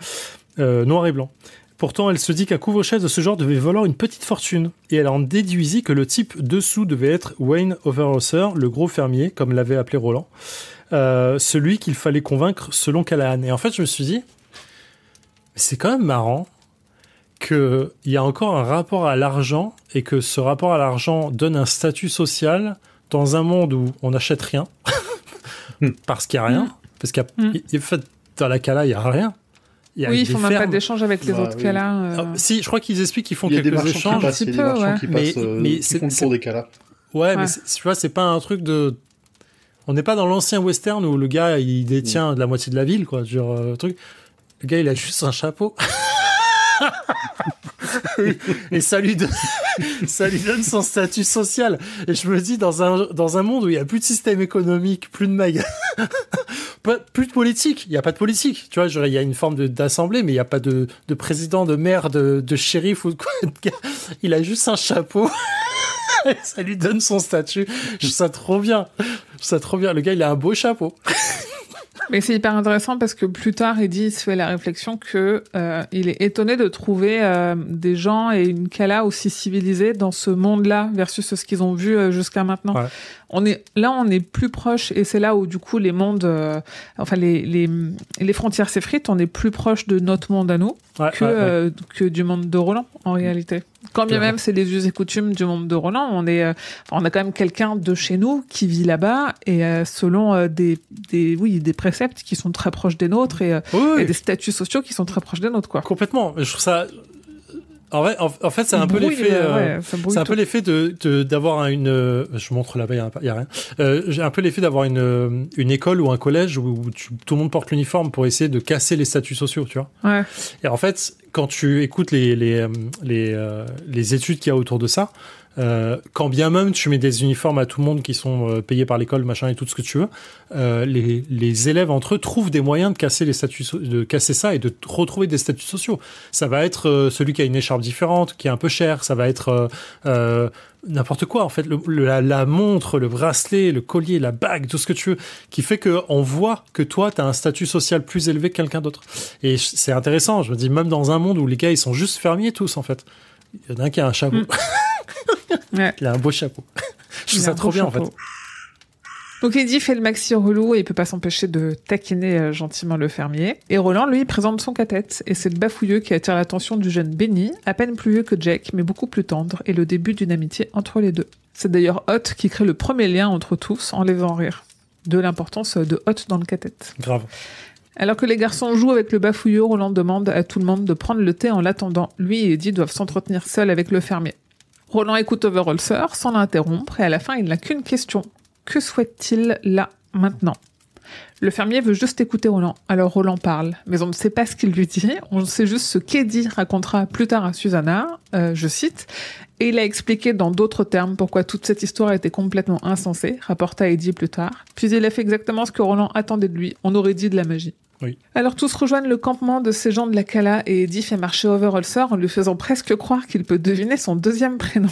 S1: noir et blanc. Pourtant, elle se dit qu'un couvre-chef de ce genre devait valoir une petite fortune. Et elle en déduisit que le type dessous devait être Wayne Overholser, le gros fermier, comme l'avait appelé Roland. Celui qu'il fallait convaincre selon Callahan. Et en fait, je me suis dit, c'est quand même marrant qu'il y a encore un rapport à l'argent et que ce rapport à l'argent donne un statut social dans un monde où on n'achète rien parce qu'il n'y a rien. Parce qu'il y a, en fait, dans la Cala, il n'y a rien.
S3: Oui, ils font même pas d'échange avec les autres Cala.
S1: Si, je crois qu'ils expliquent qu'ils font quelques échanges.
S2: Il y a des marchands qui passent, qui font le tour des Cala.
S1: Ouais, mais tu vois, c'est pas un truc de... On n'est pas dans l'ancien western où le gars, il détient de la moitié de la ville, quoi. Genre, truc. Le gars, il a juste un chapeau. Et ça lui donne son statut social. Et je me dis, dans un monde où il n'y a plus de système économique, plus de magasins, plus de politique, il n'y a pas de politique. Tu vois, genre, il y a une forme d'assemblée, mais il n'y a pas de président, de maire, de shérif ou de quoi. Il a juste un chapeau. Et ça lui donne son statut. Je trouve ça trop bien. Le gars, il a un beau chapeau.
S3: Mais c'est hyper intéressant parce que plus tard, Eddie se fait la réflexion que il est étonné de trouver des gens et une Cala aussi civilisés dans ce monde-là versus ce qu'ils ont vu jusqu'à maintenant. Ouais. On est plus proche et c'est là où du coup les mondes, les frontières s'effritent. On est plus proche de notre monde à nous que du monde de Roland en réalité. Quand bien même c'est les us et coutumes du monde de Roland, on a quand même quelqu'un de chez nous qui vit là-bas et selon des préceptes qui sont très proches des nôtres et des statuts sociaux qui sont très proches des nôtres, quoi.
S1: Complètement. Je trouve ça. En fait, c'est un peu l'effet. C'est un peu l'effet d'avoir je montre là-bas, il y a rien. J'ai un peu l'effet d'avoir une école ou un collège où tout le monde porte l'uniforme pour essayer de casser les statuts sociaux, tu vois.
S3: Ouais.
S1: Et en fait, quand tu écoutes les études qu'il y a autour de ça, quand bien même tu mets des uniformes à tout le monde qui sont payés par l'école, machin et tout ce que tu veux, les élèves entre eux trouvent des moyens de casser de casser ça et de retrouver des statuts sociaux. Ça va être celui qui a une écharpe différente, qui est un peu cher, ça va être n'importe quoi en fait, la montre, le bracelet, le collier, la bague, tout ce que tu veux, qui fait que on voit que toi t'as un statut social plus élevé que quelqu'un d'autre. Et c'est intéressant, je me dis, même dans un monde où les gars ils sont juste fermiers tous en fait, il y en a un qui a un chapeau.
S3: Ouais.
S1: Il a un beau chapeau. Je trouve ça trop bien chapeau. En fait.
S3: Donc Eddie fait le maxi relou et il peut pas s'empêcher de taquiner gentiment le fermier. Et Roland, lui, présente son cathète. Et c'est le bafouilleux qui attire l'attention du jeune Benny, à peine plus vieux que Jake, mais beaucoup plus tendre, et le début d'une amitié entre les deux. C'est d'ailleurs Hot qui crée le premier lien entre tous en les faisant rire. De l'importance de Hot dans le cathète.
S1: Grave.
S3: Alors que les garçons jouent avec le bafouilleux, Roland demande à tout le monde de prendre le thé en l'attendant. Lui et Eddie doivent s'entretenir seuls avec le fermier. Roland écoute Overholser sans l'interrompre et à la fin, il n'a qu'une question. Que souhaite-t-il là, maintenant ? Le fermier veut juste écouter Roland. Alors Roland parle, mais on ne sait pas ce qu'il lui dit. On sait juste ce qu'Eddie racontera plus tard à Susanna, je cite, et il a expliqué dans d'autres termes pourquoi toute cette histoire était complètement insensée, rapporta Eddie plus tard. Puis il a fait exactement ce que Roland attendait de lui. On aurait dit de la magie.
S1: Oui.
S3: Alors tous rejoignent le campement de ces gens de la Cala et Eddie fait marcher Overholser en lui faisant presque croire qu'il peut deviner son deuxième prénom.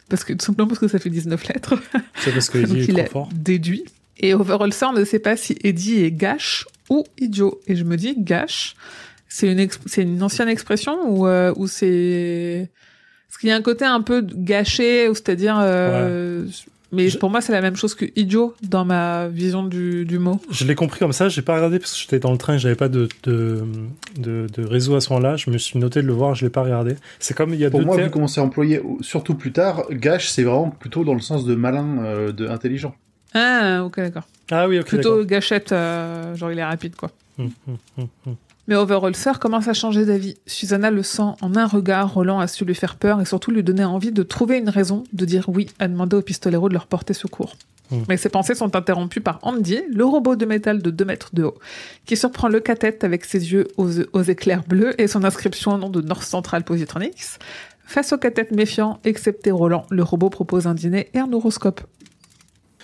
S3: Tout simplement parce que ça fait 19 lettres.
S1: C'est parce que Eddie est trop fort.
S3: Déduit. Et Overholser ne sait pas si Eddie est gâche ou idiot. Et je me dis, gâche, c'est une ancienne expression ou c'est... Parce qu'il y a un côté un peu gâché, c'est-à-dire... Mais pour moi, c'est la même chose que idiot dans ma vision du mot.
S1: Je l'ai compris comme ça, j'ai pas regardé parce que j'étais dans le train et j'avais pas de réseau à ce moment-là. Je me suis noté de le voir, je l'ai pas regardé. C'est comme il y a
S2: pour moi, vu comment c'est employé, surtout plus tard, gâche, c'est vraiment plutôt dans le sens de malin, de intelligent.
S3: Ah, ok, d'accord.
S1: Ah oui, ok.
S3: Plutôt
S1: d'accord.
S3: Gâchette, genre il est rapide, quoi. Mais Overholser commence à changer d'avis. Susanna le sent en un regard. Roland a su lui faire peur et surtout lui donner envie de trouver une raison de dire oui à demander aux pistoleros de leur porter secours. Mais ses pensées sont interrompues par Andy, le robot de métal de 2 mètres de haut, qui surprend le cathète avec ses yeux aux éclairs bleus et son inscription au nom de North Central Positronics. Face aux cathètes méfiants, excepté Roland, le robot propose un dîner et un horoscope.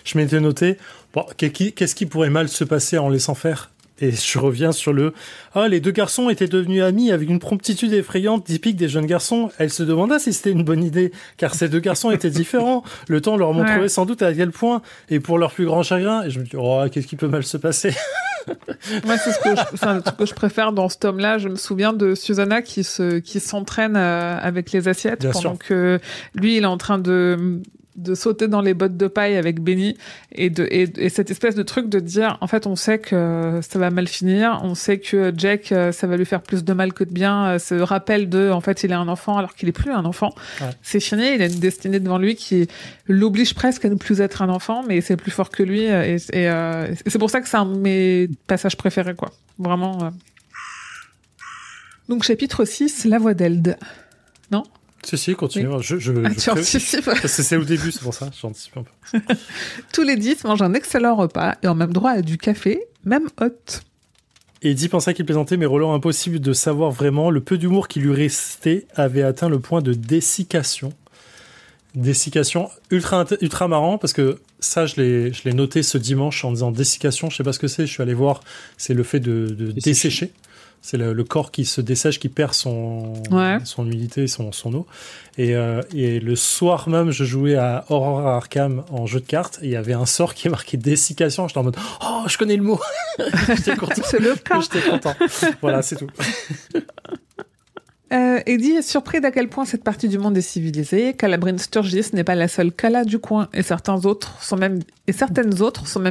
S1: Je m'étais noté, bon, qu'est-ce qui pourrait mal se passer en laissant faire ? Et je reviens sur les deux garçons étaient devenus amis avec une promptitude effrayante typique des jeunes garçons. Elle se demanda si c'était une bonne idée, car ces deux garçons étaient différents. Le temps leur montrerait sans doute à quel point, et pour leur plus grand chagrin. Et je me dis, qu'est-ce qui peut mal se passer ?
S3: Moi, c'est le truc que je préfère dans ce tome-là. Je me souviens de Susanna qui s'entraîne avec les assiettes pendant que lui, il est en train de sauter dans les bottes de paille avec Benny et cette espèce de truc de dire, en fait, on sait que ça va mal finir, on sait que Jack, ça va lui faire plus de mal que de bien, ce rappel en fait, il est un enfant alors qu'il est plus un enfant. Ouais. C'est fini, il a une destinée devant lui qui l'oblige presque à ne plus être un enfant, mais c'est plus fort que lui et c'est pour ça que c'est un de mes passages préférés, quoi. Vraiment. Donc, chapitre 6, la voix d'Eld. Non?
S1: Si, continue. Oui.
S3: Tu anticipes.
S1: C'est au début, c'est pour ça. J'anticipe un peu.
S3: Tous les 10 mangent un excellent repas et ont même droit à du café, même hot.
S1: Eddie pensait qu'il plaisantait, mais Roland, impossible de savoir vraiment. Le peu d'humour qui lui restait avait atteint le point de dessiccation. Dessiccation ultra marrant, parce que ça, je l'ai noté ce dimanche en disant dessiccation. Je sais pas ce que c'est. Je suis allé voir. C'est le fait de dessécher. C'est le corps qui se dessèche, qui perd son humidité, son eau. Et le soir même, je jouais à Aurora Arkham en jeu de cartes. Et il y avait un sort qui est marqué dessiccation. J'étais en mode « Oh, je connais le mot !» J'étais content.
S3: C'est le cas.
S1: J'étais content. Voilà, c'est tout.
S3: Eddie est surpris d'à quel point cette partie du monde est civilisée. Calabrine Sturgis n'est pas la seule Cala du coin et certaines autres sont même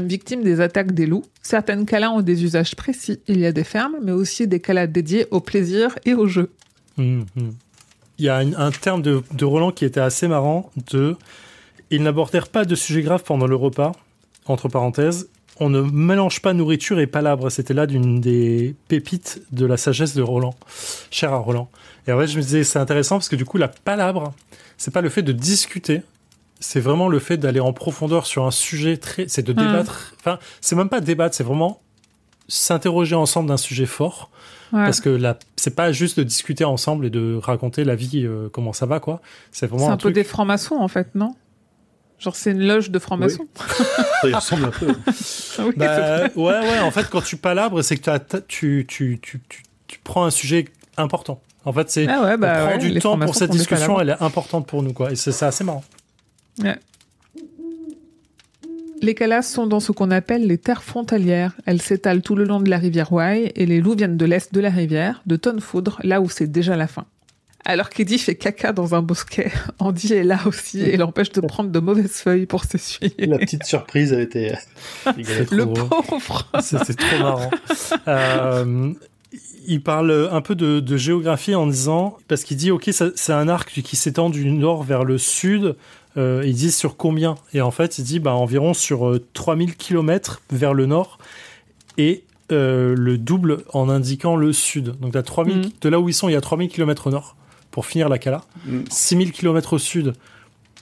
S3: victimes des attaques des loups. Certaines Calas ont des usages précis. Il y a des fermes, mais aussi des Calas dédiés au plaisir et au jeu.
S1: Il y a un terme de Roland qui était assez marrant. Ils n'abordèrent pas de sujet grave pendant le repas, entre parenthèses. On ne mélange pas nourriture et palabre. C'était là d'une des pépites de la sagesse de Roland, cher à Roland. Et en fait, je me disais, c'est intéressant parce que du coup, la palabre, c'est pas le fait de discuter, c'est vraiment le fait d'aller en profondeur sur un sujet c'est de débattre. Enfin, c'est même pas débattre, c'est vraiment s'interroger ensemble d'un sujet fort. Ouais. Parce que c'est pas juste de discuter ensemble et de raconter la vie, comment ça va, quoi. C'est vraiment
S3: un peu des francs-maçons, en fait, non? Genre, c'est une loge de francs-maçons.
S2: Oui. Ça y ressemble un peu.
S3: Oui,
S1: ouais. En fait, quand tu palabres, c'est que tu prends un sujet important. En fait, c'est on prend du temps pour cette discussion. Elle est importante pour nous, quoi. Et c'est assez marrant.
S3: Ouais. Les Calas sont dans ce qu'on appelle les terres frontalières. Elles s'étalent tout le long de la rivière Wye et les loups viennent de l'est de la rivière, de Tonnefoudre, là où c'est déjà la fin. Alors qu'Eddie fait caca dans un bosquet, Andy est là aussi et l'empêche de prendre de mauvaises feuilles pour s'essuyer.
S2: La petite surprise a été...
S3: Le pauvre.
S1: C'est trop marrant. Il parle un peu de géographie en disant... Parce qu'il dit, OK, c'est un arc qui s'étend du nord vers le sud. Ils disent sur combien ? Et en fait, il dit environ sur 3000 km vers le nord. Et... le double en indiquant le sud. Donc, de là où ils sont, il y a 3000 km au nord pour finir la Cala. 6000 km au sud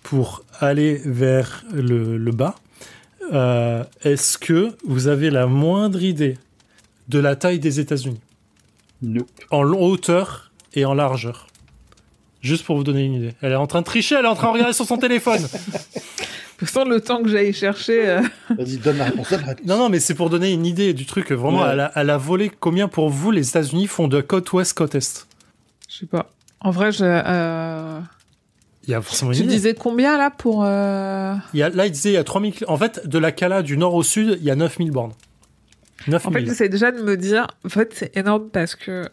S1: pour aller vers le bas. Est-ce que vous avez la moindre idée de la taille des États-Unis ?
S2: Nope.
S1: En hauteur et en largeur. Juste pour vous donner une idée. Elle est en train de tricher, elle est en train de regarder sur son téléphone.
S3: Sans le temps que j'aille chercher...
S2: Vas-y, donne la réponse.
S1: Non, mais c'est pour donner une idée du truc. Vraiment, ouais. Elle a volé combien pour vous, les États-Unis font de côte ouest, côte est ?
S3: Je sais pas. En vrai,
S1: il y a forcément une idée.
S3: Tu disais combien, là, pour...
S1: Là, il disait, il y a 3000... En fait, de la Cala du nord au sud, il y a 9000 bornes. 9000.
S3: En fait, j'essaie déjà de me dire... En fait, c'est énorme parce que...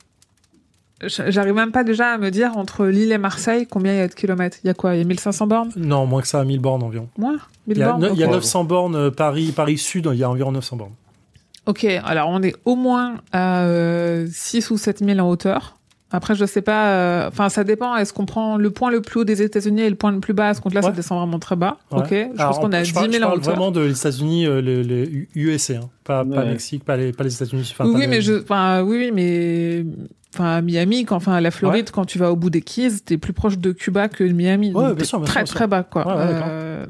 S3: J'arrive même pas déjà à me dire entre Lille et Marseille combien il y a de kilomètres. Il y a quoi ? Il y a 1500 bornes ?
S1: Non, moins que ça, 1000 bornes environ.
S3: Moins ? 1000 bornes ?
S1: Il y a 900 bornes Paris Sud, il y a environ 900 bornes.
S3: Ok, alors on est au moins à 6 ou 7 000 en hauteur. Après, je sais pas... Enfin, ça dépend. Est-ce qu'on prend le point le plus haut des États-Unis et le point le plus bas ? À ce compte-là, ça descend vraiment très bas. Ouais. Ok, je pense qu'on est à 10 000 en hauteur. Je parle
S1: vraiment de les États-Unis, les USA, hein. Pas Mexique, pas les États-Unis. Enfin,
S3: oui, mais... Enfin, à Miami, à la Floride, quand tu vas au bout des Keys, t'es plus proche de Cuba que de Miami.
S1: Ouais, bien sûr,
S3: très bas, quoi.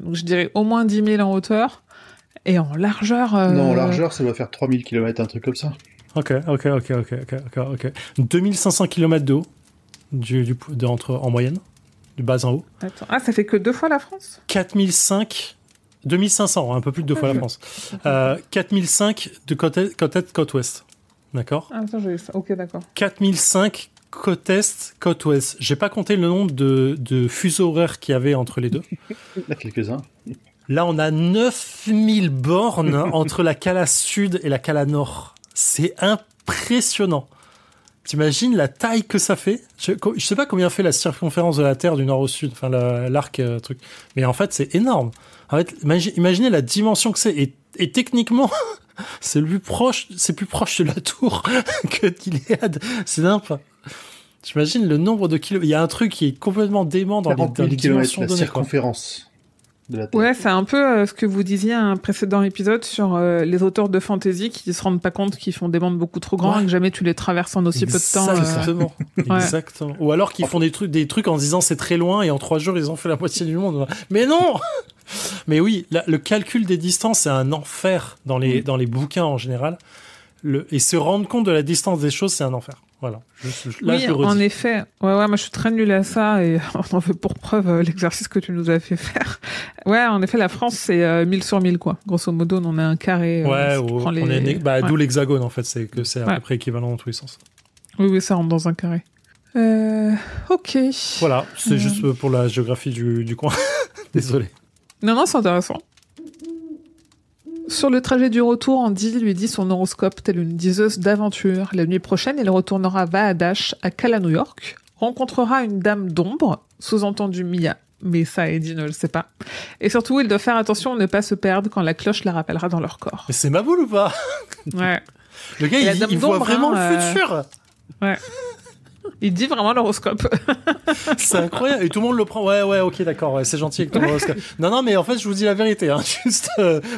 S3: Donc, je dirais au moins 10 000 en hauteur. Et en largeur...
S2: Non, en largeur, ça doit faire 3000 km, un truc comme ça.
S1: Ok. 2500 km de haut, en moyenne. de bas en haut.
S3: Attends. Ah, ça fait que 2 fois la France ?
S1: 2500, un peu plus de 2 fois la France. 4005 de côte est, côte ouest. D'accord ?
S3: Ah, attends, j'ai ça. Ok, d'accord.
S1: 4005 côte est, côte ouest. J'ai pas compté le nombre de fuseaux horaires qu'il y avait entre les deux.
S2: Il y en a quelques-uns.
S1: Là, on a 9000 bornes entre la cala sud et la cala nord. C'est impressionnant. T'imagines la taille que ça fait ? Je sais pas combien fait la circonférence de la Terre du nord au sud, enfin l'arc truc. Mais en fait, c'est énorme. En fait, imaginez la dimension que c'est. Et techniquement, c'est plus proche de la tour que d'Iliade. C'est dingue. J'imagine le nombre de kilomètres. Il y a un truc qui est complètement dément dans les dimensions
S2: la
S1: données.
S2: circonférence de la Terre.
S3: Ouais, c'est un peu ce que vous disiez à un précédent épisode sur les auteurs de fantasy qui se rendent pas compte qu'ils font des mondes beaucoup trop grands et que jamais tu les traverses en aussi peu de temps.
S1: Exactement.
S3: Ouais.
S1: Exactement. Ou alors qu'ils font des trucs en se disant c'est très loin et en 3 jours ils ont fait la moitié du monde. Mais non. Mais oui, le calcul des distances c'est un enfer dans les bouquins en général. Et se rendre compte de la distance des choses c'est un enfer. Voilà. Là, je le redis.
S3: En effet. Ouais, moi je suis très nulle à ça et on en veut pour preuve l'exercice que tu nous as fait faire. Ouais, en effet, la France c'est 1000 sur 1000 quoi. Grosso modo, on a un carré.
S1: Ouais,
S3: ouais.
S1: d'où l'hexagone en fait, c'est à peu près équivalent dans tous les sens.
S3: Oui, ça rentre dans un carré. Ok.
S1: Voilà, c'est juste pour la géographie du coin. Désolé.
S3: Non, c'est intéressant. Sur le trajet du retour, Andy lui dit son horoscope telle une diseuse d'aventure. La nuit prochaine, il retournera à Vaadash, à Cala, New York, rencontrera une dame d'ombre, sous-entendu Mia, mais ça, Eddie ne le sait pas. Et surtout, il doit faire attention à ne pas se perdre quand la cloche la rappellera dans leur corps.
S1: Mais c'est ma boule ou pas ?
S3: Ouais.
S1: Le gars, il voit vraiment le futur.
S3: Ouais. Il dit vraiment l'horoscope.
S1: C'est incroyable. Et tout le monde le prend. Ouais, ok, d'accord. Ouais, c'est gentil avec ton horoscope. Non, mais en fait, je vous dis la vérité. Hein. Juste,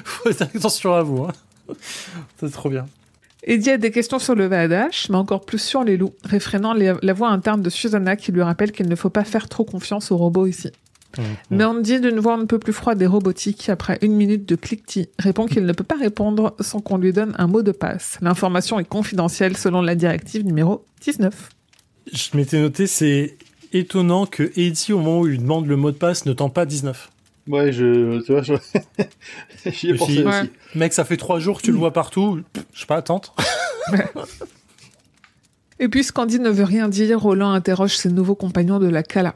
S1: faut faire attention à vous. Hein. C'est trop bien.
S3: Eddie a des questions sur le Vaadash, mais encore plus sur les loups, réfrénant la voix interne de Susanna qui lui rappelle qu'il ne faut pas faire trop confiance aux robots ici. Mais Andy, d'une voix un peu plus froide et robotique, après 1 minute de cliquetis, répond qu'il ne peut pas répondre sans qu'on lui donne un mot de passe. L'information est confidentielle selon la directive numéro 19.
S1: Je m'étais noté, c'est étonnant que Eddie, au moment où il lui demande le mot de passe, ne tente pas 19.
S2: Ouais, tu vois, j'y ai pensé aussi.
S1: Mec, ça fait 3 jours que tu le vois partout. Je sais pas, tente.
S3: Et puisqu'Andy ne veut rien dire, Roland interroge ses nouveaux compagnons de la Cala.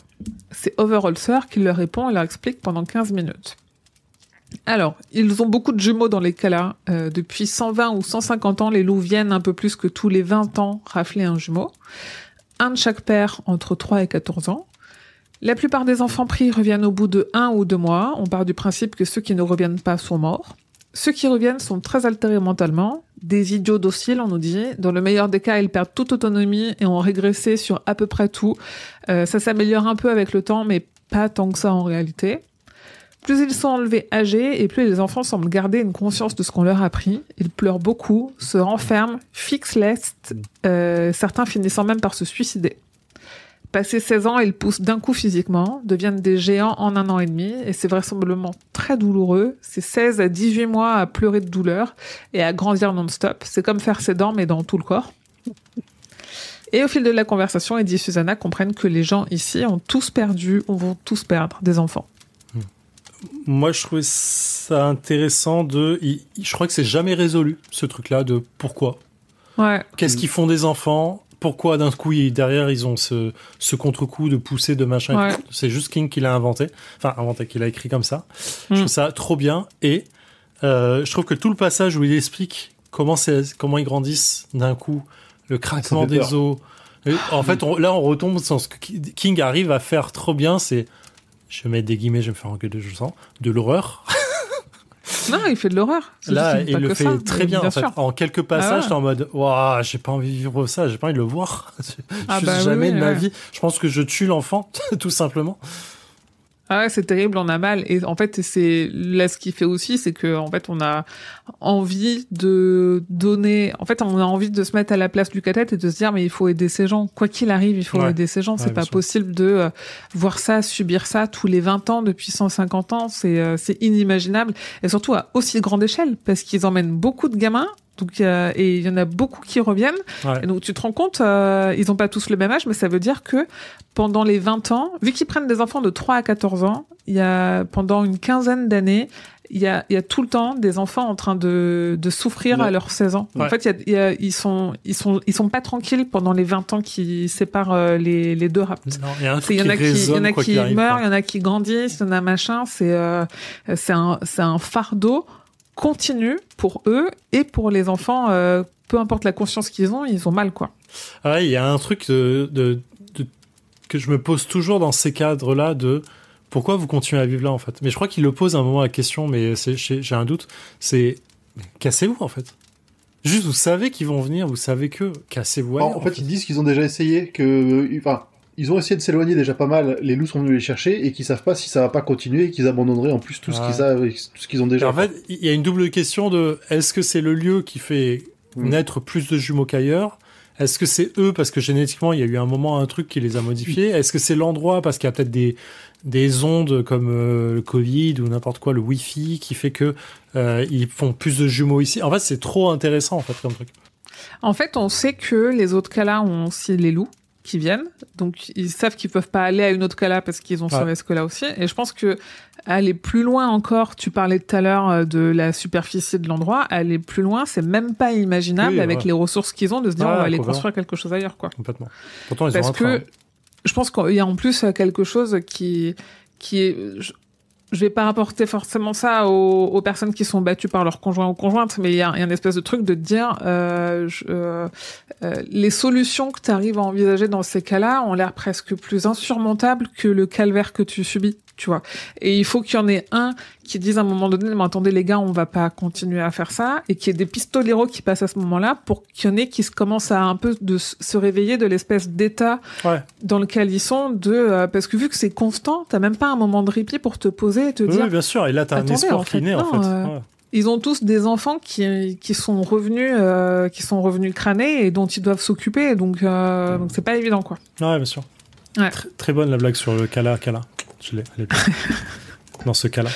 S3: C'est Overholser qui leur répond et leur explique pendant 15 minutes. Alors, ils ont beaucoup de jumeaux dans les Cala. Depuis 120 ou 150 ans, les loups viennent un peu plus que tous les 20 ans rafler un jumeau. Un de chaque paire entre 3 et 14 ans. La plupart des enfants pris reviennent au bout de 1 ou 2 mois. On part du principe que ceux qui ne reviennent pas sont morts. Ceux qui reviennent sont très altérés mentalement. Des idiots dociles, on nous dit. Dans le meilleur des cas, ils perdent toute autonomie et ont régressé sur à peu près tout. Ça s'améliore un peu avec le temps, mais pas tant que ça en réalité. Plus ils sont enlevés âgés et plus les enfants semblent garder une conscience de ce qu'on leur a appris. Ils pleurent beaucoup, se renferment, fixent l'est, certains finissant même par se suicider. Passé 16 ans, ils poussent d'un coup physiquement, deviennent des géants en 1 an et demi, et c'est vraisemblablement très douloureux. C'est 16 à 18 mois à pleurer de douleur et à grandir non-stop. C'est comme faire ses dents, mais dans tout le corps. Et au fil de la conversation, Eddie et Susanna comprennent que les gens ici ont tous perdu ou vont tous perdre des enfants.
S1: Moi, je trouvais ça intéressant je crois que c'est jamais résolu, ce truc-là, de pourquoi.
S3: Ouais.
S1: Qu'est-ce qu'ils font des enfants ? Pourquoi d'un coup, derrière, ils ont ce contre-coup de pousser, de machin.
S3: Ouais.
S1: C'est juste King qui l'a inventé. Enfin, qu'il a écrit comme ça. Je trouve ça trop bien. Et je trouve que tout le passage où il explique comment ils grandissent d'un coup, le craquement des os. En fait, là, on retombe sur ce que King arrive à faire trop bien, c'est... Je vais mettre des guillemets, je vais me faire engueuler, je sens. De l'horreur.
S3: Non, il fait de l'horreur.
S1: Là, il le fait
S3: ça,
S1: très bien, en fait.
S3: sûr.
S1: En quelques passages, t'es en mode, waouh, j'ai pas envie de vivre ça, j'ai pas envie de le voir. Jamais de ma vie. Je pense que je tue l'enfant, tout simplement.
S3: Ah ouais, c'est terrible, on a mal. Et en fait, c'est là ce qu'il fait aussi, c'est que en fait, on a envie de donner. En fait, on a envie de se mettre à la place du cathète et de se dire, mais il faut aider ces gens. Quoi qu'il arrive, il faut aider ces gens. C'est pas possible de voir ça, subir ça tous les 20 ans depuis 150 ans. C'est inimaginable. Et surtout à aussi grande échelle, parce qu'ils emmènent beaucoup de gamins. Donc, et il y en a beaucoup qui reviennent.
S1: Ouais.
S3: Et donc, tu te rends compte, ils n'ont pas tous le même âge, mais ça veut dire que pendant les 20 ans, vu qu'ils prennent des enfants de 3 à 14 ans, il y a, pendant une quinzaine d'années, il y a tout le temps des enfants en train de souffrir à leurs 16 ans.
S1: Ouais.
S3: En fait, ils sont pas tranquilles pendant les 20 ans qui séparent les deux rapts.
S1: Non, il y a un truc
S3: Il y en a qui
S1: arrive,
S3: meurent,
S1: quoi.
S3: il y en a qui grandissent, il y en a machin. C'est un fardeau continu pour eux et pour les enfants. Peu importe la conscience qu'ils ont mal, quoi.
S1: Ah ouais, il y a un truc que je me pose toujours dans ces cadres-là de pourquoi vous continuez à vivre là, en fait. Mais je crois qu'il le pose à un moment la question, mais j'ai un doute. C'est cassez-vous, en fait. Juste, vous savez qu'ils vont venir, vous savez que cassez-vous. Ailleurs,
S2: En fait, ils disent qu'ils ont déjà essayé, ils ont essayé de s'éloigner déjà pas mal. Les loups sont venus les chercher et qu'ils savent pas si ça va pas continuer et qu'ils abandonneraient en plus tout ce qu'ils ont déjà.
S1: Et en fait, il y a une double question de est-ce que c'est le lieu qui fait naître plus de jumeaux qu'ailleurs? Est-ce que c'est eux parce que génétiquement il y a eu un truc qui les a modifiés? Est-ce que c'est l'endroit parce qu'il y a peut-être des ondes comme le Covid ou n'importe quoi, le Wi-Fi qui fait que ils font plus de jumeaux ici? En fait, c'est trop intéressant en fait comme truc.
S3: En fait, on sait que les autres Kalas ont aussi les loups qui viennent, donc ils savent qu'ils peuvent pas aller à une autre Kala parce qu'ils ont ce risque-là aussi. Et je pense que aller plus loin encore, tu parlais tout à l'heure de la superficie de l'endroit, aller plus loin, c'est même pas imaginable avec les ressources qu'ils ont de se dire on va aller construire quelque chose ailleurs, quoi.
S1: Complètement. Pourtant, ils
S3: parce
S1: ont un
S3: que
S1: train.
S3: je pense qu'il y a en plus quelque chose qui est je vais pas rapporter forcément ça aux personnes qui sont battues par leur conjoint ou conjointe, mais il y a une espèce de truc de te dire les solutions que tu arrives à envisager dans ces cas-là ont l'air presque plus insurmontables que le calvaire que tu subis, tu vois. Et il faut qu'il y en ait un qui dise à un moment donné, mais attendez les gars, on va pas continuer à faire ça, et qu'il y ait des pistoleros qui passent à ce moment-là pour qu'il y en ait qui commencent à un peu de se réveiller de l'espèce d'état dans lequel ils sont, parce que vu que c'est constant, t'as même pas un moment de répit pour te poser et te dire.
S1: Oui, bien sûr. Et là, t'as un espoir qui naît, en fait.
S3: Ils ont tous des enfants qui sont revenus crânés et dont ils doivent s'occuper, donc c'est pas évident, quoi.
S1: Ouais, bien sûr.
S3: Ouais.
S1: Très bonne la blague sur le Kala. Je l'ai. Elle est bien. Dans ce cas-là.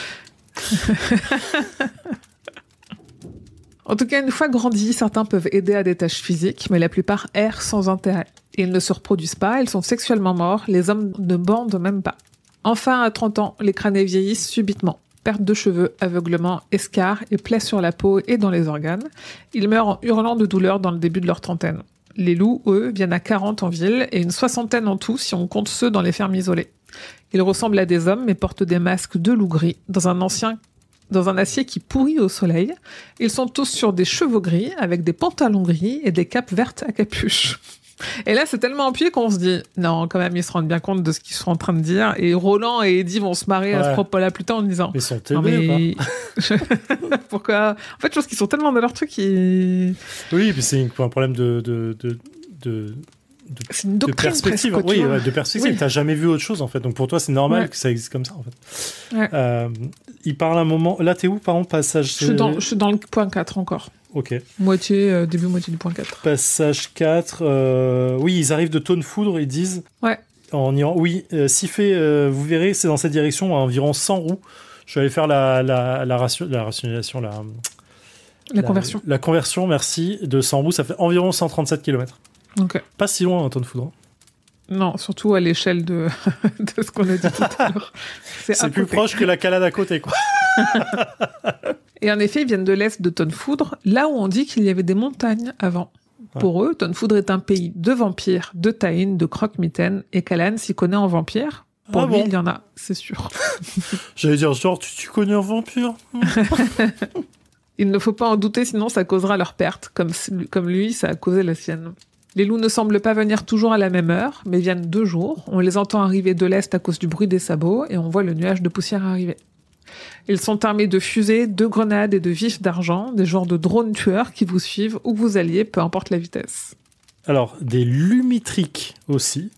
S3: En tout cas, une fois grandis, certains peuvent aider à des tâches physiques, mais la plupart errent sans intérêt. Ils ne se reproduisent pas, ils sont sexuellement morts, les hommes ne bandent même pas. Enfin, à 30 ans, les crânés vieillissent subitement. Perte de cheveux, aveuglement, escarres et plaies sur la peau et dans les organes. Ils meurent en hurlant de douleur dans le début de leur trentaine. Les loups, eux, viennent à 40 en ville et une 60aine en tout si on compte ceux dans les fermes isolées. Ils ressemblent à des hommes mais portent des masques de loup gris dans un acier qui pourrit au soleil. Ils sont tous sur des chevaux gris avec des pantalons gris et des capes vertes à capuche. Et là, c'est tellement appuyé qu'on se dit non, quand même, ils se rendent bien compte de ce qu'ils sont en train de dire. Et Roland et Eddie vont se marrer à ce propos-là plus tard en disant
S1: ils sont ténés ou
S3: pas pourquoi? En fait, je pense qu'ils sont tellement dans leur truc. Oui,
S1: puis c'est un problème
S3: c'est une doctrine
S1: de perspective.
S3: Presque,
S1: oui, de perspective.
S3: Oui.
S1: T'as jamais vu autre chose en fait. Donc pour toi, c'est normal que ça existe comme ça en fait. Ouais. Il parle un moment. Là, t'es où, par exemple, passage?
S3: Je suis dans le point 4 encore.
S1: Ok.
S3: Début moitié du point 4.
S1: Passage 4. Oui, ils arrivent de Tonne Foudre, ils disent.
S3: Ouais.
S1: En Iran. Oui, s'il fait, vous verrez, c'est dans cette direction, à environ 100 roues. Je vais aller faire la rationalisation, la
S3: conversion.
S1: La conversion, merci, de 100 roues, ça fait environ 137 km.
S3: Ok.
S1: Pas si loin, Tonne Foudre.
S3: Non, surtout à l'échelle de ce qu'on a dit tout à l'heure.
S1: C'est plus proche que la Kala d'à côté, quoi.
S3: Et en effet, ils viennent de l'est de Tonne Foudre, là où on dit qu'il y avait des montagnes avant. Ouais. Pour eux, Tonne Foudre est un pays de vampires, de taïns, de croque-mitaines, et Kalan s'y connaît en vampire. Pour lui, il y en a, c'est sûr.
S1: J'allais dire, genre, tu connais un vampire?
S3: Il ne faut pas en douter, sinon ça causera leur perte, comme lui, ça a causé la sienne. Les loups ne semblent pas venir toujours à la même heure, mais viennent 2 jours. On les entend arriver de l'est à cause du bruit des sabots, et on voit le nuage de poussière arriver. Ils sont armés de fusées, de grenades et de vifs d'argent, des genres de drones tueurs qui vous suivent où vous alliez, peu importe la vitesse.
S1: Alors, des lumitriques aussi,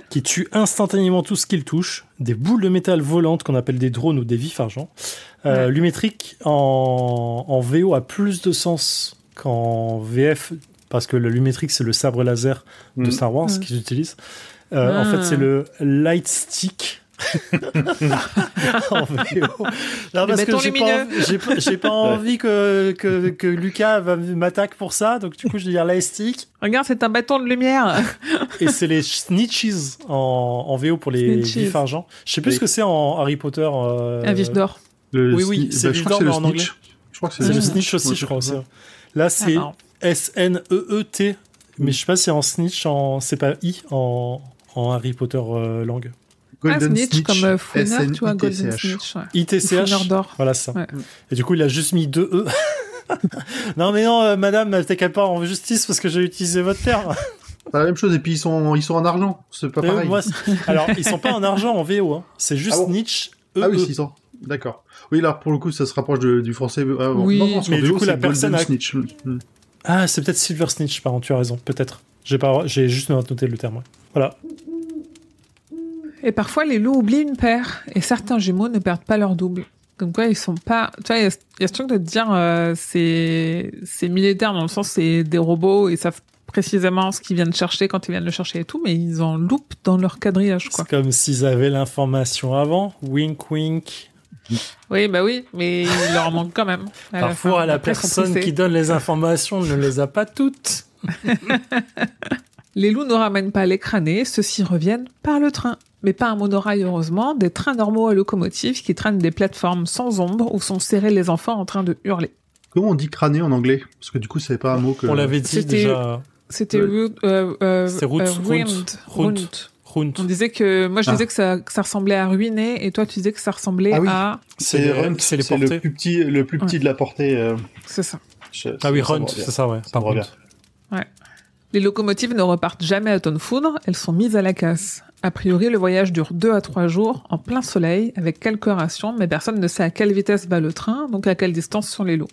S1: qui tuent instantanément tout ce qu'ils touchent, des boules de métal volantes qu'on appelle des drones ou des vifs argent. Lumitrique en VO a plus de sens qu'en VF, parce que le lumitrique, c'est le sabre laser de Star Wars qu'ils utilisent. En fait, c'est le light stick. En VO. Non, parce que j'ai pas envie que Lucas m'attaque pour ça, donc du coup je vais dire l'aestique.
S3: Regarde, c'est un bâton de lumière.
S1: Et c'est les snitches en VO pour les vifs argent. Je sais plus ce que c'est en Harry Potter.
S3: Un vif d'or.
S1: Oui, c'est vif d'or, mais en anglais.
S2: Je crois que
S1: c'est le snitch aussi, je crois aussi. Là, c'est SNEET, mais je sais pas si en snitch, c'est pas I en Harry Potter langue.
S3: Golden snitch comme Fouineur, tu vois, Golden Snitch.
S1: ITCH. Voilà ça. Ouais. Et du coup, il a juste mis 2 E. Non, mais non, madame, t'es qu'à part en justice parce que j'ai utilisé votre terme.
S2: C'est la même chose, et puis ils sont en argent, c'est pas pareil.
S1: Alors, ils sont pas en argent en VO, hein. C'est juste snitch E.
S2: Ah oui, 600. D'accord. Oui, là, pour le coup, ça se rapproche du français.
S3: Oui,
S2: non,
S1: mais du coup, la personne
S2: snitch.
S1: Ah, c'est peut-être Silver Snitch, pardon, tu as raison, peut-être. J'ai juste noté le terme, ouais. Voilà.
S3: Et parfois, les loups oublient une paire, et certains jumeaux ne perdent pas leur double. Comme quoi, ils sont pas... Tu vois, il y a ce truc de te dire, c'est militaire, dans le sens, c'est des robots, ils savent précisément ce qu'ils viennent chercher quand ils viennent le chercher et tout, mais ils en loupent dans leur quadrillage, quoi.
S1: C'est comme s'ils avaient l'information avant. Wink, wink.
S3: Oui, bah oui, mais il leur manque quand même.
S1: Parfois, la personne qui donne les informations ne les a pas toutes.
S3: Les loups ne ramènent pas les crânés, ceux-ci reviennent par le train. Mais pas un monorail, heureusement, des trains normaux à locomotive qui traînent des plateformes sans ombre où sont serrés les enfants en train de hurler.
S2: Comment on dit crâné en anglais? Parce que du coup, c'est pas un mot que...
S1: On l'avait dit déjà.
S3: C'était
S1: c'est Runt.
S3: On disait que... Moi, je disais que ça ressemblait à ruiner, et toi, tu disais que ça ressemblait à...
S2: C'est le plus petit de la portée.
S3: C'est ça.
S1: Runt, c'est ça, ouais. Par contre.
S3: Ouais. Les locomotives ne repartent jamais à tonne foudre, elles sont mises à la casse. A priori, le voyage dure 2 à 3 jours, en plein soleil, avec quelques rations, mais personne ne sait à quelle vitesse va le train, donc à quelle distance sont les lots.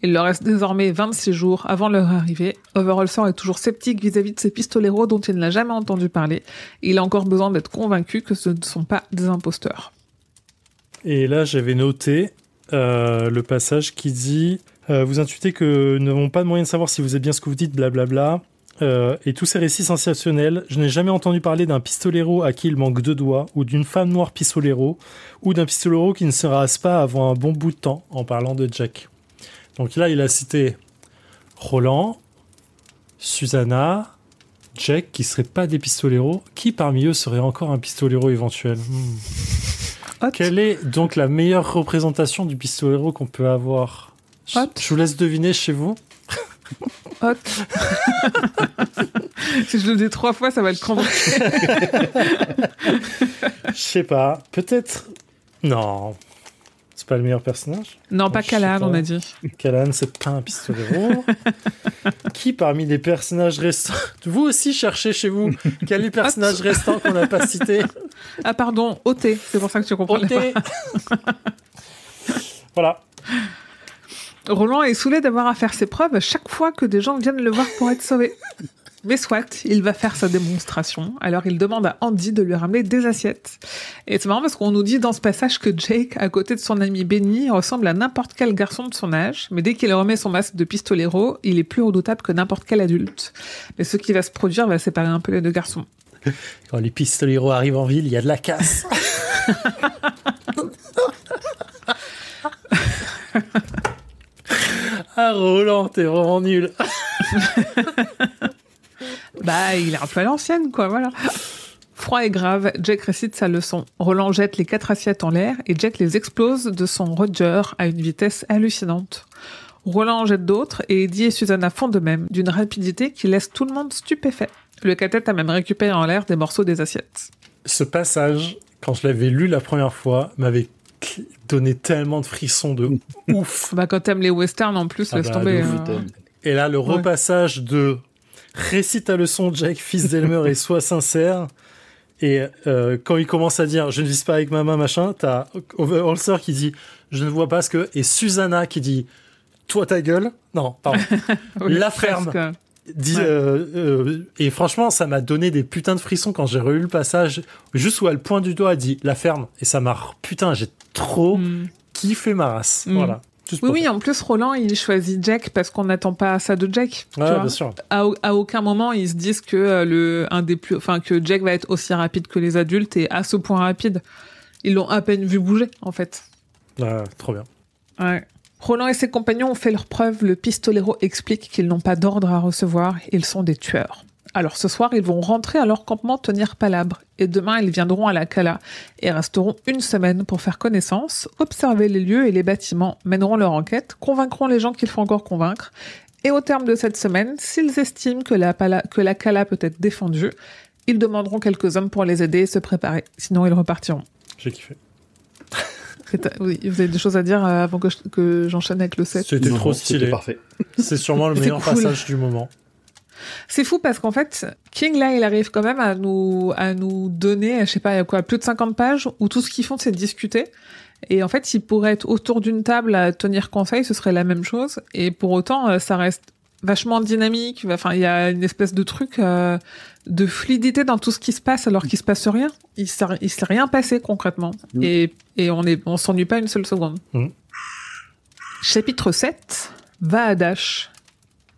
S3: Il leur reste désormais 26 jours avant leur arrivée. Overholser est toujours sceptique vis-à-vis de ces pistoleros dont il n'a jamais entendu parler. Il a encore besoin d'être convaincu que ce ne sont pas des imposteurs. Et
S1: là, j'avais noté le passage qui dit vous intuitez que nous n'avons pas de moyen de savoir si vous êtes bien ce que vous dites, blablabla. Et tous ces récits sensationnels, je n'ai jamais entendu parler d'un pistolero à qui il manque 2 doigts, ou d'une femme noire pistolero, ou d'un pistolero qui ne se rase pas avant un bon bout de temps, en parlant de Jack. Donc là, il a cité Roland, Susanna, Jack, qui ne seraient pas des pistoleros. Qui parmi eux serait encore un pistolero éventuel? Quelle est donc la meilleure représentation du pistolero qu'on peut avoir? Je vous laisse deviner chez vous.
S3: Hot. Si je le dis 3 fois, ça va être compliqué.
S1: Je sais pas. Peut-être. Non. C'est pas le meilleur personnage?
S3: Non, pas Callan, on a dit.
S1: Callan, c'est pas un pistolero. Qui parmi les personnages restants... Vous aussi cherchez chez vous quel est le personnage restant qu'on n'a pas cité?
S3: Ah pardon, OT. C'est pour ça que tu comprends pas.
S1: Voilà.
S3: Roland est saoulé d'avoir à faire ses preuves à chaque fois que des gens viennent le voir pour être sauvés. Mais soit, il va faire sa démonstration. Alors il demande à Andy de lui ramener des assiettes. Et c'est marrant parce qu'on nous dit dans ce passage que Jake, à côté de son ami Benny, ressemble à n'importe quel garçon de son âge. Mais dès qu'il remet son masque de pistolero, il est plus redoutable que n'importe quel adulte. Mais ce qui va se produire va séparer un peu les 2 garçons.
S1: Quand les pistoleros arrivent en ville, il y a de la casse. Ah, Roland, t'es vraiment nul.
S3: Bah, il est un peu à l'ancienne, quoi, voilà. Froid et grave, Jack récite sa leçon. Roland jette les 4 assiettes en l'air et Jack les explose de son Roger à une vitesse hallucinante. Roland en jette d'autres et Eddie et Susanna font de même, d'une rapidité qui laisse tout le monde stupéfait. Le cadet a même récupéré en l'air des morceaux des assiettes.
S1: Ce passage, quand je l'avais lu la première fois, m'avait donné tellement de frissons de ouf.
S3: Bah, quand t'aimes les westerns en plus, laisse tomber.
S1: Et là, le repassage de récite ta leçon, Jack, fils d'Elmer, et sois sincère. Et quand il commence à dire je ne vise pas avec ma main, machin, t'as Overholser qui dit je ne vois pas ce que. Et Susanna qui dit toi ta gueule. Non, pardon.
S3: Oui,
S1: la ferme. Et franchement, ça m'a donné des putains de frissons quand j'ai relu le passage, juste où elle pointe du doigt, elle dit la ferme. Et ça m'a. Putain, j'ai trop kiffé ma race. Voilà.
S3: Oui, en plus, Roland, il choisit Jack parce qu'on n'attend pas ça de Jack.
S1: Ouais, bien sûr.
S3: À aucun moment, ils se disent que que Jack va être aussi rapide que les adultes et à ce point rapide. Ils l'ont à peine vu bouger, en fait.
S1: Ouais, trop bien.
S3: Ouais. Roland et ses compagnons ont fait leur preuve. Le pistolero explique qu'ils n'ont pas d'ordre à recevoir. Ils sont des tueurs. Alors ce soir, ils vont rentrer à leur campement tenir palabre. Et demain, ils viendront à la Cala et resteront une semaine pour faire connaissance, observer les lieux et les bâtiments, mèneront leur enquête, convaincront les gens qu'il faut encore convaincre. Et au terme de cette semaine, s'ils estiment que la Cala peut être défendue, ils demanderont quelques hommes pour les aider et se préparer. Sinon, ils repartiront.
S1: J'ai kiffé.
S3: Oui, vous avez des choses à dire avant que j'enchaîne avec le 7?
S1: C'était trop stylé.
S2: C'était parfait.
S1: C'est sûrement le meilleur passage du moment.
S3: C'est fou parce qu'en fait, King, là, il arrive quand même à nous donner, je sais pas, il y a quoi, plus de 50 pages où tout ce qu'ils font, c'est discuter. Et en fait, ils pourraient être autour d'une table à tenir conseil, ce serait la même chose. Et pour autant, ça reste vachement dynamique. Enfin, il y a une espèce de truc de fluidité dans tout ce qui se passe alors qu'il se passe rien. Il s'est rien passé concrètement. Et on s'ennuie pas une seule seconde. Chapitre 7, Vaadash.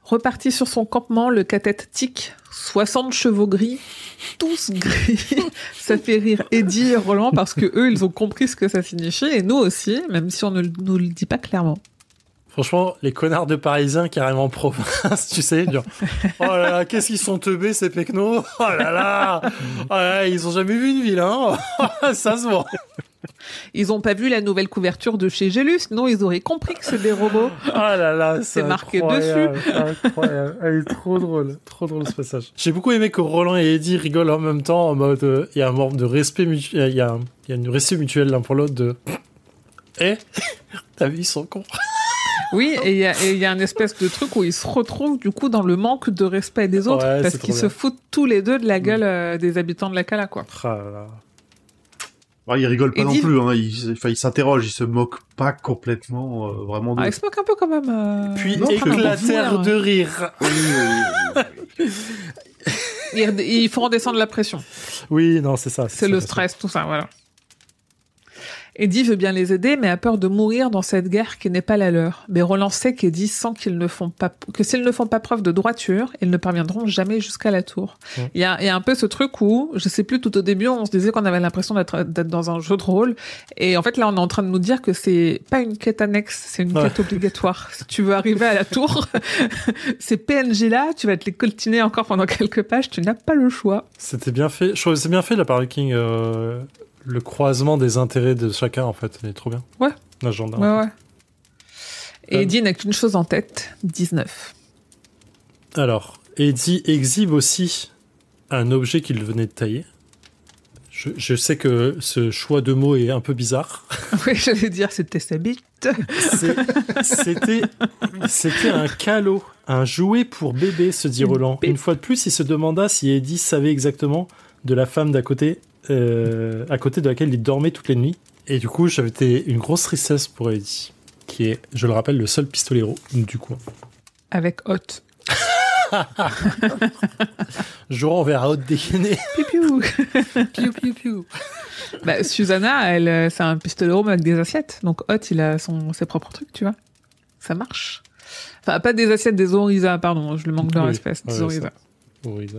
S3: Reparti sur son campement, le cathète tic, 60 chevaux gris, tous gris. Ça fait rire Eddie et Roland parce que eux, ils ont compris ce que ça signifie et nous aussi, même si on ne nous le dit pas clairement.
S1: Franchement, les connards de Parisiens carrément province, tu sais, genre, oh là là, qu'est-ce qu'ils sont teubés ces pecnos, oh là là, ils ont jamais vu une ville, hein, ça se voit.
S3: Ils ont pas vu la nouvelle couverture de chez Gélus, sinon ils auraient compris que c'est des robots.
S1: Oh là là,
S3: c'est marqué dessus.
S1: Incroyable, elle est trop drôle ce passage. J'ai beaucoup aimé que Roland et Eddie rigolent en même temps, en mode, il y a un membre de respect mutuel, il y a une respect mutuelle l'un pour l'autre de, t'as vu, ils sont cons.
S3: Oui, et il y a une espèce de truc où ils se retrouvent du coup dans le manque de respect des autres parce qu'ils se foutent tous les deux de la gueule des habitants de la Cala, quoi.
S1: Ah là là.
S2: Alors, il rigole pas non plus, hein. Il s'interroge, il se moque pas complètement, vraiment.
S3: Il se moque un peu quand même.
S1: Puis éclatèrent de rire.
S3: Ils feront descendre la pression.
S1: Oui, non, c'est ça.
S3: C'est le stress, tout ça, voilà. Eddie veut bien les aider, mais a peur de mourir dans cette guerre qui n'est pas la leur. Mais Roland sait qu'Eddie sent que s'ils ne font pas preuve de droiture, ils ne parviendront jamais jusqu'à la tour. Il y a un peu ce truc où, je sais plus, tout au début, on se disait qu'on avait l'impression d'être dans un jeu de rôle. Et en fait, là, on est en train de nous dire que c'est pas une quête annexe, c'est une quête obligatoire. Si tu veux arriver à la tour, ces PNJ-là, tu vas te les coltiner encore pendant quelques pages, tu n'as pas le choix.
S1: C'était bien fait. Je trouve que c'est bien fait, de la part de King, le croisement des intérêts de chacun, en fait, il est trop bien.
S3: Ouais.
S1: L'agenda.
S3: Ouais. Et Eddie n'a qu'une chose en tête, 19.
S1: Alors, Eddie exhibe aussi un objet qu'il venait de tailler. Je sais que ce choix de mots est un peu bizarre.
S3: Oui, j'allais dire, c'était sa bite.
S1: C'était un calot, un jouet pour bébé, se dit Roland. Une fois de plus, il se demanda si Eddie savait exactement de la femme d'à côté, à côté de laquelle il dormait toutes les nuits. Et du coup, j'avais une grosse tristesse pour Eddie, qui est, je le rappelle, le seul pistolero du coin.
S3: Avec Hot.
S1: Jouant vers Hot dégainer.
S3: Piou
S1: piou piou piou.
S3: Bah, Susanna, elle, c'est un pistolero avec des assiettes. Donc Hot, il a ses propres trucs, tu vois. Ça marche. Enfin, pas des assiettes, des Orisa, pardon. Je le manque de respect. Des Orisa.
S1: Orisa.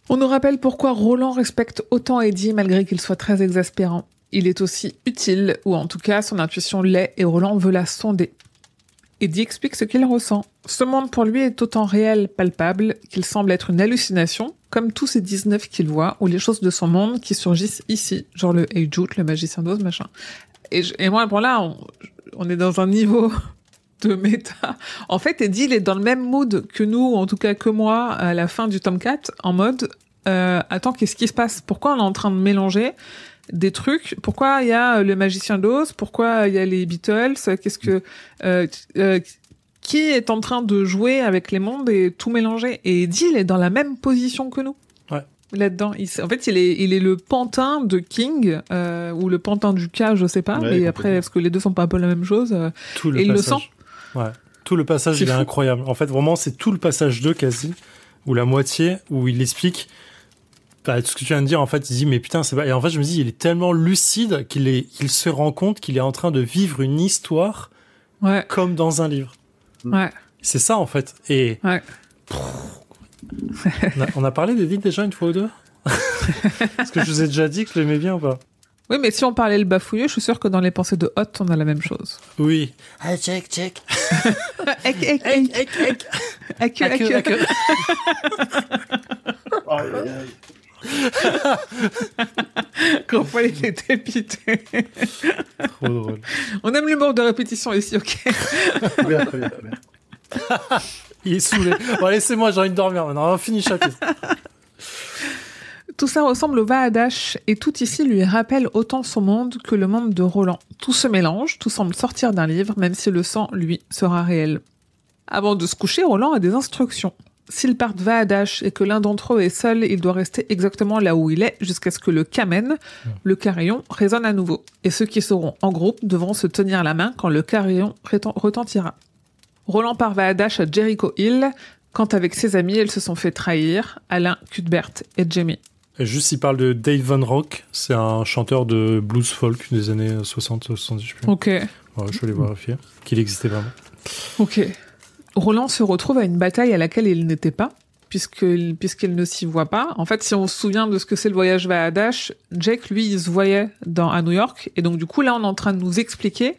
S3: On nous rappelle pourquoi Roland respecte autant Eddie malgré qu'il soit très exaspérant. Il est aussi utile, ou en tout cas son intuition l'est, et Roland veut la sonder. Eddie explique ce qu'il ressent. Ce monde pour lui est autant réel, palpable, qu'il semble être une hallucination, comme tous ces 19 qu'il voit, ou les choses de son monde qui surgissent ici, genre le Eijut, le magicien d'Oz, machin. Et moi, bon là, on est dans un niveau de méta. En fait, Eddie, il est dans le même mood que nous, ou en tout cas que moi, à la fin du tome 4, en mode attends, qu'est-ce qui se passe? Pourquoi on est en train de mélanger des trucs? Pourquoi il y a le magicien d'Oz? Pourquoi il y a les Beatles? Qu'est-ce que qui est en train de jouer avec les mondes et tout mélanger? Et Eddie, il est dans la même position que nous.
S1: Ouais.
S3: Là-dedans, en fait, il est le pantin de King ou le pantin du K, je sais pas. Mais après, parce que les deux sont pas un peu la même chose. Et il le sent.
S1: Ouais. Tout le passage, il est incroyable. En fait, vraiment, c'est tout le passage 2 quasi, ou la moitié, où il explique tout ce que tu viens de dire. En fait, il dit, mais putain, c'est pas... Et en fait, je me dis, il est tellement lucide qu'il se rend compte qu'il est en train de vivre une histoire
S3: Ouais.
S1: comme dans un livre.
S3: Ouais.
S1: C'est ça, en fait. Et
S3: Ouais.
S1: on a parlé d'Edith déjà une fois ou deux. Est-ce que je vous ai déjà dit que je l'aimais bien ou pas?
S3: Oui, mais si on parlait le bafouilleux, je suis sûre que dans les pensées de Hot, on a la même chose.
S1: Oui.
S4: Ah, check.
S3: Quand Paul était dépité.
S1: Trop drôle.
S3: On aime l'humour de répétition ici, ok?
S2: Très bien.
S1: Il est saoulé. Bon, laissez-moi, j'ai envie de dormir maintenant. On finit le chapitre.
S3: Tout ça ressemble au Vaadash, et tout ici lui rappelle autant son monde que le monde de Roland. Tout se mélange, tout semble sortir d'un livre, même si le sang, lui, sera réel. Avant de se coucher, Roland a des instructions. S'ils partent Vaadash et que l'un d'entre eux est seul, il doit rester exactement là où il est jusqu'à ce que le Kamen, le carillon, résonne à nouveau. Et ceux qui seront en groupe devront se tenir la main quand le carillon retentira. Roland part Vaadash à Jericho Hill, quand avec ses amis, ils se sont fait trahir, Alain, Cuthbert et Jamie.
S1: Et juste, il parle de Dave Van Rock. C'est un chanteur de blues folk des années 60-70, je sais plus.
S3: Ok,
S1: Ouais, je vais les vérifier. Qu'il existait vraiment.
S3: ok. Roland se retrouve à une bataille à laquelle il n'était pas, puisqu'il ne s'y voit pas. En fait, si on se souvient de ce que c'est le voyage Vaadash, Jake, lui, il se voyait à New York. Et donc, du coup, là, on est en train de nous expliquer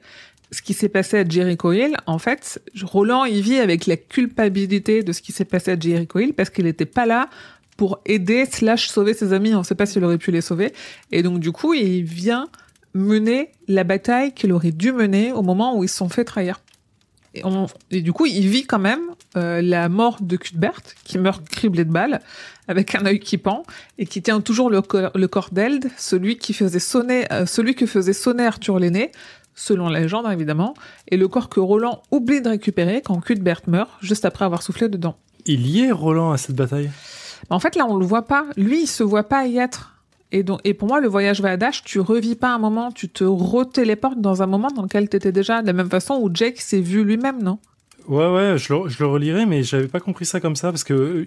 S3: ce qui s'est passé à Jericho Hill. En fait, Roland, il vit avec la culpabilité de ce qui s'est passé à Jericho Hill parce qu'il n'était pas là pour aider / sauver ses amis. On ne sait pas s'il aurait pu les sauver. Et donc, du coup, il vient mener la bataille qu'il aurait dû mener au moment où ils se sont fait trahir. Et du coup, il vit quand même la mort de Cuthbert, qui meurt criblé de balles, avec un œil qui pend, et qui tient toujours le corps d'Eld, celui que faisait sonner Arthur l'aîné, selon la légende évidemment, et le corps que Roland oublie de récupérer quand Cuthbert meurt, juste après avoir soufflé dedans.
S1: Il y est, Roland, à cette bataille?
S3: En fait, là, on le voit pas. Lui, il se voit pas y être. Et pour moi, le voyage Vaadash, tu revis pas un moment, tu te retéléportes dans un moment dans lequel t'étais déjà, de la même façon où Jake s'est vu lui-même, non?
S1: Ouais, je le relirai, mais j'avais pas compris ça comme ça, parce que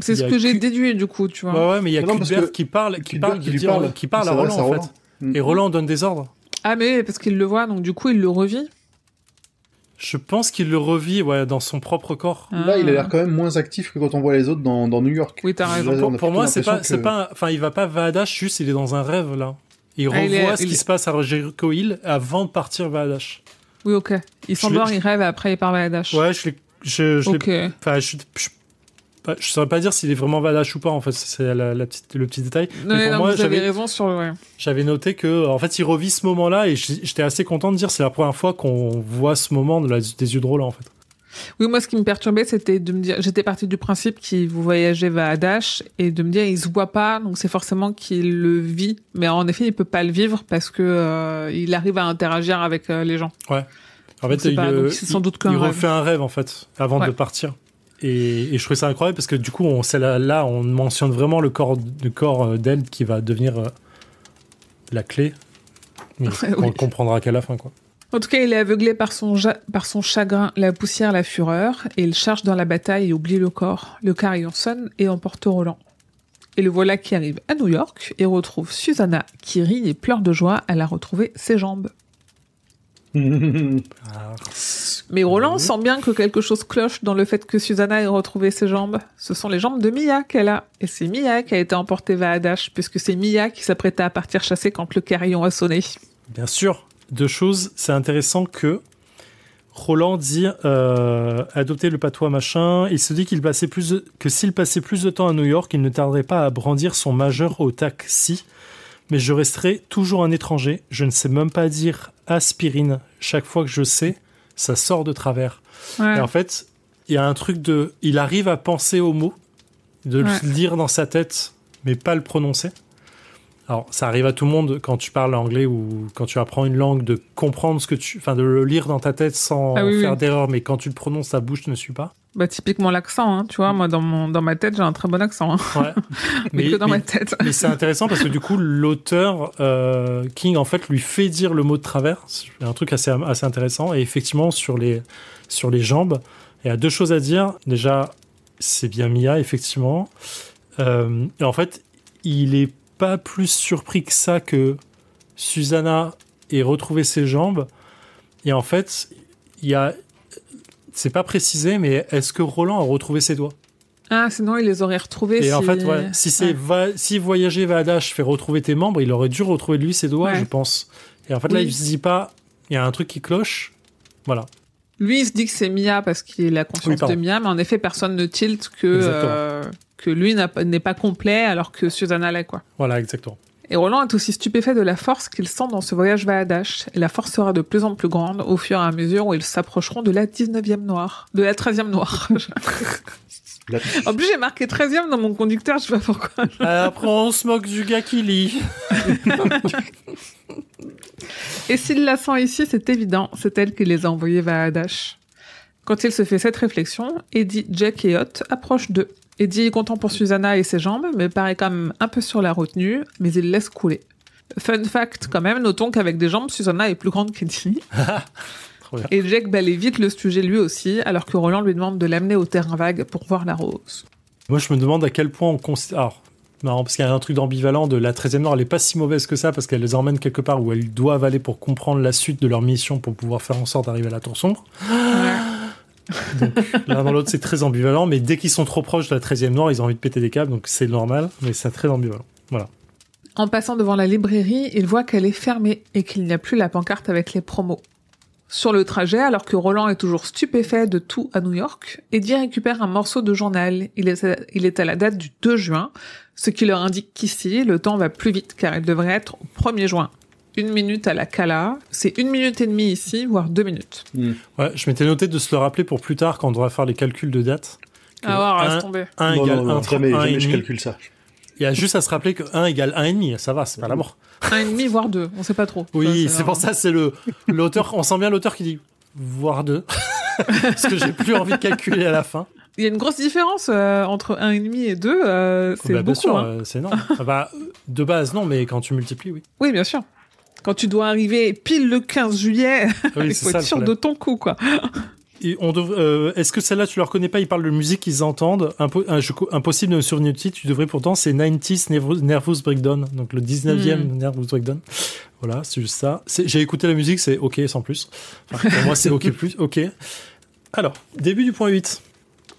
S3: c'est ce que j'ai déduit, du coup, tu vois.
S1: Ouais, mais il y a Cuthbert qui parle à Roland, en fait. Et Roland donne des ordres.
S3: Ah, mais parce qu'il le voit, donc du coup, il le revit.
S1: Je pense qu'il le revit, dans son propre corps.
S2: Là, il a l'air quand même moins actif que quand on voit les autres dans New York.
S3: Oui, t'as raison.
S1: Pour moi, c'est pas, enfin, il va pas Vaadash, juste il est dans un rêve, là. Il revoit ce qui se passe à Jericho Hill avant de partir Vaadash.
S3: Oui, ok. Il s'endort, il rêve, et après il part Vaadash.
S1: Ouais, je saurais pas dire s'il est vraiment Vaadash ou pas, en fait. C'est le petit détail.
S3: Mais pour moi, vous avez raison sur le...
S1: J'avais noté que, en fait, il revit ce moment-là, et j'étais assez content de dire c'est la première fois qu'on voit ce moment des yeux de Roland, en fait.
S3: Oui, moi, ce qui me perturbait, c'était de me dire... J'étais partie du principe qu'il voyageait Vaadash, et de me dire, il se voit pas, donc c'est forcément qu'il le vit. Mais en effet, il peut pas le vivre parce que il arrive à interagir avec les gens.
S1: Ouais. En fait, il refait un rêve, en fait, avant de partir. Et je trouvais ça incroyable parce que du coup, on mentionne vraiment le corps d'Eld qui va devenir la clé. Mais on le comprendra qu'à la fin, quoi.
S3: En tout cas, il est aveuglé par son chagrin, la poussière, la fureur, et il charge dans la bataille et oublie le corps. Le carillon sonne et emporte Roland. Et le voilà qui arrive à New York et retrouve Susanna qui rit et pleure de joie à la retrouver ses jambes. Mais Roland sent bien que quelque chose cloche dans le fait que Susanna ait retrouvé ses jambes. Ce sont les jambes de Mia qu'elle a. Et c'est Mia qui a été emportée Vaadash, puisque c'est Mia qui s'apprêtait à partir chasser quand le carillon a sonné.
S1: Bien sûr. Deux choses. C'est intéressant que Roland dit adopter le patois machin. Il se dit s'il passait plus de temps à New York, il ne tarderait pas à brandir son majeur au taxi. Mais je resterai toujours un étranger. Je ne sais même pas dire aspirine. Chaque fois que je sais, ça sort de travers. Ouais. Et en fait, il y a un truc il arrive à penser au mot, de le lire dans sa tête, mais pas le prononcer. Alors, ça arrive à tout le monde quand tu parles anglais ou quand tu apprends une langue, de comprendre de le lire dans ta tête sans faire d'erreur, mais quand tu le prononces, ta bouche ne suit pas.
S3: Bah, typiquement l'accent, hein, tu vois, moi, dans ma tête, j'ai un très bon accent. Hein. Ouais. mais que dans ma tête.
S1: Mais c'est intéressant parce que du coup, l'auteur, King, en fait, lui fait dire le mot de travers. C'est un truc assez intéressant. Et effectivement, sur les jambes, il y a deux choses à dire. Déjà, c'est bien Mia, effectivement. Et en fait, il est pas plus surpris que ça que Susanna ait retrouvé ses jambes. Et en fait, c'est pas précisé, mais est-ce que Roland a retrouvé ses doigts?
S3: Ah, sinon, il les aurait retrouvés.
S1: Et en fait, si voyager Vaadash fait retrouver tes membres, il aurait dû retrouver lui ses doigts, je pense. Et en fait, là, il se dit pas, il y a un truc qui cloche. Voilà.
S3: Lui, il se dit que c'est Mia parce qu'il a la conscience de Mia, mais en effet, personne ne tilte que lui n'est pas complet alors que Susanna l'est, quoi.
S1: Voilà, exactement.
S3: Et Roland est aussi stupéfait de la force qu'il sent dans ce voyage Vaadash. Et la force sera de plus en plus grande au fur et à mesure où ils s'approcheront de la 19e noire. De la 13e noire. En plus, j'ai marqué 13e dans mon conducteur, je sais pas pourquoi.
S1: Après, on se moque du gars qui lit.
S3: Et s'il la sent ici, c'est évident, c'est elle qui les a envoyés Vaadash. Quand il se fait cette réflexion, Eddie, Jack et Ott approchent d'eux. Eddie est content pour Susanna et ses jambes, mais paraît quand même un peu sur la retenue, mais il laisse couler. Fun fact quand même, notons qu'avec des jambes, Susanna est plus grande qu'Eddie. Et Jack balaye vite le sujet lui aussi, alors que Roland lui demande de l'amener au terrain vague pour voir la rose.
S1: Moi, je me demande à quel point on considère... Alors, marrant, parce qu'il y a un truc d'ambivalent de la 13e Nord, elle est pas si mauvaise que ça, parce qu'elle les emmène quelque part où elles doivent aller pour comprendre la suite de leur mission, pour pouvoir faire en sorte d'arriver à la Tour Sombre. Donc, l'un dans l'autre, c'est très ambivalent, mais dès qu'ils sont trop proches de la 13e Nord, ils ont envie de péter des câbles, donc c'est normal, mais c'est très ambivalent. Voilà.
S3: En passant devant la librairie, il voit qu'elle est fermée et qu'il n'y a plus la pancarte avec les promos. Sur le trajet, alors que Roland est toujours stupéfait de tout à New York, Eddie récupère un morceau de journal. Il est à la date du 2 juin, ce qui leur indique qu'ici, le temps va plus vite, car il devrait être au 1er juin. 1 minute à la Cala, c'est 1 minute et demie ici, voire 2 minutes.
S1: Ouais, je m'étais noté de se le rappeler pour plus tard, quand on devra faire les calculs de date.
S3: Reste tomber.
S1: 1 égale 1,
S2: jamais je calcule ça.
S1: Il y a juste à se rappeler que 1 égale 1,5, ça va, c'est pas la mort.
S3: 1,5 voire 2, on sait pas trop.
S1: Oui, c'est pour ça, c'est l'auteur, on sent bien l'auteur qui dit voire 2, parce que j'ai plus envie de calculer à la fin.
S3: Il y a une grosse différence entre 1,5 et 2, c'est beaucoup.
S1: Bien sûr,
S3: hein.
S1: C'est énorme. De base, non, mais quand tu multiplies, oui.
S3: Oui, bien sûr. Quand tu dois arriver pile le 15 juillet, il faut être sûr de ton coup, quoi.
S1: Et est-ce que celle-là, tu ne la reconnais pas? Ils parlent de musique qu'ils entendent. Impossible de me souvenir du titre. Tu devrais pourtant, c'est 90s Nervous Breakdown. Donc le 19e Nervous Breakdown. Voilà, c'est juste ça. J'ai écouté la musique, c'est OK sans plus. Enfin, pour moi, c'est OK plus. OK. Alors, début du point 8.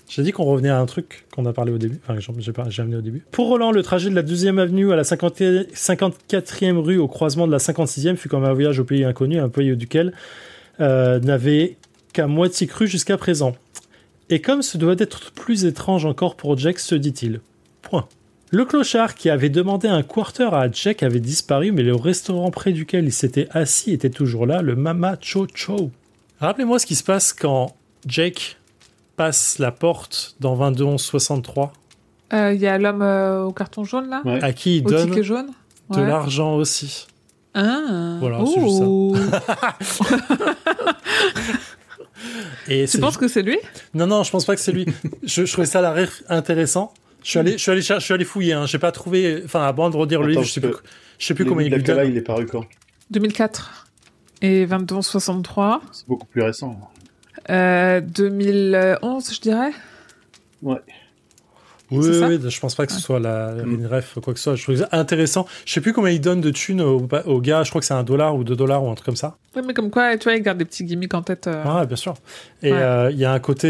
S1: J'ai dit qu'on revenait à un truc qu'on a parlé au début. Enfin, j'ai amené au début. Pour Roland, le trajet de la 12e avenue à la 54e rue au croisement de la 56e fut comme un voyage au pays inconnu, un pays duquel n'avait qu'à moitié cru jusqu'à présent. Et comme ce doit être plus étrange encore pour Jack, se dit-il. Point. Le clochard qui avait demandé un quarter à Jack avait disparu, mais le restaurant près duquel il s'était assis était toujours là, le Mama Cho Cho. Rappelez-moi ce qui se passe quand Jake passe la porte dans 22-11-63.
S3: Il y a l'homme au carton jaune, là,
S1: à qui il
S3: au
S1: donne
S3: ticket jaune.
S1: de l'argent aussi.
S3: Ah.
S1: Voilà, c'est juste ça. Et
S3: tu penses que c'est lui?
S1: Non, je pense pas que c'est lui. je trouvais ça la ref intéressant. Je suis allé fouiller. Hein. J'ai pas trouvé. Enfin, avant de redire le livre, je sais plus comment il est.
S2: Là, il est paru quand?
S3: 2004 et 22-63.
S2: C'est beaucoup plus récent.
S3: 2011, je dirais.
S2: Ouais.
S1: Oui, je pense pas que ce soit une ref, quoi que ce soit. Je trouve ça intéressant. Je sais plus combien il donne de thunes au gars. Je crois que c'est $1 ou $2 ou un truc comme ça.
S3: Oui, mais comme quoi, tu vois, il garde des petits gimmicks en tête.
S1: Ouais, bien sûr. Et il y a un côté...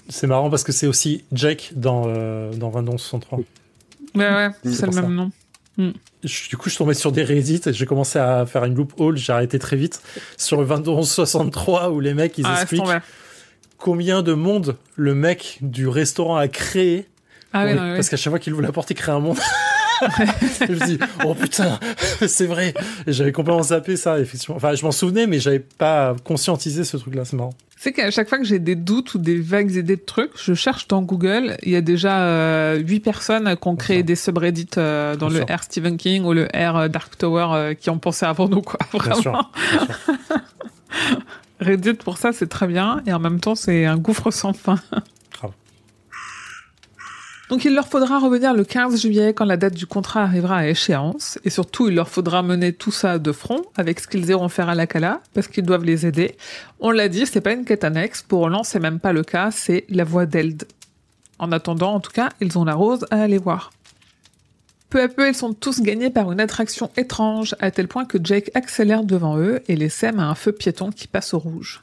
S1: c'est marrant parce que c'est aussi Jake dans 22-63.
S3: Ouais, c'est le même nom.
S1: Du coup, je suis tombé sur des Reddit et j'ai commencé à faire une loophole. J'ai arrêté très vite sur le 22-11-63 où les mecs, ils expliquent combien de monde le mec du restaurant a créé. Parce qu'à chaque fois qu'il ouvre la porte, il crée un monde. Je me dis, oh putain, c'est vrai. Et j'avais complètement zappé ça, effectivement. Enfin, je m'en souvenais, mais j'avais pas conscientisé ce truc-là, c'est marrant.
S3: C'est qu'à chaque fois que j'ai des doutes ou des vagues idées de trucs, je cherche dans Google. Il y a déjà 8 personnes qui ont créé des subreddits dans le R Stephen King ou le R Dark Tower qui ont pensé avant nous, quoi. Vraiment. Bien sûr. Reddit, pour ça, c'est très bien. Et en même temps, c'est un gouffre sans fin. Donc il leur faudra revenir le 15 juillet quand la date du contrat arrivera à échéance. Et surtout, il leur faudra mener tout ça de front avec ce qu'ils iront faire à la Cala, parce qu'ils doivent les aider. On l'a dit, c'est pas une quête annexe. Pour Roland, c'est même pas le cas, c'est la voix d'Eld. En attendant, en tout cas, ils ont la rose à aller voir. Peu à peu, ils sont tous gagnés par une attraction étrange, à tel point que Jake accélère devant eux et les sème à un feu piéton qui passe au rouge.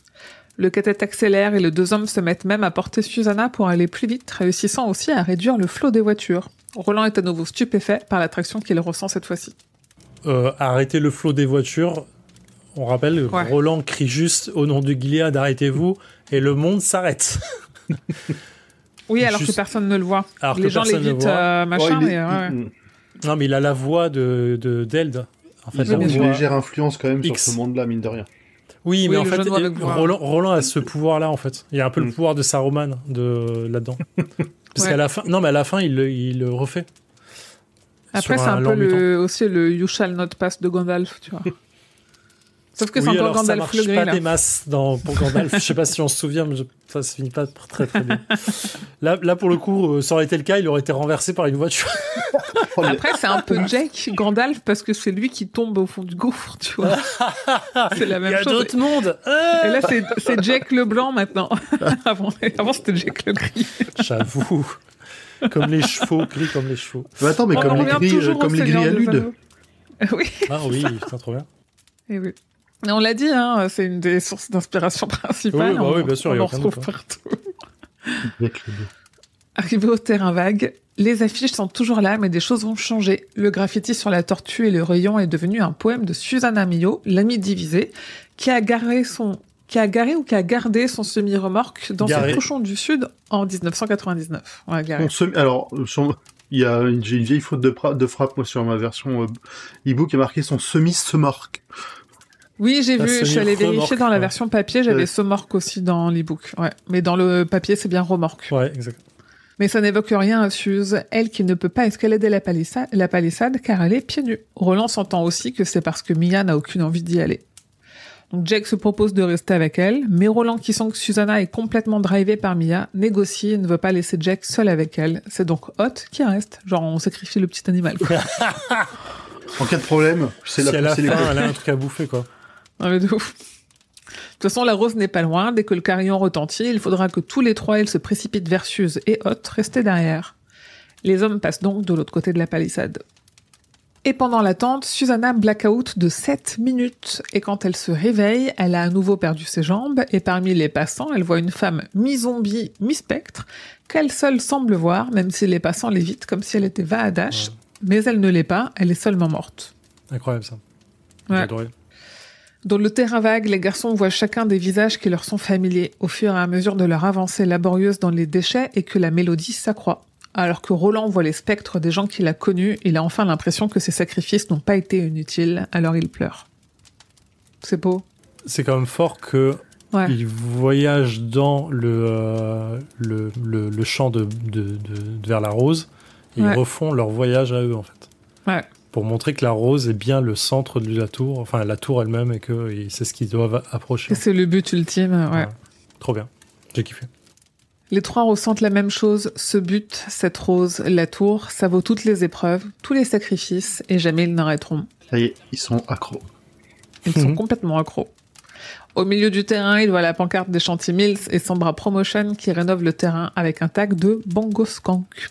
S3: Le cadet accélère et les deux hommes se mettent même à porter Susanna pour aller plus vite, réussissant aussi à réduire le flot des voitures. Roland est à nouveau stupéfait par l'attraction qu'il ressent cette fois-ci.
S1: Arrêter le flot des voitures, on rappelle, Roland crie juste au nom de Gilead, arrêtez-vous, et le monde s'arrête.
S3: Oui, alors que personne ne le voit. Les gens l'évitent, machin.
S1: Non, mais il a la voix d'Eld.
S2: En fait, il a une légère influence quand même sur ce monde-là, mine de rien.
S1: Oui, mais en fait, Roland a ce pouvoir-là, en fait. Il y a un peu le pouvoir de Saruman là-dedans. Parce qu'à la fin, à la fin, il le refait.
S3: Après, c'est un peu aussi le You Shall Not Pass de Gandalf, tu vois. Sauf que c'est encore Gandalf le gris, là.
S1: Ça marche pas des masses pour Gandalf. Je sais pas si on se souvient, mais ça se finit pas très très bien. Là, pour le coup, ça aurait été le cas, il aurait été renversé par une voiture.
S3: Après, c'est un peu Jake, Gandalf, parce que c'est lui qui tombe au fond du gouffre, tu vois. C'est la même chose.
S1: Il y a d'autres mondes.
S3: Et là, c'est Jake le blanc maintenant. Avant, c'était Jake le gris.
S1: J'avoue. Comme les chevaux, gris comme les chevaux.
S2: Mais attends, mais comme les gris à Lude.
S3: Oui.
S1: Ah oui, putain, trop bien.
S3: Et oui. Et on l'a dit, hein, c'est une des sources d'inspiration principales.
S1: Oui, bien sûr,
S3: on en retrouve partout. Arrivé au terrain vague, les affiches sont toujours là, mais des choses vont changer. Le graffiti sur la tortue et le rayon est devenu un poème de Susanna Millot, l'amie divisée, qui a gardé son semi-remorque dans son cochon du Sud en 1999. Ouais,
S2: j'ai une vieille faute de frappe, moi, sur ma version e-book, il y a marqué son semi-semorque.
S3: Oui, j'ai vu, je suis allée vérifier dans la version papier, j'avais semorque aussi dans l'e-book. Ouais. Mais dans le papier, c'est bien remorque.
S1: Ouais, exact.
S3: Mais ça n'évoque rien à Suze, elle qui ne peut pas escalader la palissade car elle est pieds nus. Roland s'entend aussi que c'est parce que Mia n'a aucune envie d'y aller. Donc Jake se propose de rester avec elle, mais Roland, qui sent que Susanna est complètement drivée par Mia, négocie et ne veut pas laisser Jake seul avec elle. C'est donc Hot qui reste. Genre, on sacrifie le petit animal, quoi.
S2: En cas de problème, c'est
S1: si à la fin, elle a un truc à bouffer, quoi.
S3: Non, mais de ouf. De toute façon, la rose n'est pas loin. Dès que le carillon retentit, il faudra que tous les trois, ils se précipitent vers Suze et Hot, restés derrière. Les hommes passent donc de l'autre côté de la palissade. Et pendant l'attente, Susanna blackout de 7 minutes. Et quand elle se réveille, elle a à nouveau perdu ses jambes. Et parmi les passants, elle voit une femme mi-zombie, mi-spectre, qu'elle seule semble voir, même si les passants l'évitent comme si elle était Vaadash. Ouais. Mais elle ne l'est pas, elle est seulement morte.
S1: Incroyable, ça.
S3: Ouais. J'ai adoré. Dans le terrain vague, les garçons voient chacun des visages qui leur sont familiers, au fur et à mesure de leur avancée laborieuse dans les déchets et que la mélodie s'accroît. Alors que Roland voit les spectres des gens qu'il a connus, il a enfin l'impression que ses sacrifices n'ont pas été inutiles, alors il pleure. C'est beau.
S1: C'est quand même fort que ils voyagent dans le champ vers la rose et ils refont leur voyage à eux, en fait.
S3: Ouais.
S1: Pour montrer que la rose est bien le centre de la tour, enfin la tour elle-même, et que c'est ce qu'ils doivent approcher.
S3: Et c'est le but ultime, ouais.
S1: Trop bien, j'ai kiffé.
S3: Les trois ressentent la même chose, ce but, cette rose, la tour, ça vaut toutes les épreuves, tous les sacrifices, et jamais ils n'arrêteront.
S2: Ça y est, ils sont accros.
S3: Ils sont complètement accros. Au milieu du terrain, il voit la pancarte des chantiers Mills et Sambra Promotion qui rénove le terrain avec un tag de Bongo Skank.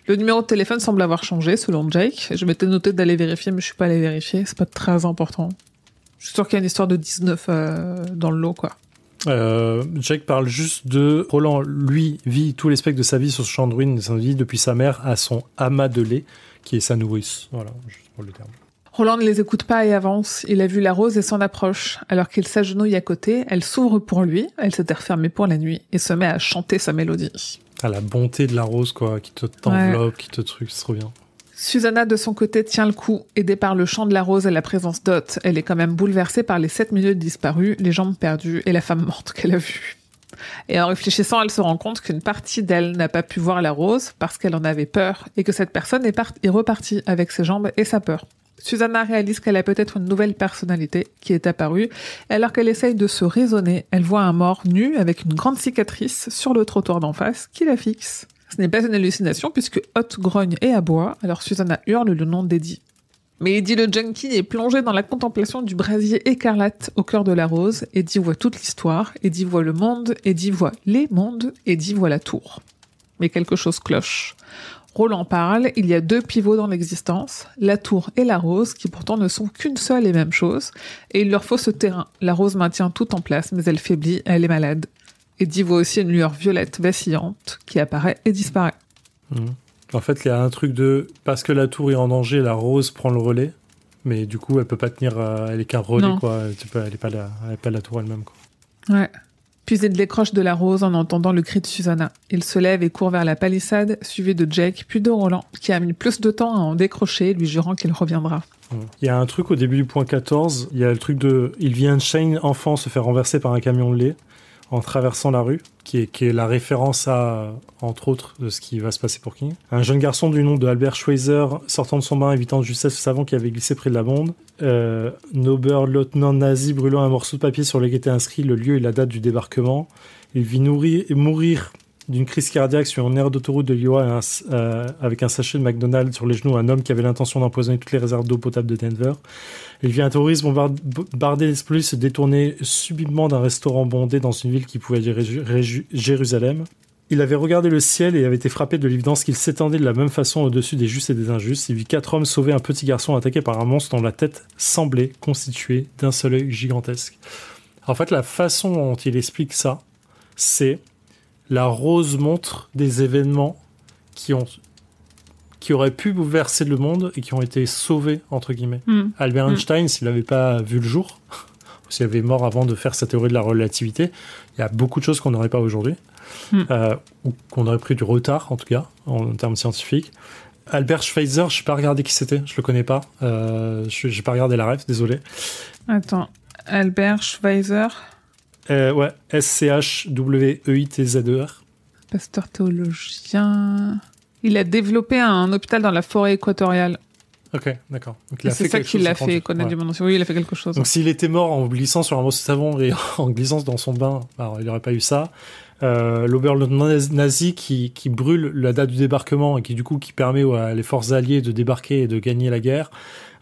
S3: Le numéro de téléphone semble avoir changé, selon Jake. Je m'étais noté d'aller vérifier, mais je suis pas allé vérifier. C'est pas très important. Je suis sûr qu'il y a une histoire de 19 dans le lot, quoi.
S1: Jake parle juste de Roland. Lui vit tous les spectres de sa vie sur ce champ de ruines de sa vie, depuis sa mère à son amas de lait, qui est sa nourrice. Voilà, juste pour le terme.
S3: Roland ne les écoute pas et avance. Il a vu la rose et s'en approche. Alors qu'il s'agenouille à côté, elle s'ouvre pour lui. Elle s'était refermée pour la nuit et se met à chanter sa mélodie.
S1: Ah, la bonté de la rose, quoi, qui t'enveloppe, qui te truc, c'est trop bien.
S3: Susanna, de son côté, tient le coup. Aidée par le chant de la rose et la présence d'Hot, elle est quand même bouleversée par les 7 minutes disparues, les jambes perdues et la femme morte qu'elle a vue. Et en réfléchissant, elle se rend compte qu'une partie d'elle n'a pas pu voir la rose parce qu'elle en avait peur et que cette personne est repartie avec ses jambes et sa peur. Susanna réalise qu'elle a peut-être une nouvelle personnalité qui est apparue, et alors qu'elle essaye de se raisonner, elle voit un mort nu avec une grande cicatrice sur le trottoir d'en face qui la fixe. Ce n'est pas une hallucination puisque Hot grogne et aboie, alors Susanna hurle le nom d'Eddie. Mais Eddie le junkie est plongé dans la contemplation du brasier écarlate au cœur de la rose. Eddie voit toute l'histoire, Eddie voit le monde, Eddie voit les mondes, Eddie voit la tour. Mais quelque chose cloche. Roland parle, il y a 2 pivots dans l'existence, la tour et la rose, qui pourtant ne sont qu'une seule et même chose, et il leur faut ce terrain. La rose maintient tout en place, mais elle faiblit, elle est malade. Eddie voit aussi une lueur violette vacillante qui apparaît et disparaît.
S1: En fait, il y a un truc de... Parce que la tour est en danger, la rose prend le relais, mais du coup, elle peut pas tenir... elle est qu'un relais,
S3: Non.
S1: quoi. Elle est pas la tour elle-même, quoi.
S3: Ouais. Puis il décroche de la rose en entendant le cri de Susanna. Il se lève et court vers la palissade, suivi de Jake, puis de Roland, qui a mis plus de temps à en décrocher, lui jurant qu'il reviendra.
S1: Il y a un truc au début du point 14, il y a le truc de... Il vient de Shane, enfant, se faire renverser par un camion de lait en traversant la rue, qui est la référence à, entre autres, de ce qui va se passer pour King. Un jeune garçon du nom de Albert Schweitzer, sortant de son bain, évitant de justesse le savant qui avait glissé près de la bombe. Oberleutnant nazi brûlant un morceau de papier sur lequel était inscrit le lieu et la date du débarquement. Il vit mourir d'une crise cardiaque sur une aire d'autoroute de Iowa avec un sachet de McDonald's sur les genoux, un homme qui avait l'intention d'empoisonner toutes les réserves d'eau potable de Denver. Il vit un touriste bombardé d'explosifs se détourner subitement d'un restaurant bondé dans une ville qui pouvait dire Jérusalem. Il avait regardé le ciel et avait été frappé de l'évidence qu'il s'étendait de la même façon au-dessus des justes et des injustes. Il vit 4 hommes sauver un petit garçon attaqué par un monstre dont la tête semblait constituée d'un seul œil gigantesque. En fait, la façon dont il explique ça, c'est la rose montre des événements qui auraient pu bouleverser le monde et qui ont été sauvés, entre guillemets. Albert Einstein, s'il n'avait pas vu le jour, s'il avait mort avant de faire sa théorie de la relativité, il y a beaucoup de choses qu'on n'aurait pas aujourd'hui, ou qu'on aurait pris du retard, en tout cas, en termes scientifiques. Albert Schweitzer, je n'ai pas regardé qui c'était, je le connais pas. Je n'ai pas regardé la ref, désolé.
S3: Attends, Albert Schweitzer...
S1: ouais, S-C-H-W-E-I-T-Z-E-R.
S3: Pasteur théologien... Il a développé un hôpital dans la forêt équatoriale.
S1: Ok, d'accord. Donc,
S3: c'est ça qu'il a fait, connaître du monde. Oui, il a fait quelque chose.
S1: Donc s'il était mort en glissant sur un morceau de savon et en glissant dans son bain, alors, il n'aurait pas eu ça. L'Oberleutnant nazi qui brûle la date du débarquement et qui du coup qui permet les forces alliées de débarquer et de gagner la guerre.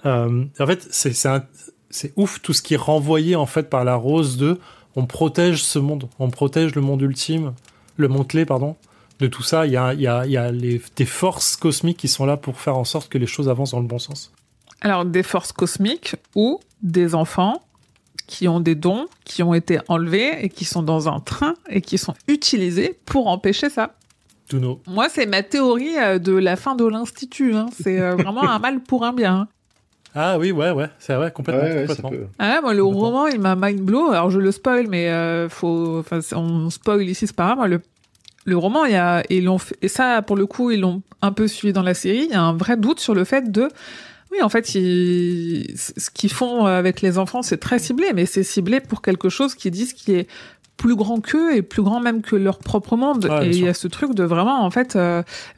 S1: En fait, c'est ouf tout ce qui est renvoyé en fait par la rose de on protège ce monde, on protège le monde ultime, le monde clé, pardon. De tout ça, il y a des forces cosmiques qui sont là pour faire en sorte que les choses avancent dans le bon sens.
S3: Alors, des forces cosmiques ou des enfants qui ont des dons, qui ont été enlevés et qui sont dans un train et qui sont utilisés pour empêcher ça.
S1: Duno.
S3: Moi, c'est ma théorie de la fin de l'Institut. Hein. C'est vraiment un mal pour un bien. Hein.
S1: Ah oui, ouais, c'est vrai, complètement.
S2: Ouais,
S1: complètement.
S3: Ah, moi, le roman, il m'a mind blow. Alors, je le spoil, mais on spoil ici, c'est pas grave. Moi, le roman, ils l'ont fait, et ça, pour le coup, ils l'ont un peu suivi dans la série. Il y a un vrai doute sur le fait de, oui, en fait, ce qu'ils font avec les enfants, c'est très ciblé, mais c'est ciblé pour quelque chose qu'ils disent qui est plus grand qu'eux et plus grand même que leur propre monde.
S1: Ouais,
S3: et il y a ce truc de vraiment, en fait,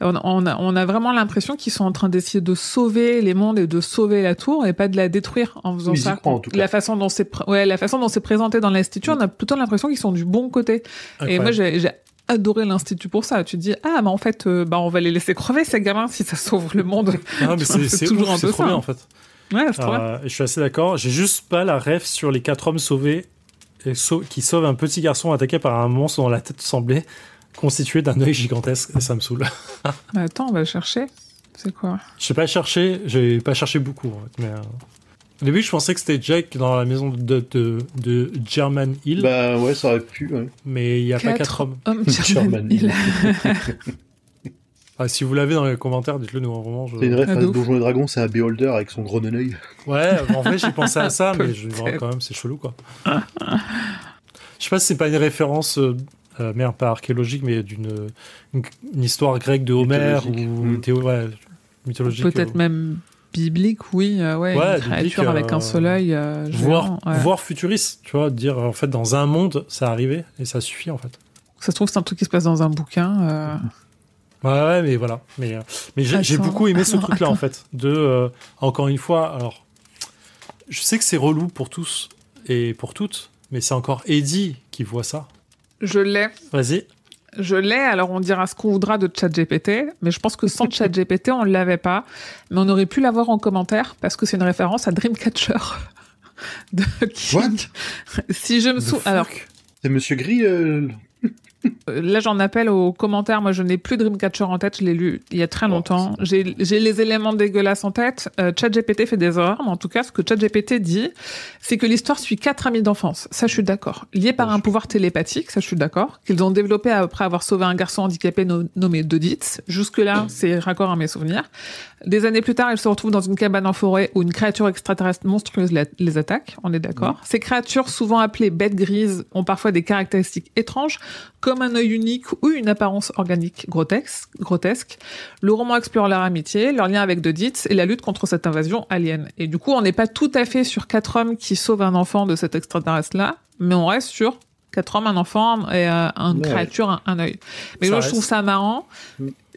S3: on a vraiment l'impression qu'ils sont en train d'essayer de sauver les mondes et de sauver la tour et pas de la détruire en faisant ça.
S2: En tout cas.
S3: La façon dont c'est présenté dans l'Institut, on a plutôt l'impression qu'ils sont du bon côté.
S1: Incroyable.
S3: Et moi, j'ai adoré l'Institut pour ça. Tu te dis, mais en fait, on va les laisser crever, ces gamins, si ça sauve le monde.
S1: Non, mais c'est
S3: toujours un peu
S1: trop
S3: ça.
S1: bien, en fait.
S3: Ouais, c'est trop bien.
S1: Je suis assez d'accord. J'ai juste pas la ref sur les 4 hommes sauvés qui sauvent un petit garçon attaqué par un monstre dont la tête semblait constituée d'un œil gigantesque. Et ça me saoule.
S3: Attends, on va chercher. C'est quoi?
S1: J'ai pas cherché beaucoup. En fait, mais, au début, je pensais que c'était Jake dans la maison de German Hill.
S2: Bah ouais, ça aurait pu, ouais.
S1: Mais il n'y a pas 4 hommes.
S3: German Hill.
S1: Si vous l'avez dans les commentaires, dites-le nous. Vraiment,
S2: C'est une ref à Donjons et Dragons, c'est un Beholder avec son gros œil.
S1: Ouais, en vrai, j'ai pensé à ça, mais quand même, c'est chelou, quoi. Je sais pas si c'est pas une référence, pas archéologique, mais d'une une histoire grecque de Homère ou mythologique.
S3: Peut-être même biblique, oui. Une créature avec un seul œil.
S1: Voire futuriste, tu vois, dire en fait dans un monde, ça arrivait et ça suffit en fait.
S3: Ça se trouve, c'est un truc qui se passe dans un bouquin.
S1: Ouais, mais voilà. Mais j'ai beaucoup aimé ce truc-là, en fait. Encore une fois, alors, je sais que c'est relou pour tous et pour toutes, mais c'est encore Eddie qui voit ça.
S3: Je l'ai.
S1: Vas-y.
S3: Je l'ai, alors on dira ce qu'on voudra de ChatGPT, mais je pense que sans ChatGPT, on ne l'avait pas. Mais on aurait pu l'avoir en commentaire, parce que c'est une référence à Dreamcatcher.
S2: What?
S3: Si je me souviens... Alors,
S2: c'est Monsieur Gris
S3: Là, j'en appelle aux commentaires. Moi, je n'ai plus Dreamcatcher en tête. Je l'ai lu il y a très longtemps. J'ai les éléments dégueulasses en tête. ChatGPT fait des erreurs, mais en tout cas, ce que ChatGPT dit, c'est que l'histoire suit 4 amis d'enfance. Ça, je suis d'accord. Liés par un pouvoir télépathique, ça, je suis d'accord. Qu'ils ont développé après avoir sauvé un garçon handicapé nommé Doditz. Jusque-là, c'est raccord à mes souvenirs. Des années plus tard, ils se retrouvent dans une cabane en forêt où une créature extraterrestre monstrueuse les attaque. On est d'accord. Ces créatures, souvent appelées bêtes grises, ont parfois des caractéristiques étranges, comme un œil unique ou une apparence organique grotesque. Le roman explore leur amitié, leur lien avec Doditz et la lutte contre cette invasion alien. Et du coup, on n'est pas tout à fait sur 4 hommes qui sauvent un enfant de cet extraterrestre-là, mais on reste sur 4 hommes, un enfant et une créature, un œil. Mais moi, je trouve ça marrant.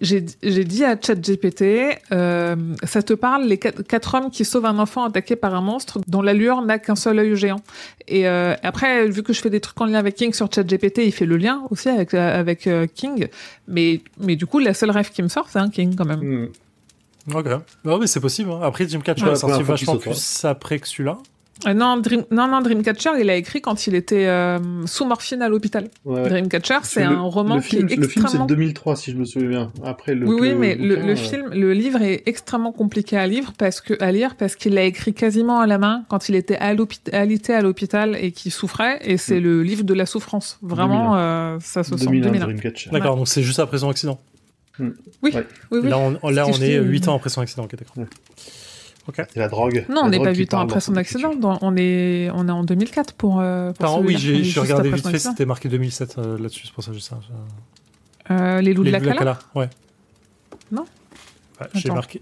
S3: J'ai dit à ChatGPT, ça te parle, les 4 hommes qui sauvent un enfant attaqué par un monstre dont l'allure n'a qu'un seul œil géant. Et après, vu que je fais des trucs en lien avec King sur ChatGPT, il fait le lien aussi avec King. Mais du coup, la seule rêve qui me sort, c'est un King quand même.
S1: Ok. Oh, mais c'est possible. Hein. Après, Dreamcatcher est sorti vachement plus après que celui-là.
S3: Non, Dreamcatcher, il a écrit quand il était sous morphine à l'hôpital. Ouais. Dreamcatcher, c'est un roman qui est extrêmement...
S2: Le film, c'est de 2003, si je me souviens bien. Après,
S3: mais le livre est extrêmement compliqué à lire parce qu'il l'a écrit quasiment à la main quand il était alité à l'ôpital et qu'il souffrait, et c'est le livre de la souffrance. Vraiment, ça se sent 2001.
S2: Dreamcatcher.
S1: D'accord, donc c'est juste après son accident.
S3: Oui.
S1: Là, on est 8 ans après son accident. Ok, d'accord. Okay.
S2: C'est la drogue.
S3: Non, on n'est pas 8 ans après son accident. On est en 2004 pour
S1: oui, j'ai regardé vite fait, c'était marqué 2007 là-dessus, c'est pour ça que je sais ça.
S3: Les loups de la Cala.
S1: Ouais.
S3: Non.
S1: Ouais,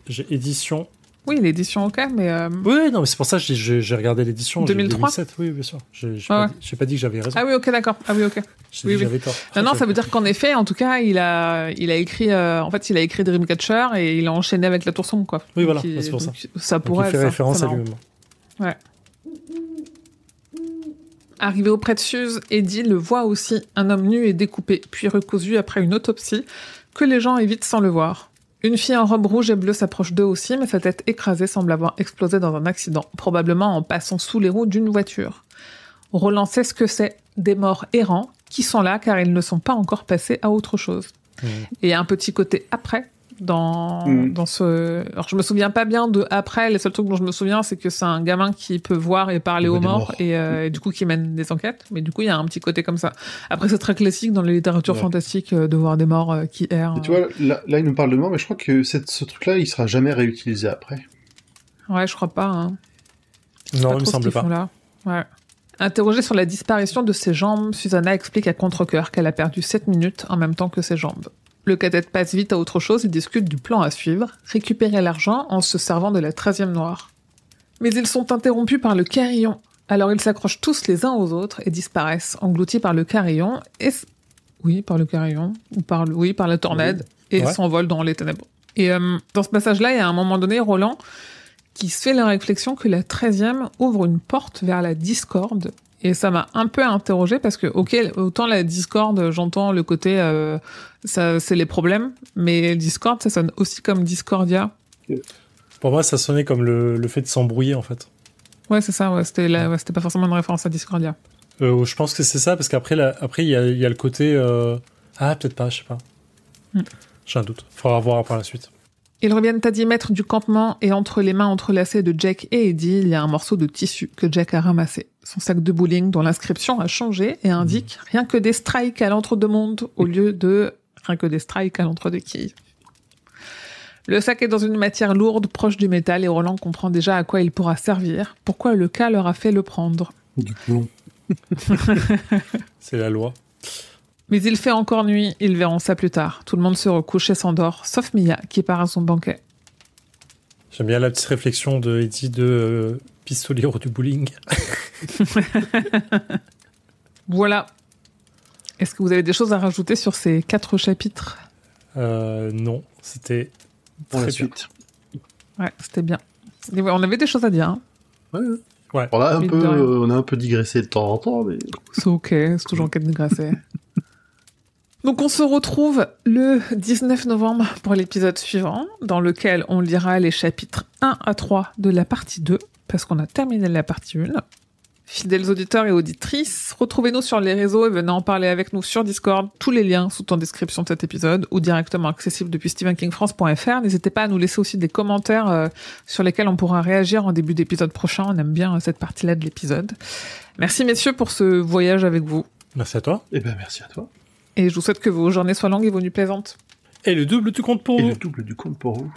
S1: j'ai édition.
S3: Oui, l'édition, ok, mais...
S1: Oui, non, mais c'est pour ça que j'ai regardé l'édition.
S3: 2003
S1: 2007, oui, bien sûr. J'ai pas dit que j'avais raison.
S3: Ah oui, ok, d'accord. Ah oui, ok.
S1: Oui. J'avais tort.
S3: Non, ça veut dire qu'en effet, en tout cas, il a écrit... en fait, il a écrit Dreamcatcher et il a enchaîné avec La Tour Sombre, quoi.
S1: Oui, voilà, c'est pour ça.
S3: Ça pourrait
S1: être. Il fait référence à lui-même.
S3: Ouais. Arrivé auprès de Suze, Eddie le voit aussi, un homme nu et découpé, puis recousu après une autopsie, que les gens évitent sans le voir. Une fille en robe rouge et bleue s'approche d'eux aussi, mais sa tête écrasée semble avoir explosé dans un accident, probablement en passant sous les roues d'une voiture. Roland sait ce que c'est, des morts errants, qui sont là car ils ne sont pas encore passés à autre chose. Et il y a un petit côté après, dans ce... Alors, je me souviens pas bien de après, les seuls trucs dont je me souviens, c'est que c'est un gamin qui peut voir et parler aux morts, et du coup, qui mène des enquêtes. Mais du coup, il y a un petit côté comme ça. Après, c'est très classique dans les littératures fantastiques de voir des morts qui errent.
S2: Et tu vois, là, il nous parle de mort, mais je crois que ce truc-là, il sera jamais réutilisé après.
S3: Ouais, je crois pas. Hein.
S1: Non, il me semble pas.
S3: Là. Ouais. Interrogée sur la disparition de ses jambes, Susanna explique à contre-cœur qu'elle a perdu 7 minutes en même temps que ses jambes. Le cadet passe vite à autre chose et discute du plan à suivre, récupérer l'argent en se servant de la 13e noire. Mais ils sont interrompus par le carillon. Alors ils s'accrochent tous les uns aux autres et disparaissent, engloutis par le carillon par le carillon, ou par la tornade, et s'envolent dans les ténèbres. Et dans ce passage-là, il y a un moment donné, Roland, qui se fait la réflexion que la 13e ouvre une porte vers la discorde. Et ça m'a un peu interrogée parce que, ok, autant la discorde, j'entends le côté, ça, c'est les problèmes, mais discorde, ça sonne aussi comme discordia.
S1: Pour moi, ça sonnait comme le fait de s'embrouiller, en fait.
S3: Ouais, c'est ça, c'était pas forcément une référence à discordia.
S1: Je pense que c'est ça, parce qu'après, il y a le côté, peut-être pas, je sais pas. J'ai un doute. Faudra voir par la suite.
S3: Ils reviennent à 10 mètres du campement et entre les mains entrelacées de Jack et Eddie, il y a un morceau de tissu que Jack a ramassé. Son sac de bowling dont l'inscription a changé et indique « Rien que des strikes à l'entre-deux-mondes » au lieu de « Rien que des strikes à l'entre-deux-quilles ». Le sac est dans une matière lourde, proche du métal, et Roland comprend déjà à quoi il pourra servir, pourquoi le cas leur a fait le prendre.
S2: Du plomb.
S1: C'est la loi.
S3: Mais il fait encore nuit, ils verront ça plus tard. Tout le monde se recouche et s'endort, sauf Mia, qui part à son banquet.
S1: J'aime bien la petite réflexion de Eddie de pistolier du bowling.
S3: Voilà. Est-ce que vous avez des choses à rajouter sur ces 4 chapitres ?
S1: Non, c'était
S2: pour la suite.
S3: Ouais, c'était bien. On avait des choses à dire. Hein.
S1: Ouais.
S2: On a un peu digressé de temps en temps, mais...
S3: C'est ok, c'est toujours ok de digresser. Donc on se retrouve le 19 novembre pour l'épisode suivant, dans lequel on lira les chapitres 1 à 3 de la partie 2, parce qu'on a terminé la partie 1. Fidèles auditeurs et auditrices, retrouvez-nous sur les réseaux et venez en parler avec nous sur Discord. Tous les liens sont en description de cet épisode ou directement accessibles depuis stephenkingfrance.fr. N'hésitez pas à nous laisser aussi des commentaires sur lesquels on pourra réagir en début d'épisode prochain. On aime bien cette partie-là de l'épisode. Merci messieurs pour ce voyage avec vous.
S1: Merci à toi.
S2: Eh ben merci à toi.
S3: Et je vous souhaite que vos journées soient longues et vos nuits plaisantes.
S1: Et le double du compte pour vous.
S2: Et le double du compte pour vous.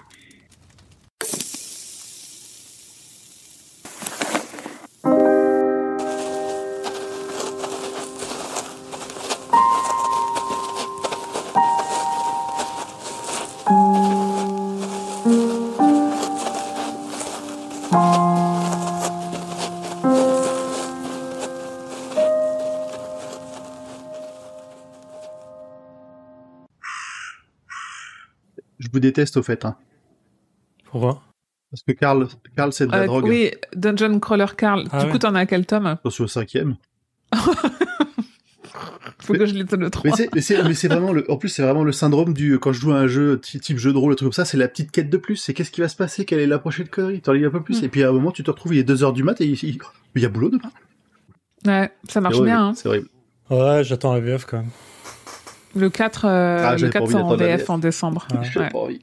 S2: Je vous déteste au fait. Hein.
S1: Pourquoi ?
S2: Parce que Karl c'est de la drogue.
S3: Oui, Dungeon Crawler Karl.
S1: Ah
S3: du
S1: ouais.
S3: coup, t'en as à quel tome ?
S2: Je suis au 5e.
S3: Faut que je lise le 3.
S2: Mais c'est vraiment en plus c'est vraiment le syndrome du quand je joue à un jeu type jeu de rôle, un truc comme ça, c'est la petite quête de plus. C'est qu'est-ce qui va se passer, quelle est la prochaine connerie. T'en lis un peu plus et puis à un moment tu te retrouves il est 2h du mat et il y a boulot demain.
S3: Ouais, ça marche
S2: horrible,
S3: bien. Hein.
S2: C'est horrible.
S1: Ouais, j'attends la VF quand même.
S3: Le 4,
S2: j'avais
S3: le
S2: pas
S3: 4
S2: envie
S3: c'est en
S2: d'attendre la
S3: VF en décembre.
S1: Ah.
S2: J'ai
S3: Ouais.
S2: pas envie.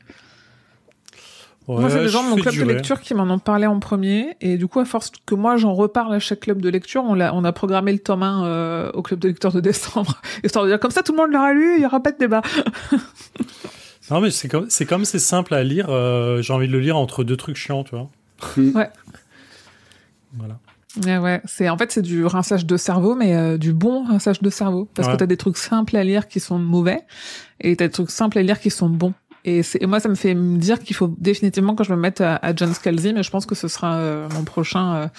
S3: Moi, c'est des gens de mon
S1: je fais
S3: club de
S1: durer.
S3: lecture qui m'en ont parlé en premier. Et du coup, à force que moi, j'en reparle à chaque club de lecture, on a programmé le tome 1 au club de lecture de décembre. Histoire de dire, comme ça, tout le monde l'aura lu, il y aura pas de débat.
S1: Non, mais c'est comme c'est simple à lire. J'ai envie de le lire entre deux trucs chiants, tu vois.
S3: Ouais.
S1: Voilà.
S3: Ouais, c'est du rinçage de cerveau, mais du bon rinçage de cerveau. Parce que
S1: Ouais.
S3: t'as des trucs simples à lire qui sont mauvais, et t'as des trucs simples à lire qui sont bons. Et moi, ça me fait me dire qu'il faut définitivement que je me mette à John Scalzi, mais je pense que ce sera mon prochain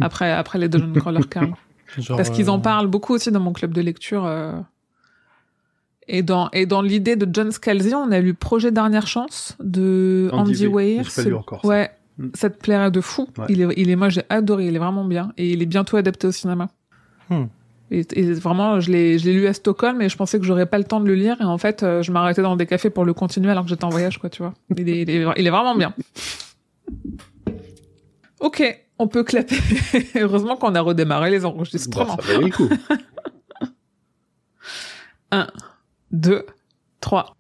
S3: après les Dungeon Crawler Karl.
S1: Genre,
S3: Parce qu'ils en parlent beaucoup aussi dans mon club de lecture. Et dans l'idée de John Scalzi, on a lu Projet Dernière Chance de Andy Weir.
S2: J'ai pas lu encore. Ça.
S3: Ouais, ça te plairait de fou.
S2: Ouais.
S3: Il est moi j'ai adoré, il est vraiment bien et il est bientôt adapté au cinéma. Et vraiment, je l'ai lu à Stockholm et je pensais que j'aurais pas le temps de le lire et en fait, je m'arrêtais dans des cafés pour le continuer alors que j'étais en voyage, quoi, tu vois. Il est vraiment bien. Ok, on peut clapper. Heureusement qu'on a redémarré les enregistrements.
S2: Bon, ça valait le coup.
S3: 1, 2, 3.